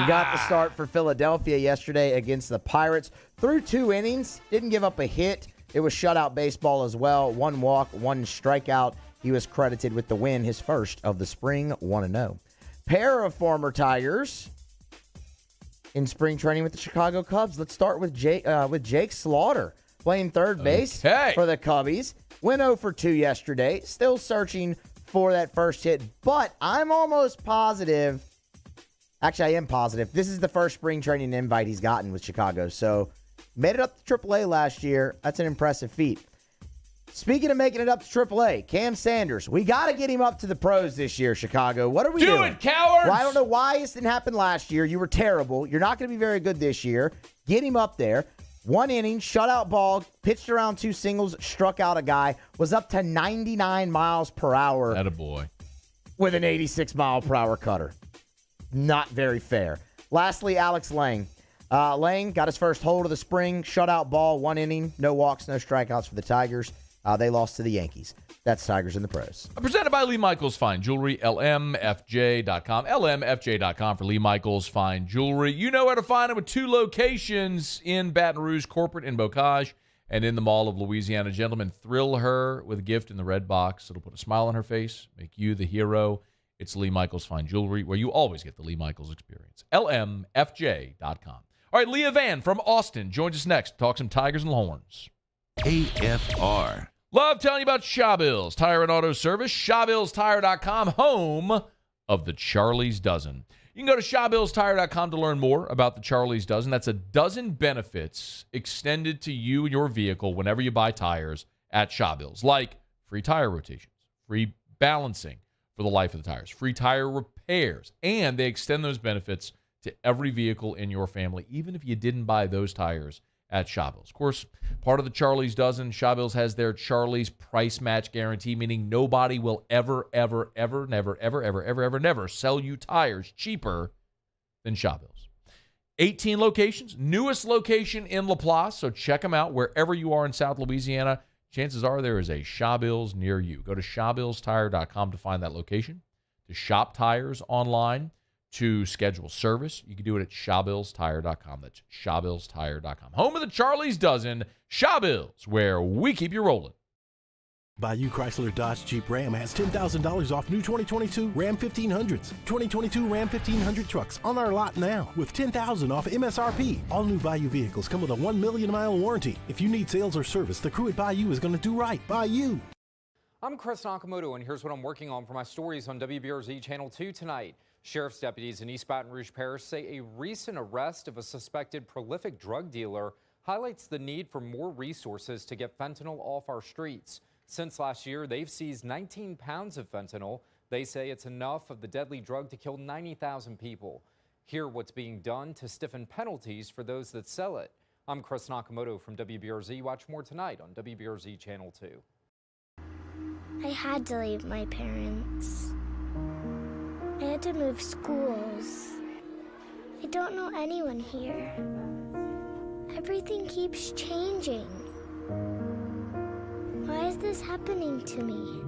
got the start for Philadelphia yesterday against the Pirates. Threw 2 innings, didn't give up a hit. It was shutout baseball as well. 1 walk, 1 strikeout. He was credited with the win, his first of the spring, 1-0. Pair of former Tigers in spring training with the Chicago Cubs. Let's start with Jake Slaughter, playing third base for the Cubbies. Went 0 for 2 yesterday. Still searching for that first hit, but I'm almost positive. Actually, I am positive. This is the first spring training invite he's gotten with Chicago. So, made it up to AAA last year. That's an impressive feat. Speaking of making it up to AAA, Cam Sanders. We got to get him up to the pros this year, Chicago. What are we doing? Do it, cowards! Well, I don't know why this didn't happen last year. You were terrible. You're not going to be very good this year. Get him up there. 1 inning, shutout ball, pitched around 2 singles, struck out a guy, was up to 99 miles per hour. Attaboy. With an 86 mile per hour cutter. Not very fair. Lastly, Alex Lang. Lang got his first hold of the spring, shutout ball, 1 inning, no walks, no strikeouts for the Tigers. They lost to the Yankees. That's Tigers in the pros. Presented by Lee Michaels Fine Jewelry, LMFJ.com. LMFJ.com for Lee Michaels Fine Jewelry. You know where to find it with 2 locations in Baton Rouge, corporate in Bocage, and in the Mall of Louisiana. Gentlemen, thrill her with a gift in the red box. It'll put a smile on her face, make you the hero. It's Lee Michaels Fine Jewelry, where you always get the Lee Michaels experience. LMFJ.com. All right, Leah Vann from Austin joins us next to talk some Tigers and Horns. AFR. Love telling you about Shawbills Tire and Auto Service. ShawbillsTire.com, home of the Charlie's Dozen. You can go to ShawbillsTire.com to learn more about the Charlie's Dozen. That's a dozen benefits extended to you and your vehicle whenever you buy tires at Shawbills, like free tire rotations, free balancing for the life of the tires, free tire repairs, and they extend those benefits to every vehicle in your family, even if you didn't buy those tires at Shawbills. Of course, part of the Charlie's Dozen, Shawbills has their Charlie's price match guarantee, meaning nobody will ever sell you tires cheaper than Shawbills. 18 locations, newest location in Laplace, so check them out wherever you are in South Louisiana. Chances are there is a Shawbills near you. Go to ShawbillsTire.com to find that location, to shop tires online, to schedule service. You can do it at ShawbillsTire.com. That's ShawbillsTire.com. Home of the Charlie's Dozen, Shawbills, where we keep you rolling. Bayou Chrysler Dodge Jeep Ram has $10,000 off new 2022 Ram 1500s. 2022 Ram 1500 trucks on our lot now with $10,000 off MSRP. All new Bayou vehicles come with a 1 million mile warranty. If you need sales or service, the crew at Bayou is going to do right by you. I'm Chris Nakamoto, and here's what I'm working on for my stories on WBRZ Channel 2 tonight. Sheriff's deputies in East Baton Rouge Parish say a recent arrest of a suspected prolific drug dealer highlights the need for more resources to get fentanyl off our streets. Since last year, they've seized 19 pounds of fentanyl. They say it's enough of the deadly drug to kill 90,000 people. Hear what's being done to stiffen penalties for those that sell it. I'm Chris Nakamoto from WBRZ. Watch more tonight on WBRZ Channel 2. I had to leave my parents. I had to move schools. I don't know anyone here. Everything keeps changing. Why is this happening to me?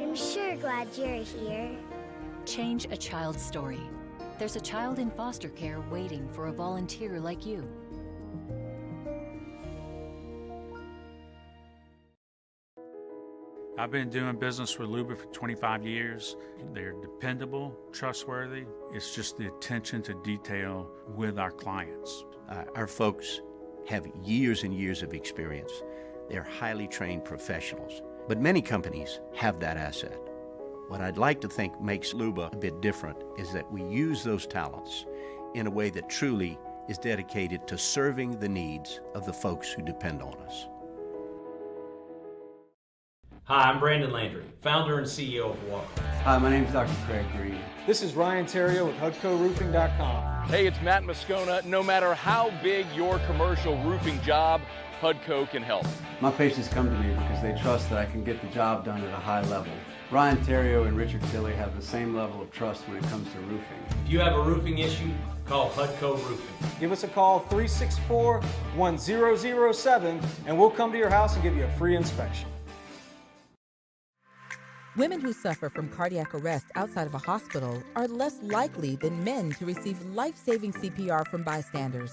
I'm sure glad you're here. Change a child's story. There's a child in foster care waiting for a volunteer like you. I've been doing business with Luba for 25 years. They're dependable, trustworthy. It's just the attention to detail with our clients. Our folks have years and years of experience. They're highly trained professionals, but many companies have that asset. What I'd like to think makes Luba a bit different is that we use those talents in a way that truly is dedicated to serving the needs of the folks who depend on us. Hi, I'm Brandon Landry, founder and CEO of Walk. Hi, my name is Dr. Craig Green. This is Ryan Terrio with HUDCORoofing.com. Hey, it's Matt Moscona. No matter how big your commercial roofing job, HUDCO can help. My patients come to me because they trust that I can get the job done at a high level. Ryan Terrio and Richard Tilley have the same level of trust when it comes to roofing. If you have a roofing issue, call HUDCO Roofing. Give us a call, 364-1007, and we'll come to your house and give you a free inspection. Women who suffer from cardiac arrest outside of a hospital are less likely than men to receive life-saving CPR from bystanders.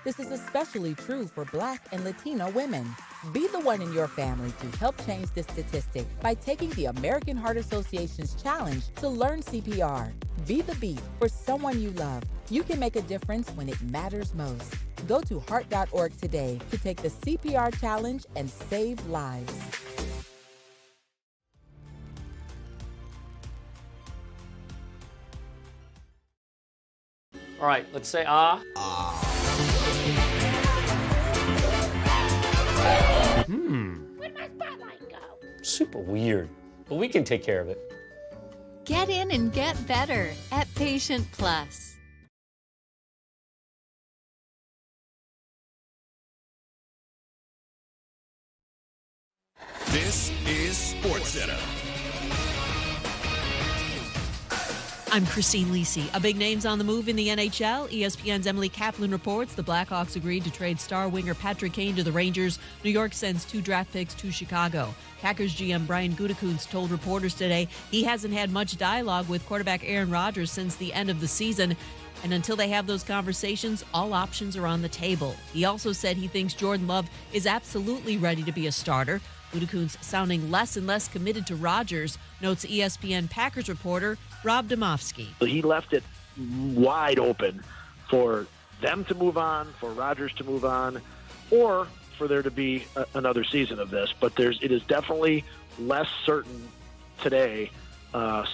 This is especially true for Black and Latino women. Be the one in your family to help change this statistic by taking the American Heart Association's challenge to learn CPR. Be the beat for someone you love. You can make a difference when it matters most. Go to heart.org today to take the CPR challenge and save lives. All right, let's say ah. Where'd my spotlight go? Super weird, but we can take care of it. Get in and get better at Patient Plus. This is SportsCenter. I'm Christine Lisi. A big name's on the move in the NHL. ESPN's Emily Kaplan reports the Blackhawks agreed to trade star winger Patrick Kane to the Rangers. New York sends 2 draft picks to Chicago. Packers GM Brian Gutekunst told reporters today he hasn't had much dialogue with quarterback Aaron Rodgers since the end of the season. And until they have those conversations, all options are on the table. He also said he thinks Jordan Love is absolutely ready to be a starter. Gutekunst sounding less and less committed to Rodgers, notes ESPN Packers reporter Rob Domofsky. He left it wide open for them to move on, for Rodgers to move on, or for there to be another season of this. But it is definitely less certain today,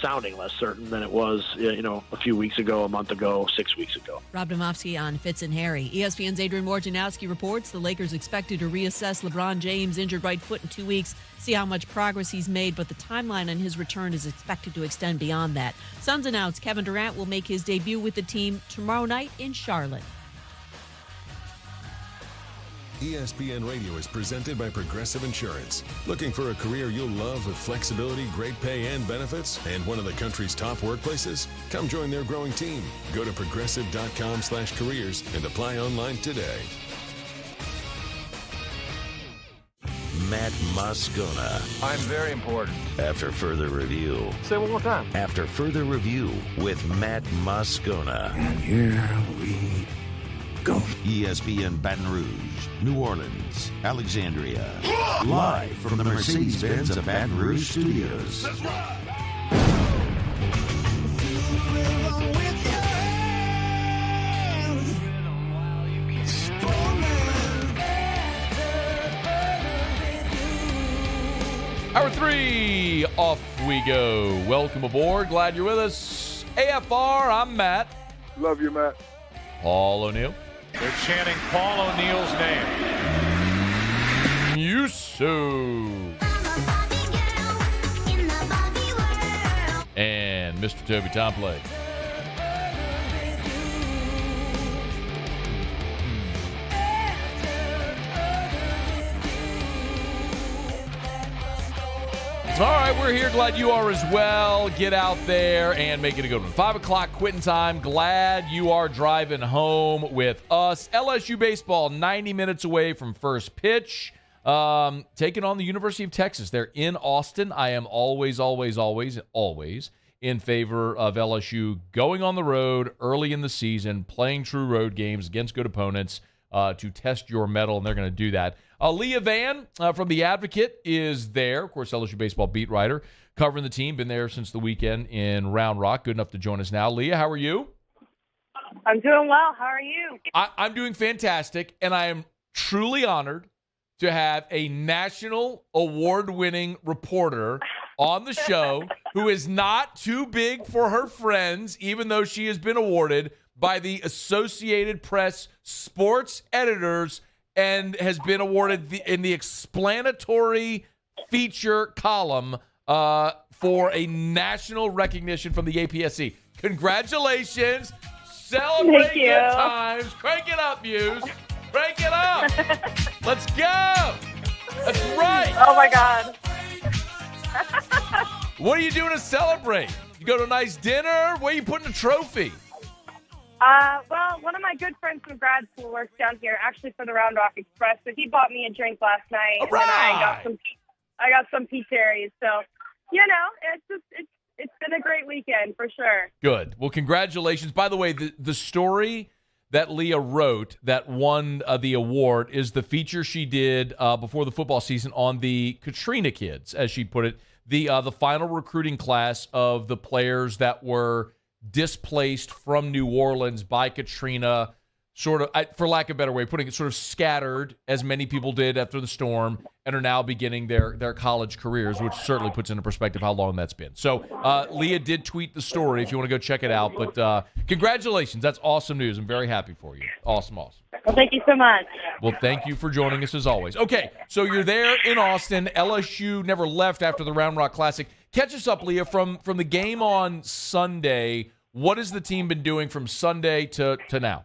sounding less certain than it was, a few weeks ago, a month ago, 6 weeks ago. Rob Domofsky on Fitz and Harry. ESPN's Adrian Wojnarowski reports the Lakers expected to reassess LeBron James' injured right foot in 2 weeks, see how much progress he's made, but the timeline on his return is expected to extend beyond that. Suns announced Kevin Durant will make his debut with the team tomorrow night in Charlotte. ESPN Radio is presented by Progressive Insurance. Looking for a career you'll love with flexibility, great pay, and benefits, and one of the country's top workplaces? Come join their growing team. Go to progressive.com/careers and apply online today. Matt Moscona. I'm very important. After further review. Say it one more time. After further review with Matt Moscona. And here we go. ESPN Baton Rouge, New Orleans, Alexandria. Live from the Mercedes-Benz of Baton Rouge studios. That's right. Hour 3, off we go. Welcome aboard. Glad you're with us. AFR, I'm Matt. Love you, Matt. Paul O'Neill. They're chanting Paul O'Neill's name. Yusu. And Mr. Toby Tomplay. All right, we're here. Glad you are as well. Get out there and make it a good one. 5 o'clock quitting time. Glad you are driving home with us. LSU baseball, 90 minutes away from first pitch. Taking on the University of Texas. They're in Austin. I am always in favor of LSU going on the road early in the season, playing true road games against good opponents to test your mettle, and they're going to do that. Leah Vann from The Advocate is there. Of course, LSU baseball beat writer, covering the team. Been there since the weekend in Round Rock. Good enough to join us now. Leah, how are you? I'm doing well. How are you? I'm doing fantastic, and I am truly honored to have a national award-winning reporter on the show who is not too big for her friends, even though she has been awarded by the Associated Press sports editors and has been awarded in the explanatory feature column for a national recognition from the APSC. Congratulations. Celebrate good times. Crank it up, Muse. Crank it up. Let's go. That's right. Oh, my God. What are you doing to celebrate? You go to a nice dinner? Where are you putting a trophy? Well, one of my good friends from grad school works down here, actually for the Round Rock Express. So he bought me a drink last night, and then I got some peach cherries. So, it's been a great weekend for sure. Good. Well, congratulations. By the way, the story that Leah wrote that won the award is the feature she did before the football season on the Katrina kids, as she put it, the final recruiting class of the players that were displaced from New Orleans by Katrina, sort of, for lack of a better way of putting it, sort of scattered, as many people did after the storm, and are now beginning their college careers, which certainly puts into perspective how long that's been. So Leah did tweet the story if you want to go check it out. But congratulations. That's awesome news. I'm very happy for you. Awesome. Well, thank you so much. Well, thank you for joining us as always. Okay, so you're there in Austin. LSU never left after the Round Rock Classic. Catch us up, Leah, from the game on Sunday. What has the team been doing from Sunday to now?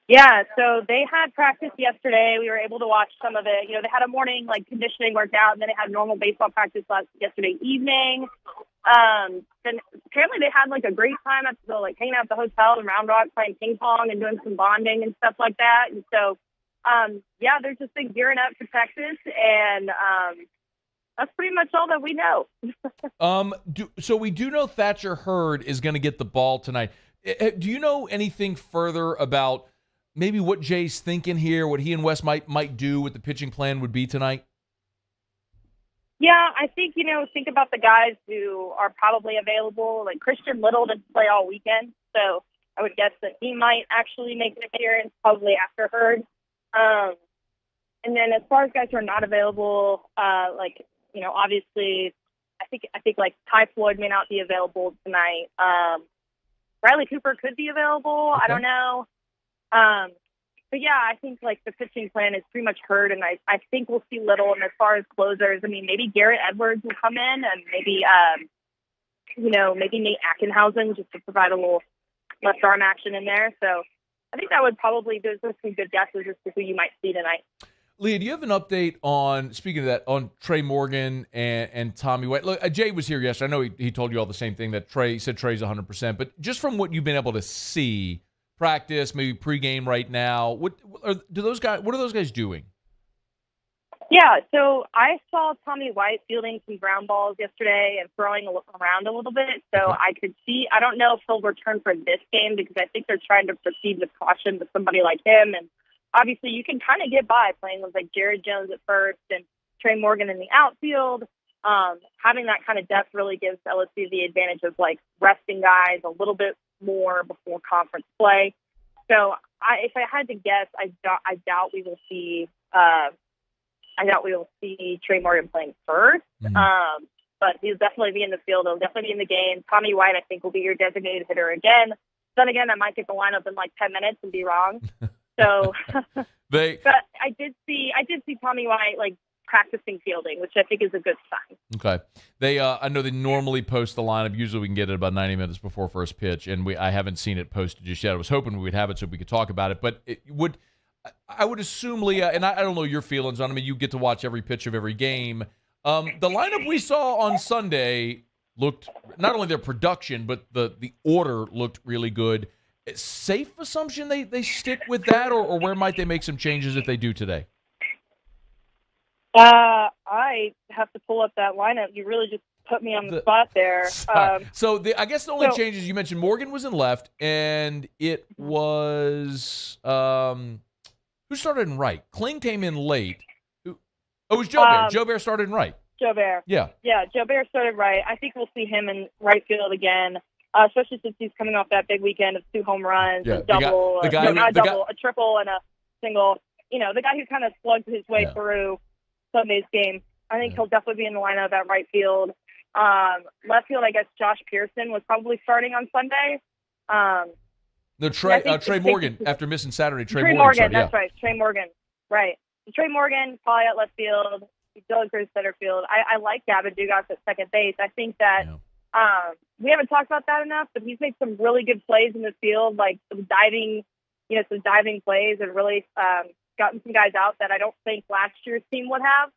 Yeah, so they had practice yesterday. We were able to watch some of it. You know, they had a morning, conditioning workout, and then they had normal baseball practice yesterday evening. Then apparently they had, a great time at hanging out at the hotel in Round Rock, playing ping pong and doing some bonding and stuff like that. And so, they're just been gearing up for Texas, and that's pretty much all that we know. So we do know Thatcher Hurd is going to get the ball tonight. Do you know anything further about maybe what Jay's thinking here, what he and Wes might do, what the pitching plan would be tonight? Yeah, I think, think about the guys who are probably available. Like Christian Little didn't play all weekend, so I would guess that he might actually make an appearance probably after Hurd. And then as far as guys who are not available, obviously, I think Ty Floyd may not be available tonight. Riley Cooper could be available. Okay. I don't know. But yeah, I think the pitching plan is pretty much Hurd, and I think we'll see Little. And as far as closers, I mean, maybe Garrett Edwards will come in, and maybe Nate Ackenhausen just to provide a little left arm action in there. So I think that would probably, those are some good guesses as to who you might see tonight. Leah, do you have an update on, speaking of that, on Trey Morgan and Tommy White? Look, Jay was here yesterday. I know he told you all the same thing, that Trey's 100%. But just from what you've been able to see, practice, maybe pregame right now, what are those guys doing? Yeah, so I saw Tommy White fielding some ground balls yesterday and throwing around a little bit. So okay. I could see, I don't know if he'll return for this game because I think they're trying to proceed with caution with somebody like him. And obviously you can kind of get by playing with Jared Jones at first and Trey Morgan in the outfield. Having that kind of depth really gives LSU the advantage of resting guys a little bit more before conference play. So if I had to guess, I doubt we will see Trey Morgan playing first. Mm-hmm. But he'll definitely be in the field. He'll definitely be in the game. Tommy White, I think, will be your designated hitter again. Then again, I might get the lineup in 10 minutes and be wrong. So, but I did see Tommy White practicing fielding, which I think is a good sign. Okay. I know they normally post the lineup. Usually we can get it about 90 minutes before first pitch, and I haven't seen it posted just yet. I was hoping we would have it so we could talk about it, but I would assume, Leah, and I don't know your feelings on it. I mean, you get to watch every pitch of every game. The lineup we saw on Sunday looked, not only their production, but the order looked really good. Safe assumption they stick with that, or where might they make some changes if they do today? I have to pull up that lineup. You really just put me on the spot there. I guess the only changes you mentioned, Morgan was in left, and it was who started in right? Kling came in late. It was Joe Bear. Joe Bear started in right. Joe Bear. Yeah, Joe Bear started right. I think we'll see him in right field again, especially since he's coming off that big weekend of 2 home runs, a double, a triple, and a single. The guy who kind of slugged his way through Sunday's game. I think he'll definitely be in the lineup at right field. Left field, I guess Josh Pearson was probably starting on Sunday. Trey Morgan, after missing Saturday, Trey Morgan, that's right. Trey Morgan, right. Trey Morgan, probably at left field. Dylan Cruz center field. I like Gavin Dugas at second base. I think that we haven't talked about that enough, but he's made some really good plays in the field, some diving plays, and really gotten some guys out that I don't think last year's team would have.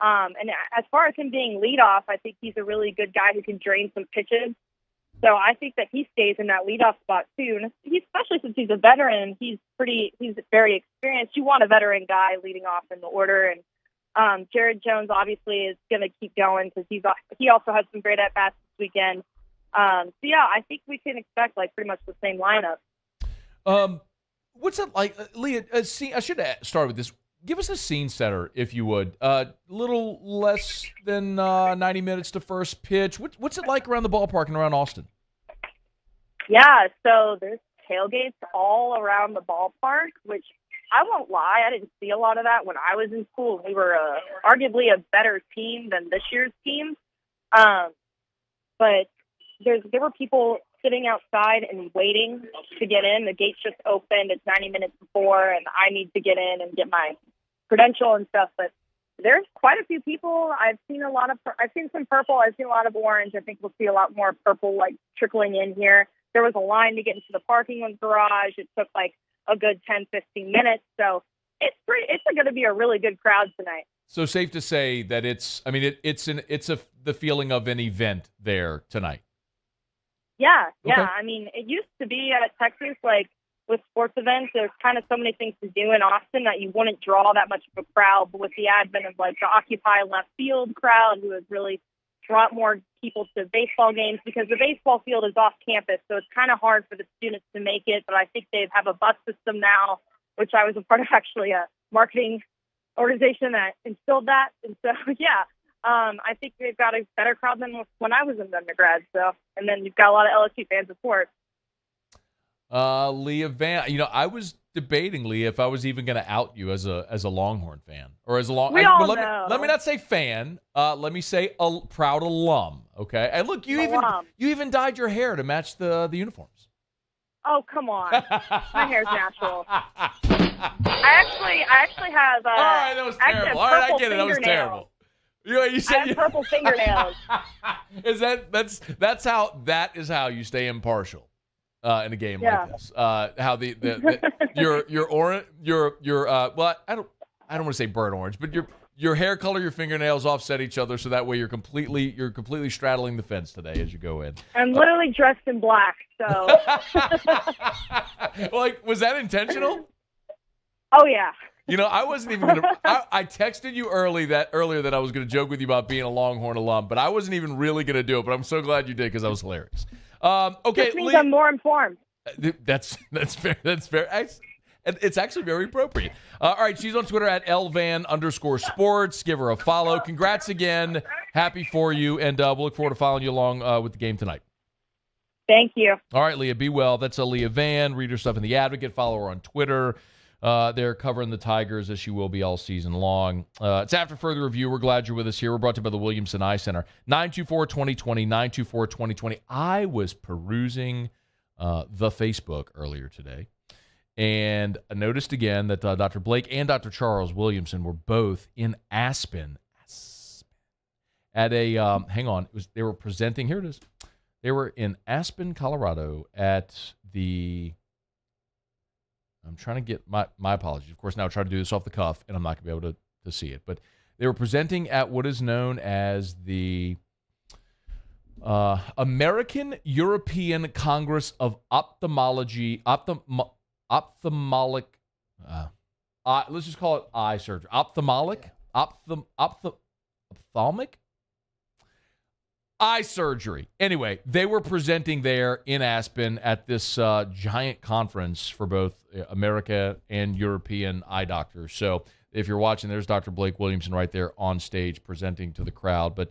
And as far as him being leadoff, I think he's a really good guy who can drain some pitches. So I think that he stays in that leadoff spot too. And especially since he's a veteran, he's very experienced. You want a veteran guy leading off in the order. And Jared Jones obviously is going to keep going because he also has some great at-bats this weekend. I think we can expect pretty much the same lineup. What's it like, Leah? I should start with this. Give us a scene setter, if you would. Little less than 90 minutes to first pitch. What's it like around the ballpark and around Austin? Yeah, so there's tailgates all around the ballpark, which I won't lie, I didn't see a lot of that when I was in school. We were arguably a better team than this year's team. But there were people sitting outside and waiting to get in. The gates just opened. It's 90 minutes before, and I need to get in and get my credential and stuff. But there's quite a few people. I've seen some purple. I've seen a lot of orange. I think we'll see a lot more purple, like, trickling in here. There was a line to get into the parking garage. It took, like, a good 10, 15 minutes. So it's going to be a really good crowd tonight. So safe to say that it's the feeling of an event there tonight. Yeah. Okay. I mean, it used to be at Texas, like, with sports events, there's kind of so many things to do in Austin that you wouldn't draw that much of a crowd. But with the advent of, like, the Occupy Left Field crowd, who has really brought more people to baseball games, because the baseball field is off campus, so it's kind of hard for the students to make it. But I think they have a bus system now, which I was a part of, actually, a marketing organization that instilled that. And so, yeah, I think they've got a better crowd than when I was in undergrad. So, and then you've got a lot of LSU fans, of course. Leah Vann, I was debating, Leah, if I was even going to out you as a Longhorn fan or as a We all know. Let me not say fan. Let me say a proud alum. Okay, and look, you even dyed your hair to match the uniforms. Oh, come on, my hair's natural. I actually have. All right, that was terrible. All right, I get it. That was terrible. You said I have purple fingernails. That is how you stay impartial in a game like this. How well, I don't want to say burnt orange, but your hair color, your fingernails offset each other, so that way you're completely straddling the fence today as you go in. I'm literally dressed in black, so. Like, was that intentional? Oh yeah. I wasn't even going to. I texted you earlier that I was going to joke with you about being a Longhorn alum, but I wasn't even really going to do it. But I'm so glad you did, because that was hilarious. Okay, this means I'm more informed. That's fair. That's fair. It's actually very appropriate. All right, she's on Twitter at @LVan_sports. Give her a follow. Congrats again. Happy for you, and we'll look forward to following you along with the game tonight. Thank you. All right, Leah, be well. That's Leah Vann. Read her stuff in The Advocate. Follow her on Twitter. They're covering the Tigers, as she will be all season long. It's After Further Review. We're glad you're with us here. We're brought to you by the Williamson Eye Center. 924-2020, 924-2020. I was perusing the Facebook earlier today, and I noticed again that Dr. Blake and Dr. Charles Williamson were both in Aspen at a they were presenting. Here it is. They were in Aspen, Colorado at the. I'm trying to get my apologies. Of course, now I try to do this off the cuff, and I'm not going to be able to see it. But they were presenting at what is known as the American European Congress of Ophthalmology, ophthalmic. Let's just call it eye surgery. Ophthalmic. Eye surgery. Anyway, they were presenting there in Aspen at this giant conference for both America and European eye doctors. So if you're watching, there's Dr. Blake Williamson right there on stage presenting to the crowd. But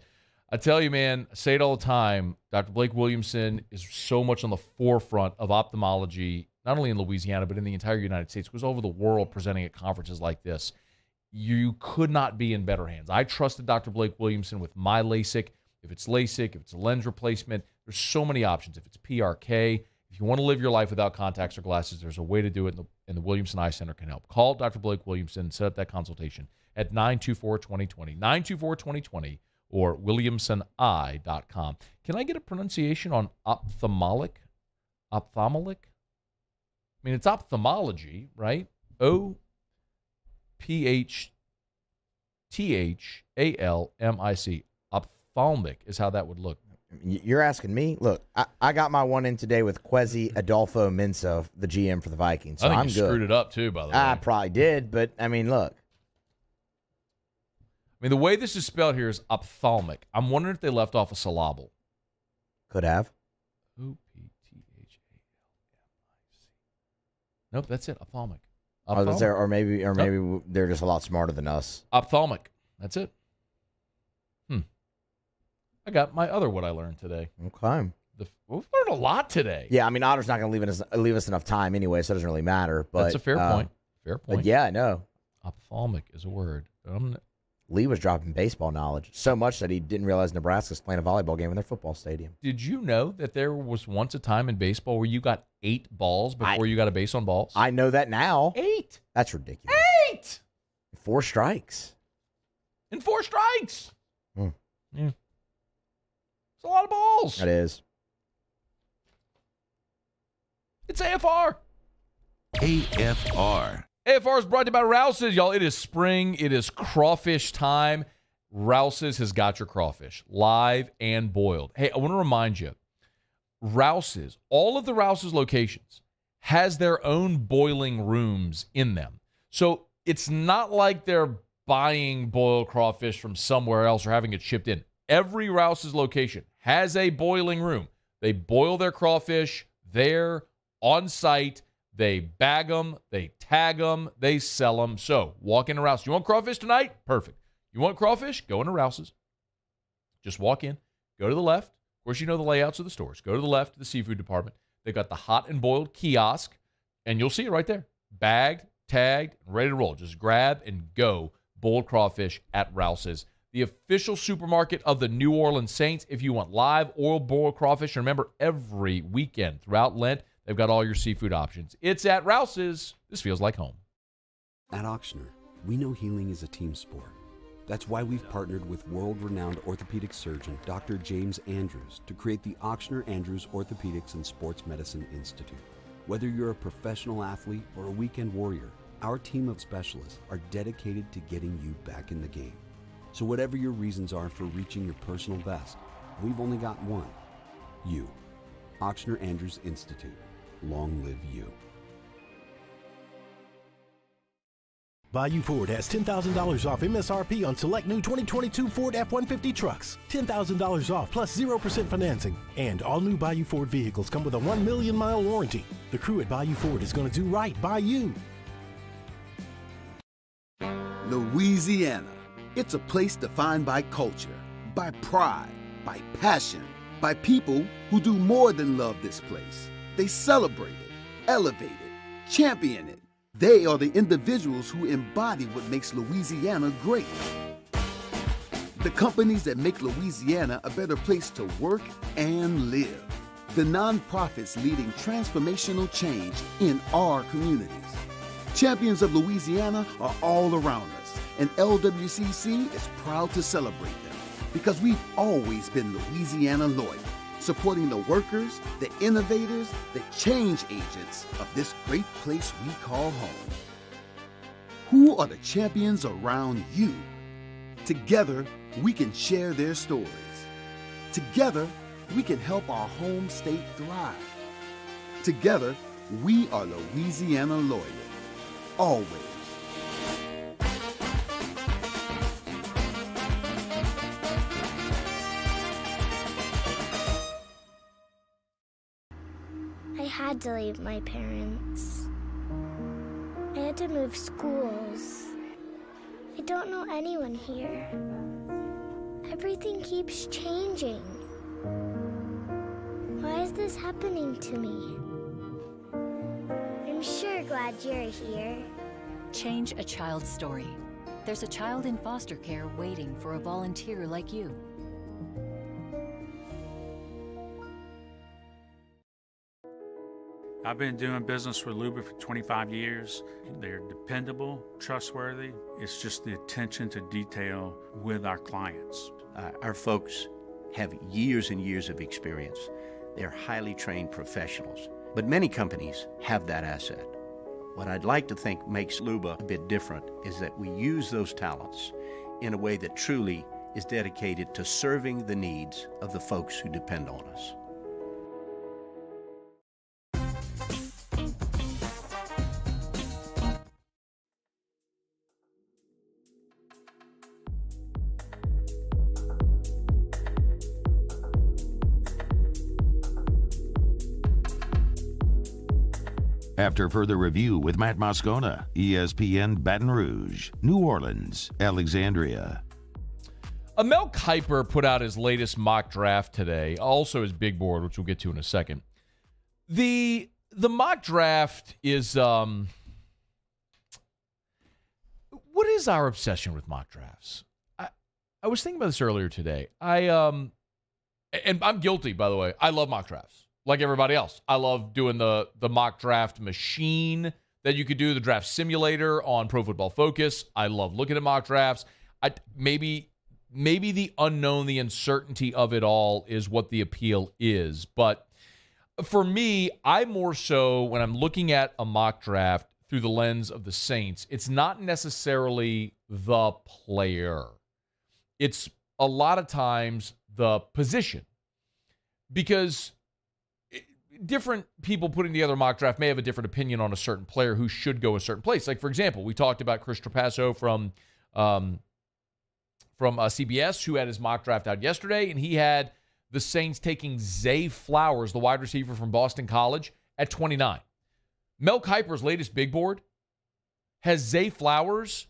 I tell you, man, I say it all the time, Dr. Blake Williamson is so much on the forefront of ophthalmology, not only in Louisiana, but in the entire United States. He goes over the world presenting at conferences like this. You could not be in better hands. I trusted Dr. Blake Williamson with my LASIK. If it's LASIK, if it's a lens replacement, there's so many options. If it's PRK, if you want to live your life without contacts or glasses, there's a way to do it, and the Williamson Eye Center can help. Call Dr. Blake Williamson, set up that consultation at 924-2020, 924-2020, or williamsoneye.com. Can I get a pronunciation on ophthalmic? Ophthalmic? I mean, it's ophthalmology, right? OPHTHALMIC. Ophthalmic is how that would look. You're asking me? Look, I got my one in today with Kwesi Adolfo Mensah, the GM for the Vikings. So I think I'm you good. Screwed it up too, by the way. I probably did, but I mean, look. I mean, the way this is spelled here is ophthalmic. I'm wondering if they left off a syllable. Could have. OPTHALMIC. Nope, that's it. Ophthalmic. Or maybe they're just a lot smarter than us. Ophthalmic. That's it. I got my other what I learned today. Okay. We've learned a lot today. Yeah, I mean, Otter's not going to leave us enough time anyway, so it doesn't really matter. But That's a fair point. Fair point. But yeah, I know. Ophthalmic is a word. Lee was dropping baseball knowledge so much that he didn't realize Nebraska's playing a volleyball game in their football stadium. Did you know that there was once a time in baseball where you got 8 balls before you got a base on balls? I know that now. 8. That's ridiculous. 8. 4 strikes. In 4 strikes. Hmm. Yeah. It's a lot of balls. That is. It's AFR. AFR. AFR is brought to you by Rouse's, y'all. It is spring. It is crawfish time. Rouse's has got your crawfish, live and boiled. Hey, I want to remind you, Rouse's, all of the Rouse's locations has their own boiling rooms in them. So it's not like they're buying boiled crawfish from somewhere else or having it shipped in. Every Rouse's location has a boiling room. They boil their crawfish there on site. They bag them, they tag them, they sell them. So walk into Rouse's. You want crawfish tonight? Perfect. You want crawfish? Go into Rouse's. Just walk in, go to the left. Of course, you know the layouts of the stores. Go to the left to the seafood department. They've got the hot and boiled kiosk, and you'll see it right there. Bagged, tagged, ready to roll. Just grab and go. Boiled crawfish at Rouse's, the official supermarket of the New Orleans Saints. If you want live or boiled crawfish, remember every weekend throughout Lent, they've got all your seafood options. It's at Rouse's. This feels like home. At Ochsner, we know healing is a team sport. That's why we've partnered with world-renowned orthopedic surgeon Dr. James Andrews to create the Ochsner Andrews Orthopedics and Sports Medicine Institute. Whether you're a professional athlete or a weekend warrior, our team of specialists are dedicated to getting you back in the game. So whatever your reasons are for reaching your personal best, we've only got one: you. Ochsner Andrews Institute. Long live you. Bayou Ford has $10,000 off MSRP on select new 2022 Ford F-150 trucks. $10,000 off plus 0% financing. And all new Bayou Ford vehicles come with a 1 million mile warranty. The crew at Bayou Ford is going to do right by you. Louisiana. It's a place defined by culture, by pride, by passion, by people who do more than love this place. They celebrate it, elevate it, champion it. They are the individuals who embody what makes Louisiana great. The companies that make Louisiana a better place to work and live. The nonprofits leading transformational change in our communities. Champions of Louisiana are all around us, and LWCC is proud to celebrate them because we've always been Louisiana loyal, supporting the workers, the innovators, the change agents of this great place we call home. Who are the champions around you? Together, we can share their stories. Together, we can help our home state thrive. Together, we are Louisiana loyal. Always. I had to leave my parents. I had to move schools. I don't know anyone here. Everything keeps changing. Why is this happening to me? I'm sure glad you're here. Change a child's story. There's a child in foster care waiting for a volunteer like you. I've been doing business with Luba for 25 years. They're dependable, trustworthy. It's just the attention to detail with our clients. Our folks have years and years of experience. They're highly trained professionals, but many companies have that asset. What I'd like to think makes Luba a bit different is that we use those talents in a way that truly is dedicated to serving the needs of the folks who depend on us. After further review with Matt Moscona, ESPN Baton Rouge, New Orleans, Alexandria. Mel Kiper put out his latest mock draft today, also his big board, which we'll get to in a second. The mock draft is what is our obsession with mock drafts? I was thinking about this earlier today. And I'm guilty, by the way. I love mock drafts, like everybody else. I love doing the mock draft machine that you could do, the draft simulator on Pro Football Focus. I love looking at mock drafts. Maybe the unknown, the uncertainty of it all is what the appeal is. But for me, I more so, when I'm looking at a mock draft through the lens of the Saints, it's not necessarily the player. It's a lot of times the position. Because different people putting together a mock draft may have a different opinion on a certain player who should go a certain place. Like, for example, we talked about Chris Trapasso from CBS, who had his mock draft out yesterday, and he had the Saints taking Zay Flowers, the wide receiver from Boston College, at 29. Mel Kiper's latest big board has Zay Flowers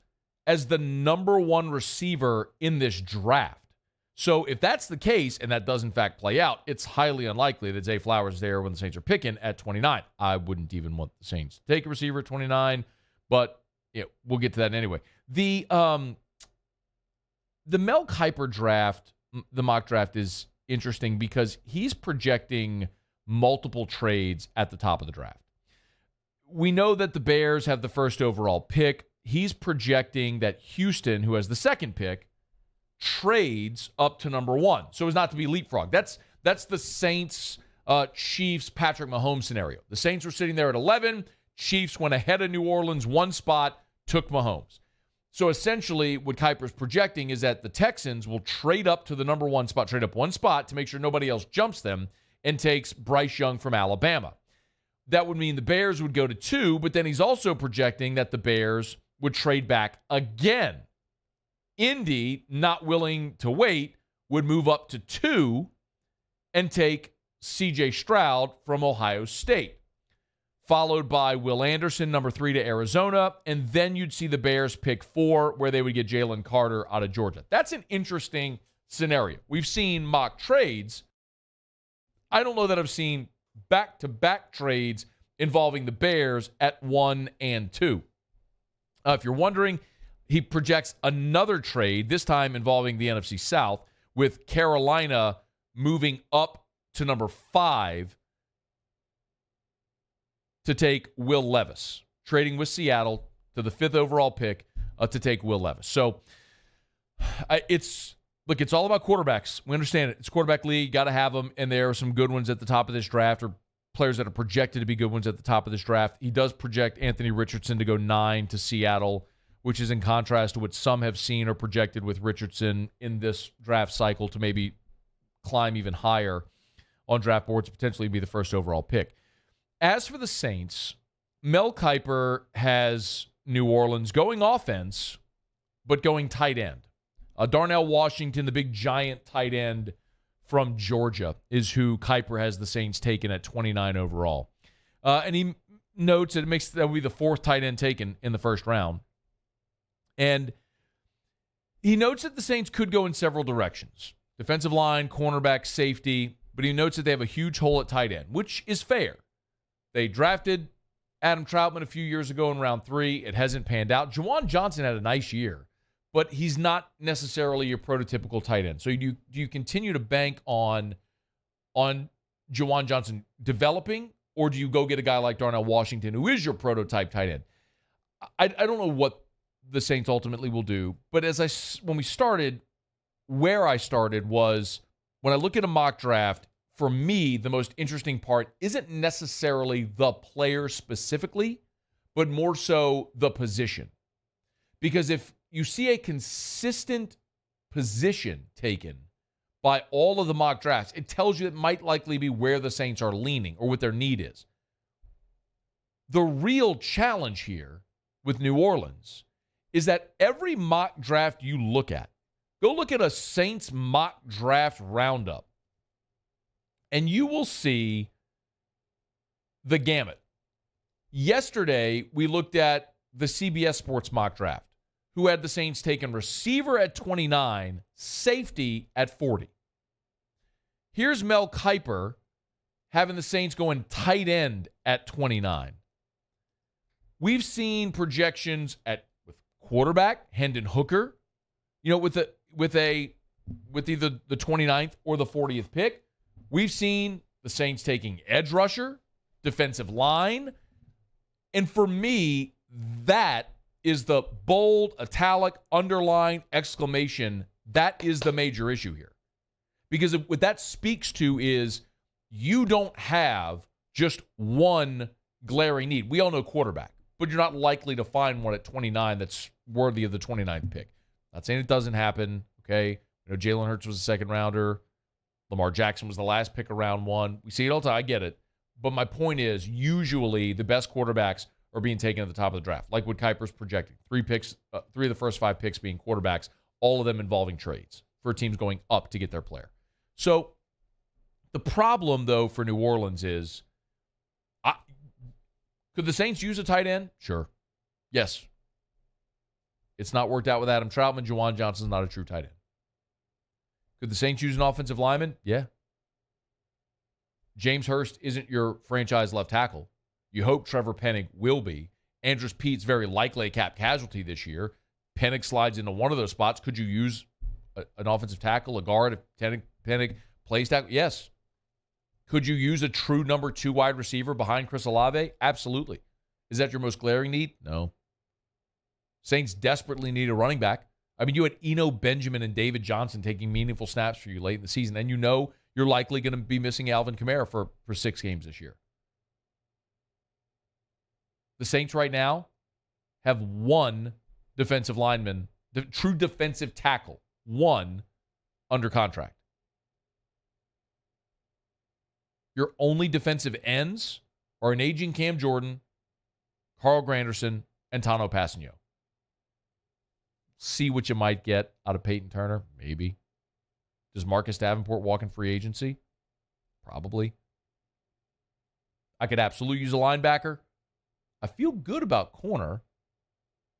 as the number one receiver in this draft. So if that's the case, and that does in fact play out, it's highly unlikely that Zay Flowers is there when the Saints are picking at 29. I wouldn't even want the Saints to take a receiver at 29, but we'll get to that anyway. The Mel Kiper draft, the mock draft, is interesting because he's projecting multiple trades at the top of the draft. We know that the Bears have the first overall pick. He's projecting that Houston, who has the second pick, trades up to number one, so as not to be leapfrog. That's the Saints Chiefs Patrick Mahomes scenario. The Saints were sitting there at 11. Chiefs went ahead of New Orleans one spot, took Mahomes. So essentially what Kiper's projecting is that the Texans will trade up to the number one spot, trade up one spot to make sure nobody else jumps them, and takes Bryce Young from Alabama. That would mean the Bears would go to 2, but then he's also projecting that the Bears would trade back again. Indy, not willing to wait, would move up to 2 and take C.J. Stroud from Ohio State, followed by Will Anderson, number 3, to Arizona, and then you'd see the Bears pick 4, where they would get Jalen Carter out of Georgia. That's an interesting scenario. We've seen mock trades. I don't know that I've seen back-to-back trades involving the Bears at 1 and 2. If you're wondering, he projects another trade, this time involving the NFC South, with Carolina moving up to number 5 to take Will Levis, trading with Seattle to the 5th overall pick to take Will Levis. So it's all about quarterbacks. We understand it. It's quarterback league. Got to have them, and there are some good ones at the top of this draft, or players that are projected to be good ones at the top of this draft. He does project Anthony Richardson to go 9 to Seattle, which is in contrast to what some have seen or projected with Richardson in this draft cycle to maybe climb even higher on draft boards, potentially be the first overall pick. As for the Saints, Mel Kiper has New Orleans going offense, but going tight end. Darnell Washington, the big giant tight end from Georgia, is who Kiper has the Saints taken at 29 overall. And he notes that that would be the 4th tight end taken in the first round. And he notes that the Saints could go in several directions. Defensive line, cornerback, safety. But he notes that they have a huge hole at tight end, which is fair. They drafted Adam Troutman a few years ago in round 3. It hasn't panned out. Juwan Johnson had a nice year, but he's not necessarily your prototypical tight end. So do you continue to bank on Juwan Johnson developing, or do you go get a guy like Darnell Washington, who is your prototype tight end? I don't know what the Saints ultimately will do, but when we started, where I started was, when I look at a mock draft, for me, the most interesting part isn't necessarily the player specifically, but more so the position. Because if you see a consistent position taken by all of the mock drafts, it tells you it might likely be where the Saints are leaning or what their need is. The real challenge here with New Orleans is that every mock draft you look at, go look at a Saints mock draft roundup, and you will see the gamut. Yesterday, we looked at the CBS Sports mock draft, who had the Saints taking receiver at 29, safety at 40. Here's Mel Kiper having the Saints going tight end at 29. We've seen projections with quarterback, Hendon Hooker, with either the 29th or the 40th pick. We've seen the Saints taking edge rusher, defensive line, and for me, that is the bold, italic, underline, exclamation. That is the major issue here. Because what that speaks to is you don't have just one glaring need. We all know quarterback, but you're not likely to find one at 29 that's worthy of the 29th pick. Not saying it doesn't happen, okay? Jalen Hurts was a second rounder. Lamar Jackson was the last pick of round 1. We see it all the time. I get it. But my point is, usually the best quarterbacks are being taken at the top of the draft, like what Kuiper's projecting. 3 of the first 5 picks being quarterbacks, all of them involving trades for teams going up to get their player. So the problem, though, for New Orleans is, could the Saints use a tight end? Sure. Yes. It's not worked out with Adam Troutman. Juwan Johnson's not a true tight end. Could the Saints use an offensive lineman? Yeah. James Hurst isn't your franchise left tackle. You hope Trevor Penning will be. Andrus Pete's very likely a cap casualty this year. Penning slides into one of those spots. Could you use an offensive tackle, a guard, if Penning plays tackle? Yes. Could you use a true number 2 wide receiver behind Chris Olave? Absolutely. Is that your most glaring need? No. Saints desperately need a running back. I mean, you had Eno Benjamin and David Johnson taking meaningful snaps for you late in the season, and you're likely going to be missing Alvin Kamara for 6 games this year. The Saints right now have 1 defensive lineman, the true defensive tackle, 1 under contract. Your only defensive ends are an aging Cam Jordan, Carl Granderson, and Tano Passanio. See what you might get out of Peyton Turner? Maybe. Does Marcus Davenport walk in free agency? Probably. I could absolutely use a linebacker. I feel good about corner.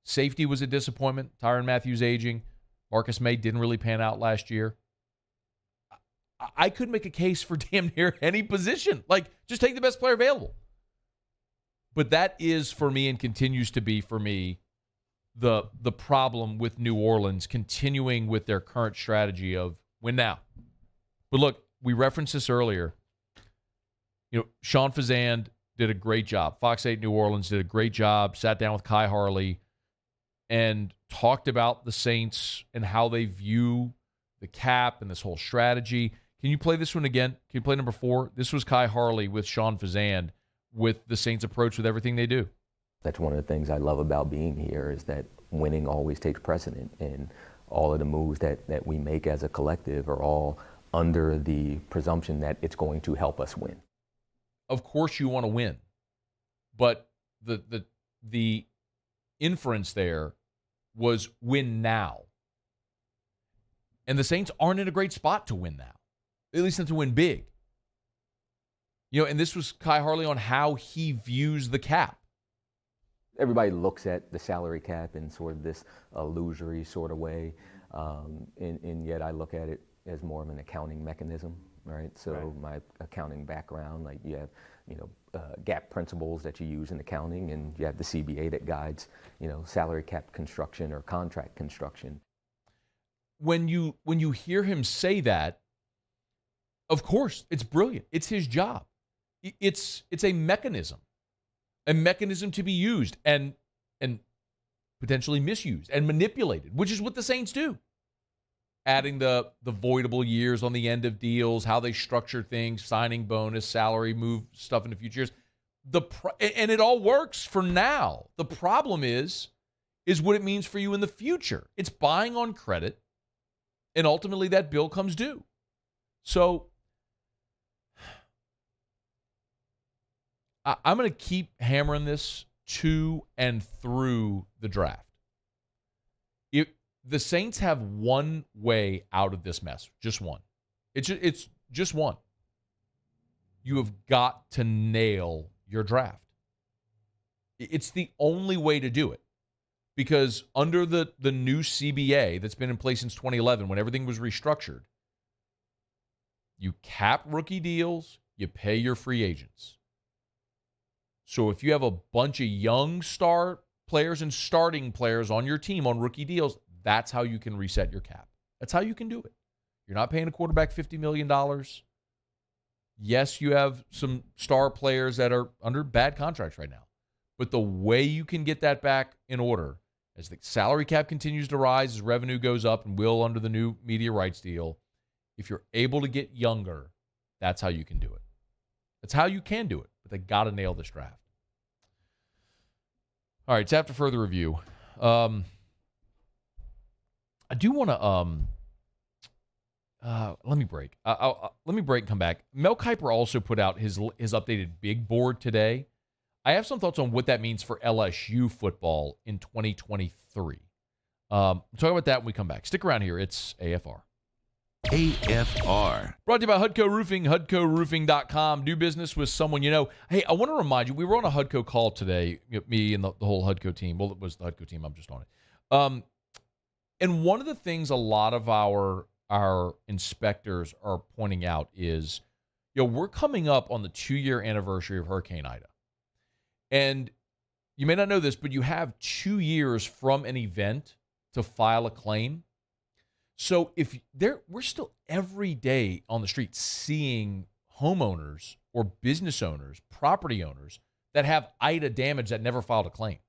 Safety was a disappointment. Tyrann Mathieu aging. Marcus May didn't really pan out last year. I could make a case for damn near any position. Just take the best player available. But that is, for me, and continues to be, for me, the problem with New Orleans continuing with their current strategy of win now. But look, we referenced this earlier. Sean Fazende did a great job. Fox 8 New Orleans did a great job, sat down with Kai Harley and talked about the Saints and how they view the cap and this whole strategy. Can you play this one again? Can you play number 4? This was Kai Harley with Sean Fazende with the Saints' approach with everything they do. That's one of the things I love about being here is that winning always takes precedent, and all of the moves that we make as a collective are all under the presumption that it's going to help us win. Of course you want to win, but the inference there was win now. And the Saints aren't in a great spot to win now, at least not to win big. And this was Kai Harley on how he views the cap. Everybody looks at the salary cap in sort of this illusory sort of way, and yet I look at it as more of an accounting mechanism, right? So my accounting background, you have, GAAP principles that you use in accounting, and you have the CBA that guides, salary cap construction or contract construction. When you hear him say that, of course, it's brilliant. It's his job. It's a mechanism to be used and potentially misused and manipulated, which is what the Saints do. Adding the voidable years on the end of deals, how they structure things, signing bonus, salary, move stuff into future years. And it all works for now. The problem is what it means for you in the future. It's buying on credit, and ultimately that bill comes due. So I'm going to keep hammering this to and through the draft. The Saints have one way out of this mess, just one. It's just one. You have got to nail your draft. It's the only way to do it. Because under the new CBA that's been in place since 2011, when everything was restructured, you cap rookie deals, you pay your free agents. So if you have a bunch of young star players and starting players on your team on rookie deals, that's how you can reset your cap. That's how you can do it. You're not paying a quarterback $50 million. Yes, you have some star players that are under bad contracts right now. But the way you can get that back in order, as the salary cap continues to rise, as revenue goes up and will under the new media rights deal, if you're able to get younger, that's how you can do it. That's how you can do it. But they got to nail this draft. All right, it's after further review. I do want to let me break. Let me break and come back. Mel Kiper also put out his updated big board today. I have some thoughts on what that means for LSU football in 2023. We'll talk about that when we come back. Stick around here. It's AFR. AFR. Brought to you by Hudco Roofing, HudcoRoofing.com. Do business with someone you know. Hey, I want to remind you, we were on a Hudco call today, me and the whole Hudco team. Well, it was the Hudco team. I'm just on it. And one of the things a lot of our inspectors are pointing out is, we're coming up on the 2-year anniversary of Hurricane Ida. And you may not know this, but you have 2 years from an event to file a claim. So we're still every day on the street seeing homeowners or business owners, property owners that have Ida damage that never filed a claim.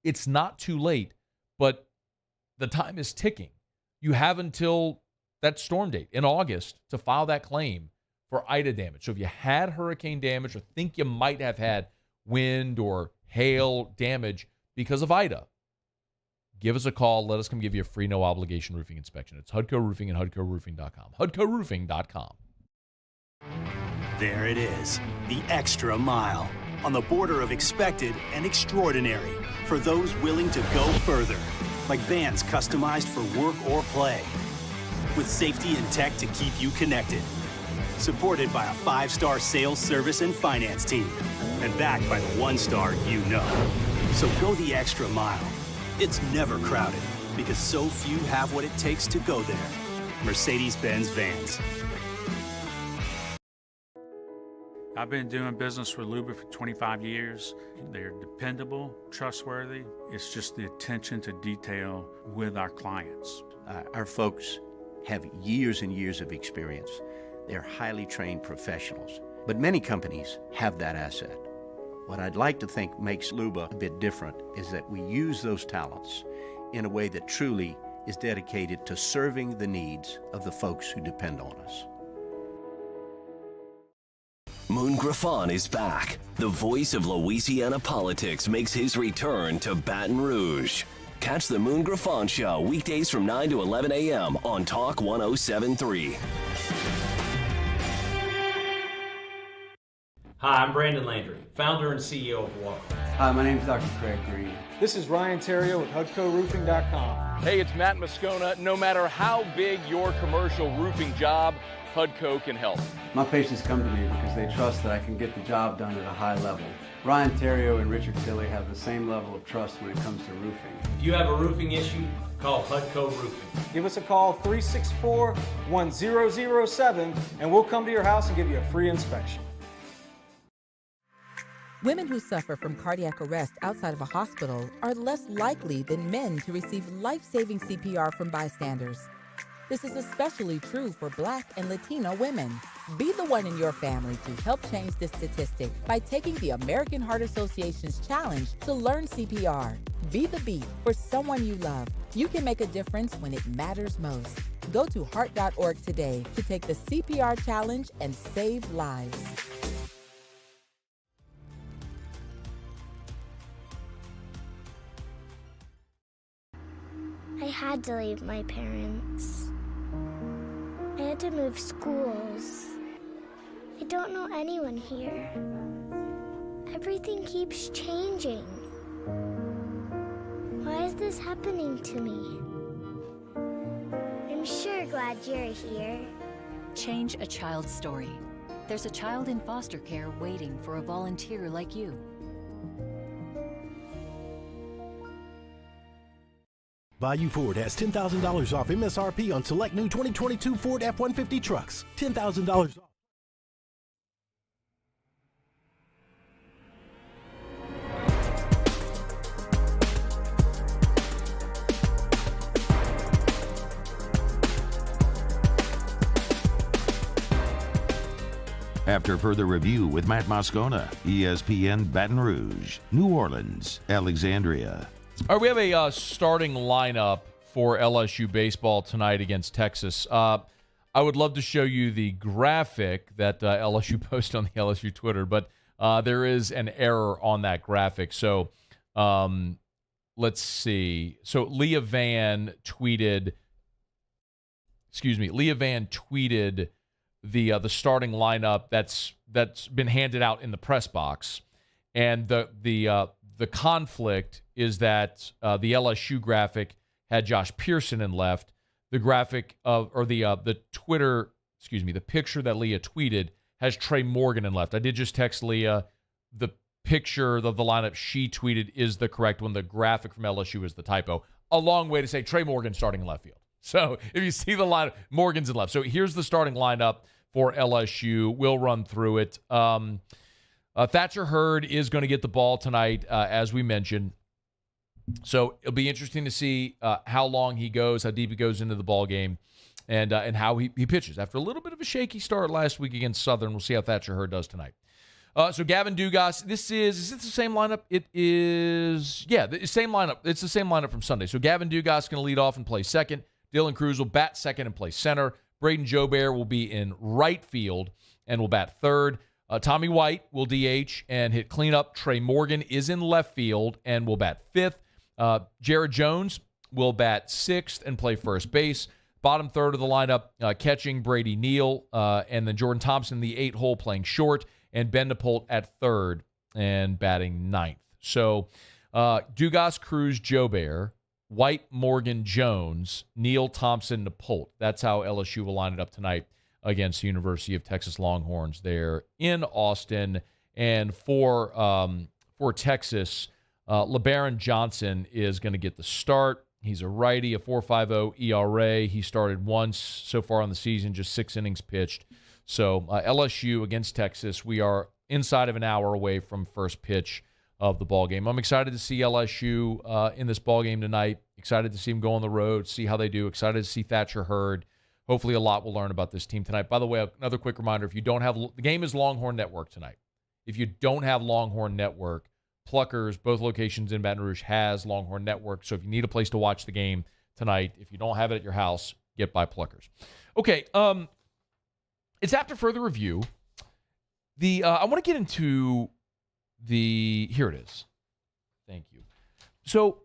It's not too late, but the time is ticking. You have until that storm date in August to file that claim for Ida damage. So if you had hurricane damage or think you might have had wind or hail damage because of Ida, give us a call. Let us come give you a free, no-obligation roofing inspection. It's Hudco Roofing and HudcoRoofing.com. HudcoRoofing.com. There it is, the extra mile, on the border of expected and extraordinary, for those willing to go further, like vans customized for work or play, with safety and tech to keep you connected, supported by a 5-star sales, service, and finance team, and backed by the 1-star you know. So go the extra mile. It's never crowded, because so few have what it takes to go there. Mercedes-Benz Vans. I've been doing business with Luba for 25 years. They're dependable, trustworthy. It's just the attention to detail with our clients. Our folks have years and years of experience. They're highly trained professionals. But many companies have that asset. What I'd like to think makes Luba a bit different is that we use those talents in a way that truly is dedicated to serving the needs of the folks who depend on us. Moon Griffon is back. The voice of Louisiana politics makes his return to Baton Rouge. Catch the Moon Griffon Show weekdays from 9 to 11 a.m. on Talk 107.3. Hi, I'm Brandon Landry, founder and CEO of Walker. Hi, my name is Dr. Craig Green. This is Ryan Terrio with HudcoRoofing.com. Hey, it's Matt Moscona. No matter how big your commercial roofing job, Hudco can help. My patients come to me because they trust that I can get the job done at a high level. Ryan Terrio and Richard Tilley have the same level of trust when it comes to roofing. If you have a roofing issue, call Hudco Roofing. Give us a call, 364-1007, and we'll come to your house and give you a free inspection. Women who suffer from cardiac arrest outside of a hospital are less likely than men to receive life-saving CPR from bystanders. This is especially true for Black and Latino women. Be the one in your family to help change this statistic by taking the American Heart Association's challenge to learn CPR. Be the beat for someone you love. You can make a difference when it matters most. Go to heart.org today to take the CPR challenge and save lives. I had to leave my parents. I had to move schools. I don't know anyone here. Everything keeps changing. Why is this happening to me? I'm sure glad you're here. Change a child's story. There's a child in foster care waiting for a volunteer like you. Bayou Ford has $10,000 off MSRP on select new 2022 Ford F-150 trucks. $10,000 off. After further review with Matt Moscona, ESPN Baton Rouge, New Orleans, Alexandria. All right, we have a starting lineup for LSU baseball tonight against Texas. I would love to show you the graphic that LSU posted on the LSU Twitter, but there is an error on that graphic. So let's see. So Leah Vann tweeted the starting lineup that's been handed out in the press box, and the conflict is that the LSU graphic had Josh Pearson in left. The graphic the picture that Leah tweeted has Trey Morgan in left. I did just text Leah. The picture of the lineup she tweeted is the correct one. The graphic from LSU is the typo. A long way to say Trey Morgan starting in left field. So if you see the lineup, Morgan's in left. So here's the starting lineup for LSU. We'll run through it. Thatcher Hurd is going to get the ball tonight, as we mentioned. So it'll be interesting to see how long he goes, how deep he goes into the ball game, and how he pitches. After a little bit of a shaky start last week against Southern, we'll see how Thatcher Hurd does tonight. So Gavin Dugas, is it the same lineup? It is, yeah, the same lineup. It's the same lineup from Sunday. So Gavin Dugas is going to lead off and play second. Dylan Cruz will bat second and play center. Braden Joubert will be in right field and will bat third. Tommy White will DH and hit cleanup. Trey Morgan is in left field and will bat fifth. Jared Jones will bat sixth and play first base. Bottom third of the lineup, catching Brady Neal, and then Jordan Thompson, the 8-hole, playing short, and Ben Napolt at third and batting ninth. So Dugas, Cruz, Joubert, White, Morgan, Jones, Neal, Thompson, Napolt. That's how LSU will line it up tonight against the University of Texas Longhorns there in Austin. And for Texas, LeBaron Johnson is going to get the start. He's a righty, a 4.50 ERA. He started once so far on the season, just 6 innings pitched. So LSU against Texas, we are inside of an hour away from first pitch of the ball game. I'm excited to see LSU in this ball game tonight. Excited to see them go on the road, see how they do. Excited to see Thatcher Hurd. Hopefully a lot we'll learn about this team tonight. By the way, another quick reminder, if you don't have – the game is Longhorn Network tonight. If you don't have Longhorn Network, Pluckers, both locations in Baton Rouge, has Longhorn Network. So if you need a place to watch the game tonight, if you don't have it at your house, get by Pluckers. Okay, it's after further review. I want to get into here it is. Thank you. So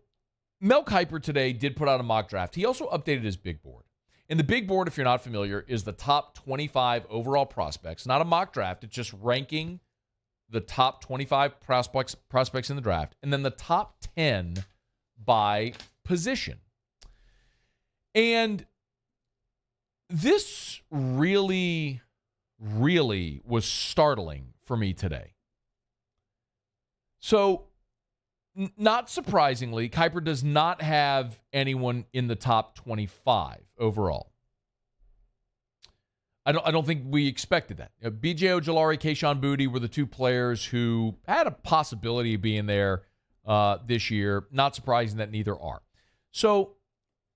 Mel Kiper today did put out a mock draft. He also updated his big board. And the big board, if you're not familiar, is the top 25 overall prospects. Not a mock draft. It's just ranking the top 25 prospects in the draft, and then the top 10 by position. And this really, really was startling for me today. So, not surprisingly, Kiper does not have anyone in the top 25 overall. I don't think we expected that. B.J. Ojulari, Keishon Boutte were the two players who had a possibility of being there this year. Not surprising that neither are. So,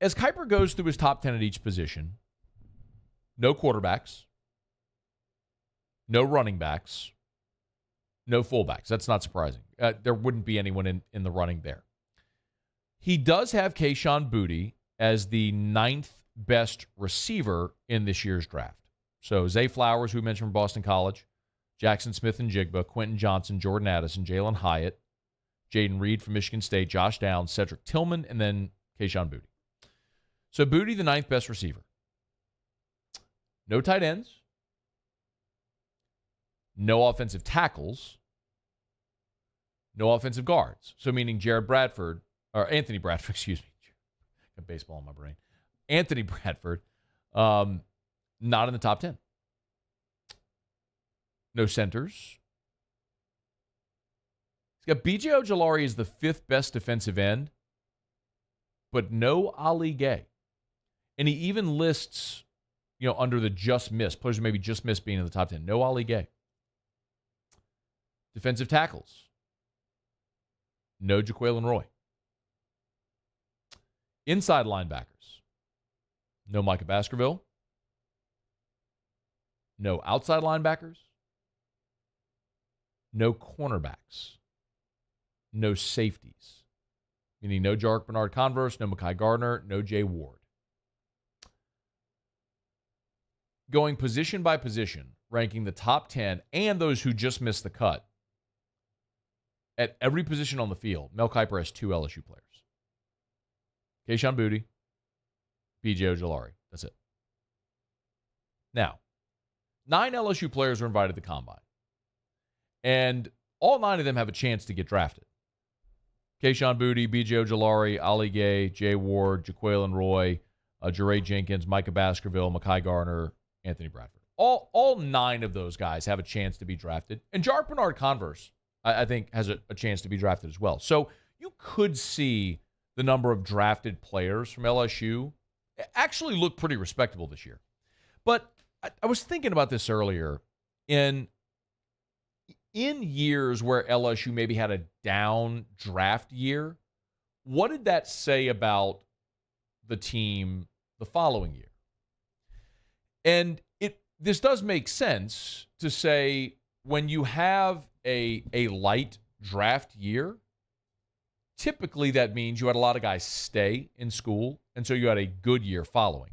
as Kiper goes through his top 10 at each position, no quarterbacks, no running backs, no fullbacks. That's not surprising. There wouldn't be anyone in the running there. He does have Keishon Boutte as the 9th best receiver in this year's draft. So Zay Flowers, who we mentioned from Boston College, Jackson Smith and Jigba, Quentin Johnson, Jordan Addison, Jalen Hyatt, Jaden Reed from Michigan State, Josh Downs, Cedric Tillman, and then Keishon Boutte. So Boutte, the 9th best receiver. No tight ends. No offensive tackles. No offensive guards. So meaning Anthony Bradford, excuse me. Got baseball in my brain. Anthony Bradford, not in the top 10. No centers. He's got B.J. Ojulari as the 5th best defensive end. but no Ali Gay. And he even lists, under the just missed, players who maybe just missed being in the top 10. No Ali Gay. Defensive tackles. No Jaquelin Roy. Inside linebackers. No Micah Baskerville. No outside linebackers. No cornerbacks. No safeties. Meaning no Jarek Bernard-Converse, no Mekhi Gardner, no Jay Ward. Going position by position, ranking the top 10 and those who just missed the cut. At every position on the field, Mel Kiper has 2 LSU players. Kayshon Boutte, B.J. Ojulari. That's it. Now, 9 LSU players are invited to the Combine. And all 9 of them have a chance to get drafted. Kayshon Boutte, B.J. Ojulari, Ali Gay, Jay Ward, Jaquelin Roy, Jeray Jenkins, Micah Baskerville, Mekhi Gardner, Anthony Bradford. All 9 of those guys have a chance to be drafted. And Jarek Bernard-Converse, I think, has a chance to be drafted as well. So you could see the number of drafted players from LSU actually look pretty respectable this year. But I was thinking about this earlier. In years where LSU maybe had a down draft year, what did that say about the team the following year? And this does make sense to say when you have a light draft year, typically that means you had a lot of guys stay in school, and so you had a good year following.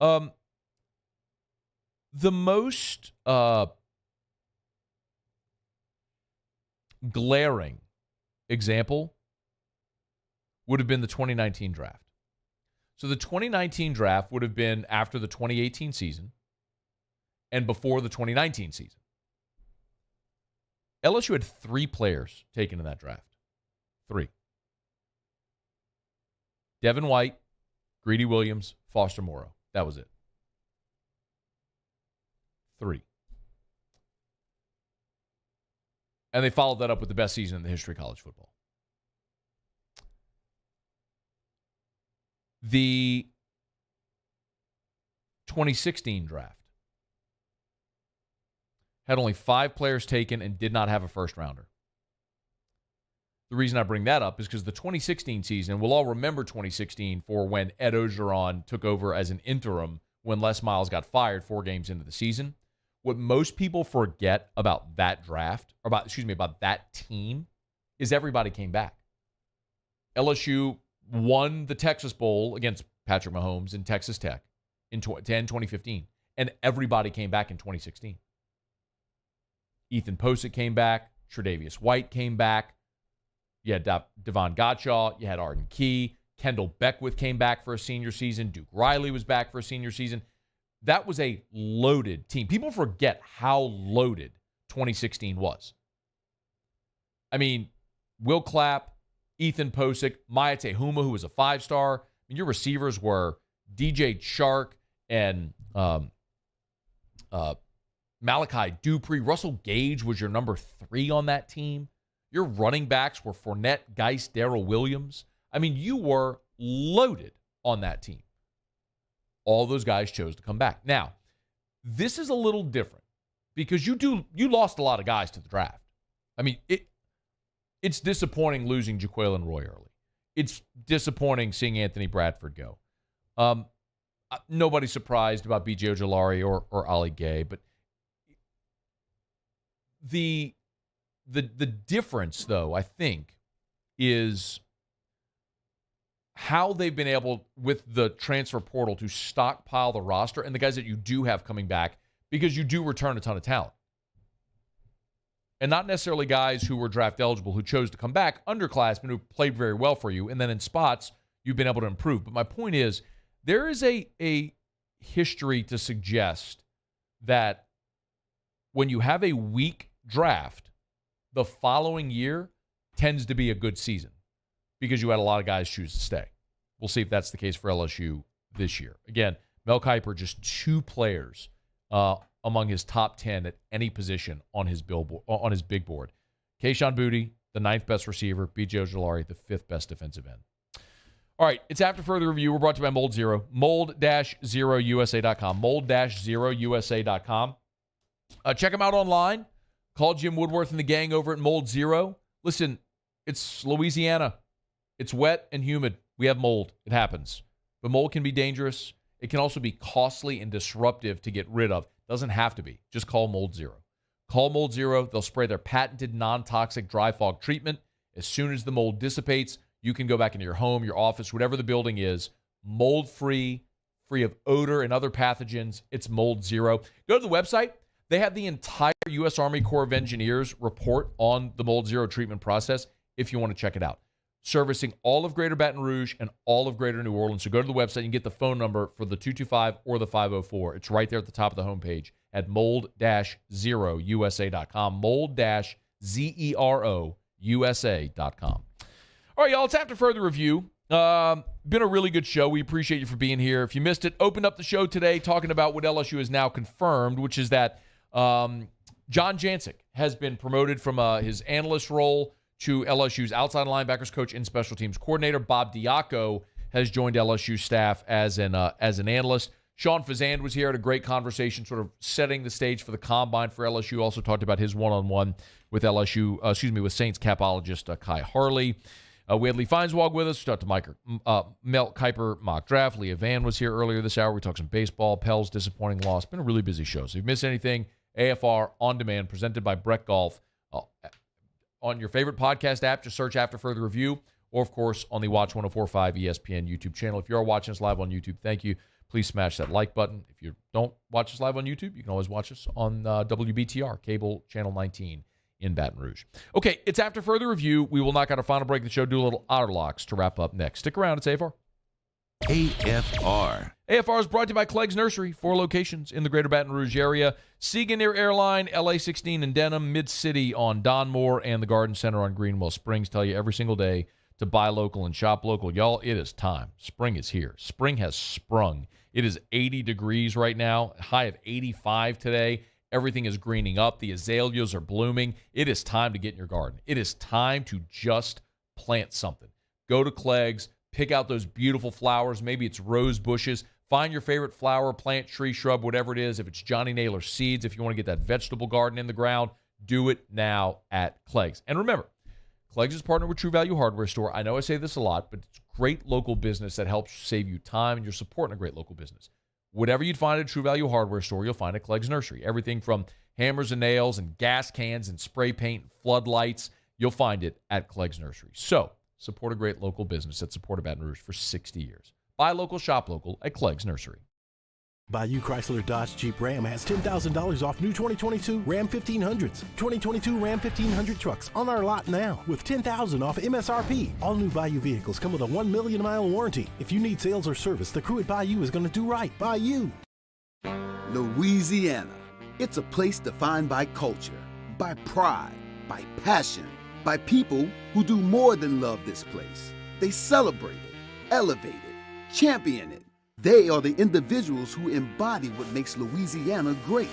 The most glaring example would have been the 2019 draft. So the 2019 draft would have been after the 2018 season and before the 2019 season. LSU had 3 players taken in that draft. 3. Devin White, Greedy Williams, Foster Morrow. That was it. 3. And they followed that up with the best season in the history of college football. The 2016 draft had only 5 players taken and did not have a first rounder. The reason I bring that up is because the 2016 season, we'll all remember 2016 for when Ed Ogeron took over as an interim when Les Miles got fired 4 games into the season. What most people forget about that draft, or about that team, is everybody came back. LSU won the Texas Bowl against Patrick Mahomes and Texas Tech in 2015, and everybody came back in 2016. Ethan Posick came back. Tre'Davious White came back. You had Devon Gottschall. You had Arden Key. Kendall Beckwith came back for a senior season. Duke Riley was back for a senior season. That was a loaded team. People forget how loaded 2016 was. I mean, Will Clapp, Ethan Posick, Maya Tehuma, who was a 5-star. I mean, your receivers were DJ Chark and Malachi Dupree. Russell Gage was your number 3 on that team. Your running backs were Fournette, Geist, Darrell Williams. I mean, you were loaded on that team. All those guys chose to come back. Now, this is a little different because you lost a lot of guys to the draft. I mean, it's disappointing losing Jaquelin Roy early. It's disappointing seeing Anthony Bradford go. Nobody's surprised about B.J. Ojulari or Ali Gay, but the difference, though, I think, is how they've been able, with the transfer portal, to stockpile the roster and the guys that you do have coming back, because you do return a ton of talent. And not necessarily guys who were draft eligible who chose to come back, underclassmen who played very well for you, and then in spots you've been able to improve. But my point is, there is a history to suggest that when you have a weak draft, the following year tends to be a good season because you had a lot of guys choose to stay. We'll see if that's the case for LSU this year. Again, Mel Kiper, just 2 players among his top 10 at any position on his big board. Kayshon Boutte, the 9th best receiver. B.J. Ojulari, the 5th best defensive end. All right, it's after further review. We're brought to you by Mold Zero, mold-0usa.com, mold-0usa.com. Check them out online. Call Jim Woodworth and the gang over at Mold Zero. Listen, it's Louisiana. It's wet and humid. We have mold. It happens. But mold can be dangerous. It can also be costly and disruptive to get rid of. Doesn't have to be. Just call Mold Zero. Call Mold Zero. They'll spray their patented non-toxic dry fog treatment. As soon as the mold dissipates, you can go back into your home, your office, whatever the building is, mold-free, free of odor and other pathogens. It's Mold Zero. Go to the website. They have the entire U.S. Army Corps of Engineers report on the Mold Zero treatment process if you want to check it out. Servicing all of Greater Baton Rouge and all of Greater New Orleans. So go to the website and get the phone number for the 225 or the 504. It's right there at the top of the homepage at mold-0usa.com, mold-zerousa.com. All right, y'all, it's after further review. Been a really good show. We appreciate you for being here. If you missed it, opened up the show today talking about what LSU has now confirmed, which is that John Jancic has been promoted from his analyst role to LSU's outside linebackers coach and special teams coordinator. Bob Diaco has joined LSU staff as an analyst. Sean Fazende was here, had a great conversation, sort of setting the stage for the combine for LSU. Also talked about his one-on-one with with Saints capologist Kai Harley. We had Lee Feinswog with us. We talked to Mel Kiper mock draft. Leah Vann was here earlier this hour. We talked some baseball. Pell's disappointing loss. Been a really busy show. So if you missed anything, AFR On Demand, presented by Brett Golf. On your favorite podcast app, just search After Further Review, or, of course, on the Watch 104.5 ESPN YouTube channel. If you are watching us live on YouTube, thank you. Please smash that like button. If you don't watch us live on YouTube, you can always watch us on WBTR, cable channel 19 in Baton Rouge. Okay, it's After Further Review. We will knock out a final break of the show, do a little Outer Locks to wrap up next. Stick around. It's AFR. AFR. AFR is brought to you by Clegg's Nursery, 4 locations in the greater Baton Rouge area. Siga near Airline, LA 16 in Denham, Mid-City on Donmore, and the Garden Center on Greenwell Springs. Tell you every single day to buy local and shop local. Y'all, it is time. Spring is here. Spring has sprung. It is 80 degrees right now, high of 85 today. Everything is greening up. The azaleas are blooming. It is time to get in your garden. It is time to just plant something. Go to Clegg's, pick out those beautiful flowers. Maybe it's rose bushes. Find your favorite flower, plant, tree, shrub, whatever it is. If it's Johnny Naylor seeds, if you want to get that vegetable garden in the ground, do it now at Clegg's. And remember, Clegg's is partnered with True Value Hardware Store. I know I say this a lot, but it's great local business that helps save you time, and you're supporting a great local business. Whatever you'd find at True Value Hardware Store, you'll find at Clegg's Nursery. Everything from hammers and nails and gas cans and spray paint and floodlights, you'll find it at Clegg's Nursery. So, support a great local business that's supported Baton Rouge for 60 years. Buy local, shop local at Clegg's Nursery. Bayou Chrysler Dodge Jeep Ram has $10,000 off new 2022 Ram 1500s. 2022 Ram 1500 trucks on our lot now with $10,000 off MSRP. All new Bayou vehicles come with a 1 million mile warranty. If you need sales or service, the crew at Bayou is going to do right by you. Louisiana. It's a place defined by culture, by pride, by passion, by people who do more than love this place. They celebrate it, elevate it, champion it. They are the individuals who embody what makes Louisiana great.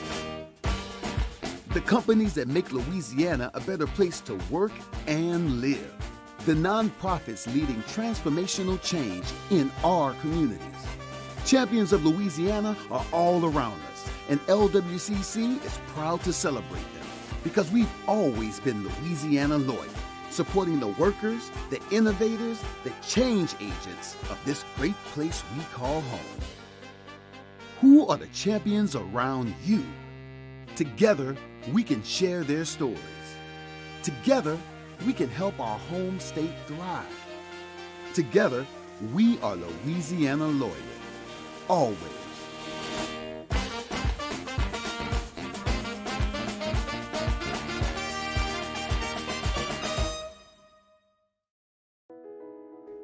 The companies that make Louisiana a better place to work and live. The nonprofits leading transformational change in our communities. Champions of Louisiana are all around us, and LWCC is proud to celebrate them because we've always been Louisiana loyal, supporting the workers, the innovators, the change agents of this great place we call home. Who are the champions around you? Together, we can share their stories. Together, we can help our home state thrive. Together, we are Louisiana loyal. Always.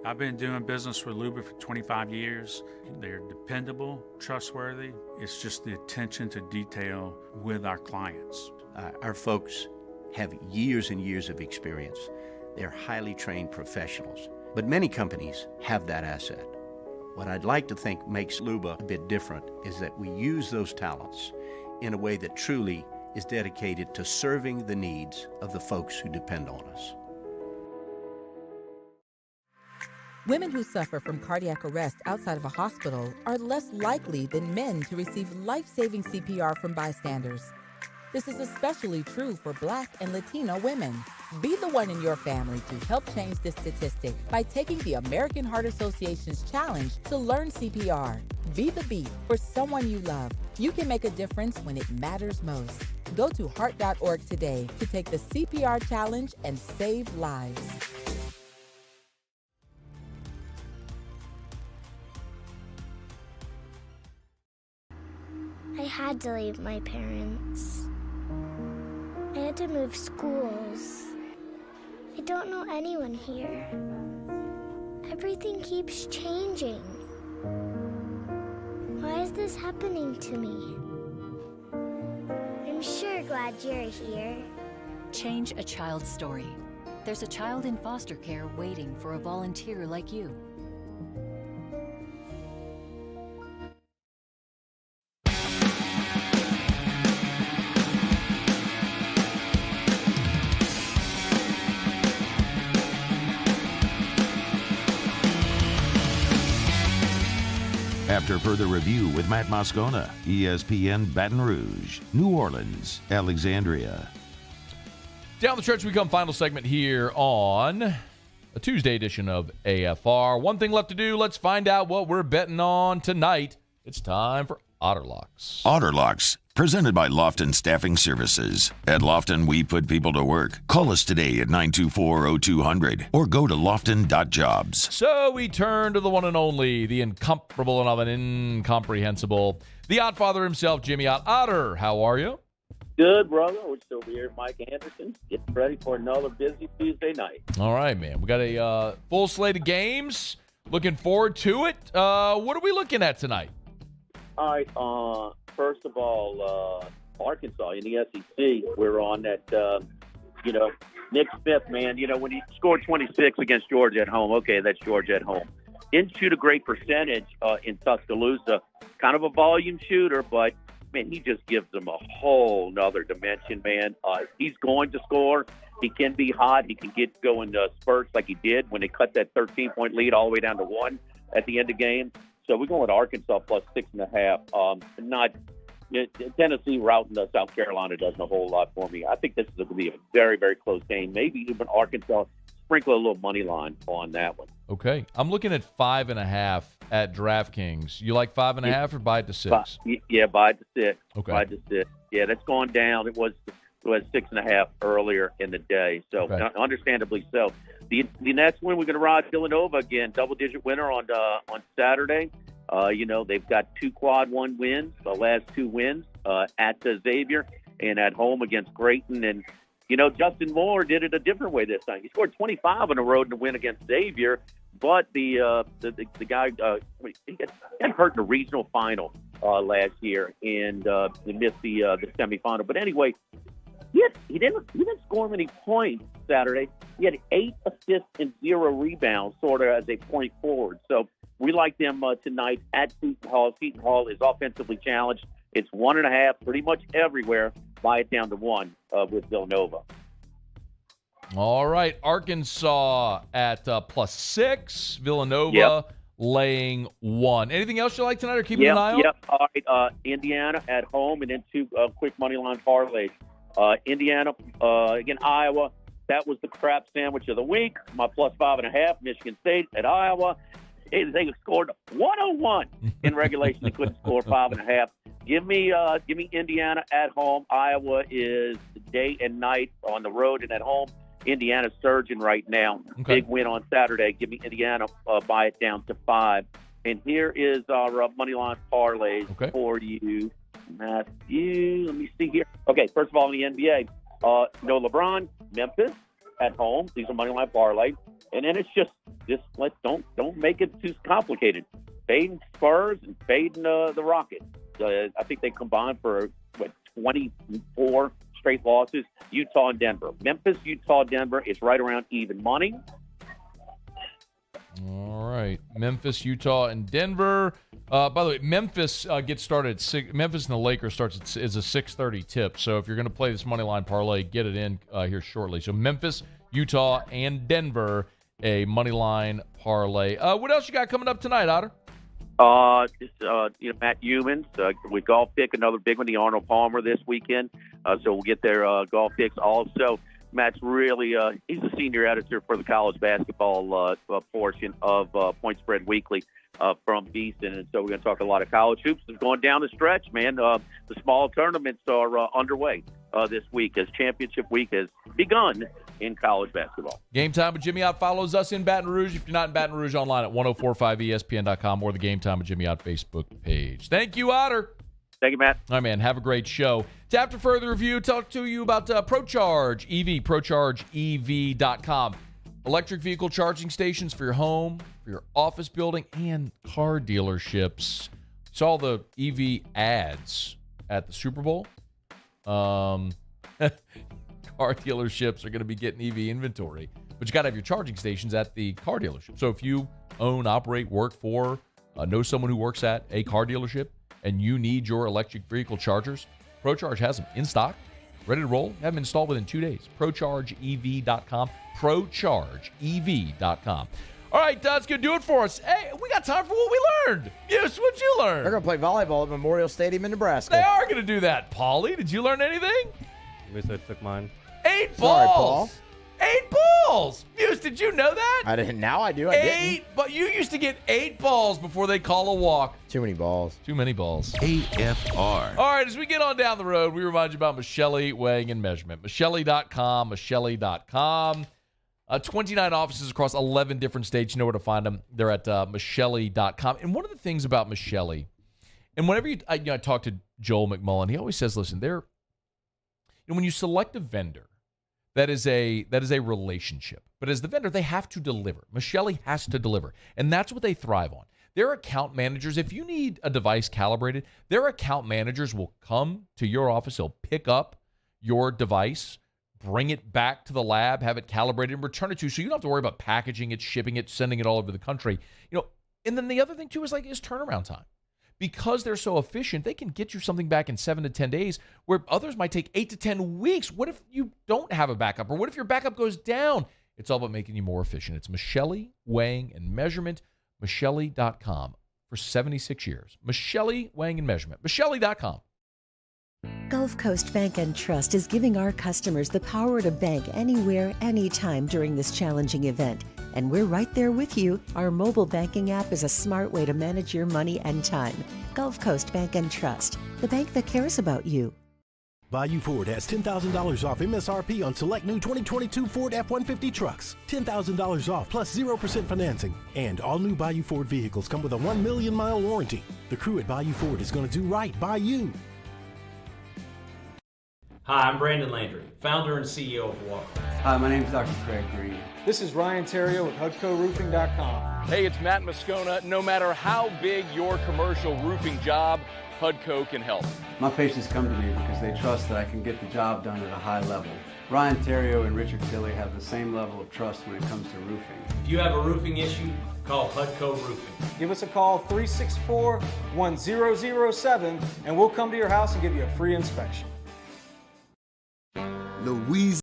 I've been doing business with Luba for 25 years. They're dependable, trustworthy. It's just the attention to detail with our clients. Our folks have years and years of experience. They're highly trained professionals, but many companies have that asset. What I'd like to think makes Luba a bit different is that we use those talents in a way that truly is dedicated to serving the needs of the folks who depend on us. Women who suffer from cardiac arrest outside of a hospital are less likely than men to receive life-saving CPR from bystanders. This is especially true for Black and Latino women. Be the one in your family to help change this statistic by taking the American Heart Association's challenge to learn CPR. Be the beat for someone you love. You can make a difference when it matters most. Go to heart.org today to take the CPR challenge and save lives. I had to leave my parents. I had to move schools. I don't know anyone here. Everything keeps changing. Why is this happening to me? I'm sure glad you're here. Change a child's story. There's a child in foster care waiting for a volunteer like you. After further review with Matt Moscona, ESPN Baton Rouge, New Orleans, Alexandria. Down the stretch, we come final segment here on a Tuesday edition of AFR. One thing left to do. Let's find out what we're betting on tonight. It's time for Otterlocks. Otterlocks, presented by Lofton Staffing Services. At Lofton, we put people to work. Call us today at 924-0200 or go to lofton.jobs. So we turn to the one and only, the incomparable and of an incomprehensible, the Ottfather himself, Jimmy Ott. Otter, how are you? Good, brother. We're still here. Mike Anderson, getting ready for another busy Tuesday night. All right, man. We got a full slate of games. Looking forward to it. What are we looking at tonight? All right. First of all, Arkansas in the SEC, we're on that, Nick Smith, man, when he scored 26 against Georgia at home, okay, that's Georgia at home. Didn't shoot a great percentage in Tuscaloosa. Kind of a volume shooter, but, man, he just gives them a whole nother dimension, man. He's going to score. He can be hot. He can get going spurts like he did when they cut that 13-point lead all the way down to 1 at the end of the game. So we're going with Arkansas plus 6.5. Tennessee routing South Carolina doesn't a whole lot for me. I think this is going to be a very, very close game. Maybe even Arkansas sprinkle a little money line on that one. Okay. I'm looking at 5.5 at DraftKings. You like 5.5 or buy it to 6? Yeah, buy it to 6. Okay. Buy it to 6. Yeah, that's gone down. It was 6.5 earlier in the day. So understandably so. The next one, we're going to ride Villanova again, double-digit winner on Saturday. They've got 2 quad 1 wins, the last 2 wins at Xavier and at home against Creighton. And, Justin Moore did it a different way this time. He scored 25 on the road to win against Xavier, but the guy he got hurt in the regional final last year and he missed the semifinal. But anyway, he didn't score many points Saturday. He had 8 assists and 0 rebounds, sort of as a point forward. So we like them tonight at Seton Hall. Seton Hall is offensively challenged. It's 1.5 pretty much everywhere. Buy it down to 1 with Villanova. All right. Arkansas at plus 6. Villanova laying 1. Anything else you like tonight or keeping an eye on? All right. Indiana at home and then 2 quick money line parlays. Indiana, again, Iowa. That was the crap sandwich of the week. My plus 5.5, Michigan State at Iowa. They scored 101 in regulation. They couldn't score 5.5. Give me Indiana at home. Iowa is day and night on the road and at home. Indiana's surging right now. Okay. Big win on Saturday. Give me Indiana. Buy it down to 5. And here is our money line parlays for you, Matthew. Let me see here. Okay, first of all, in the NBA, no LeBron, Memphis at home. These are money line parlay. And then it's just don't make it too complicated. Fading Spurs and fading the Rockets. I think they combined for 24 straight losses. Utah and Denver. Memphis, Utah, Denver is right around even money. All right, Memphis, Utah, and Denver. By the way, Memphis gets started at 6. Memphis and the Lakers is a 6:30 tip. So if you're going to play this money line parlay, get it in here shortly. So Memphis, Utah, and Denver a money line parlay. What else you got coming up tonight, Otter? Matt Humans with golf pick, another big one, the Arnold Palmer this weekend. So we'll get their golf picks. Also, Matt's really he's the senior editor for the college basketball portion of Point Spread Weekly from Beeston, and so we're going to talk a lot of college hoops. It's going down the stretch, man. The small tournaments are underway this week as championship week has begun in college basketball. Game Time with Jimmy Ott follows us in Baton Rouge. If you're not in Baton Rouge, online at 1045ESPN.com or the Game Time with Jimmy Ott Facebook page. Thank you, Otter. Thank you, Matt. All right, man. Have a great show. To after further review, talk to you about ProCharge EV, ProChargeEV.com. Electric vehicle charging stations for your home, for your office building, and car dealerships. Saw the EV ads at the Super Bowl. Car dealerships are going to be getting EV inventory, but you got to have your charging stations at the car dealership. So if you own, operate, work for, know someone who works at a car dealership, and you need your electric vehicle chargers, ProCharge has them in stock, ready to roll. Have them installed within 2 days. ProChargeEV.com. ProChargeEV.com. All right, that's going to do it for us. Hey, we got time for what we learned. Yes, what'd you learn? They're going to play volleyball at Memorial Stadium in Nebraska. They are going to do that. Paulie, did you learn anything? At least I took mine. 8 Sorry, balls. Paul. 8 balls. Muse, did you know that? I didn't. Now I do. I didn't. But you used to get 8 balls before they call a walk. Too many balls. Too many balls. AFR. All right, as we get on down the road, we remind you about Michelli Weighing and Measurement. Michelli.com, Michelli.com. 29 offices across 11 different states. You know where to find them. They're at Michelli.com. And one of the things about Michelli, and whenever I talk to Joel McMullen, he always says, listen, when you select a vendor, that is a relationship. But as the vendor, they have to deliver. Michelli has to deliver. And that's what they thrive on. Their account managers, if you need a device calibrated, their account managers will come to your office. They'll pick up your device, bring it back to the lab, have it calibrated, and return it to you. So you don't have to worry about packaging it, shipping it, sending it all over the country. And then the other thing, too, is turnaround time. Because they're so efficient, they can get you something back in 7 to 10 days where others might take 8 to 10 weeks. What if you don't have a backup? Or what if your backup goes down? It's all about making you more efficient. It's Michelli Weighing and Measurement, Michelli.com for 76 years. Michelli Weighing and Measurement, Michelli.com. Gulf Coast Bank and Trust is giving our customers the power to bank anywhere, anytime during this challenging event. And we're right there with you. Our mobile banking app is a smart way to manage your money and time. Gulf Coast Bank and Trust, the bank that cares about you. Bayou Ford has $10,000 off MSRP on select new 2022 Ford F-150 trucks. $10,000 off plus 0% financing. And all new Bayou Ford vehicles come with a 1 million mile warranty. The crew at Bayou Ford is going to do right by you. Hi, I'm Brandon Landry, founder and CEO of Walk. Hi, my name is Dr. Craig Green. This is Ryan Terrio with HUDCORoofing.com. Hey, it's Matt Moscona. No matter how big your commercial roofing job, HUDCO can help. My patients come to me because they trust that I can get the job done at a high level. Ryan Terrio and Richard Tilley have the same level of trust when it comes to roofing. If you have a roofing issue, call HUDCO Roofing. Give us a call, 364-1007, and we'll come to your house and give you a free inspection. Louisiana.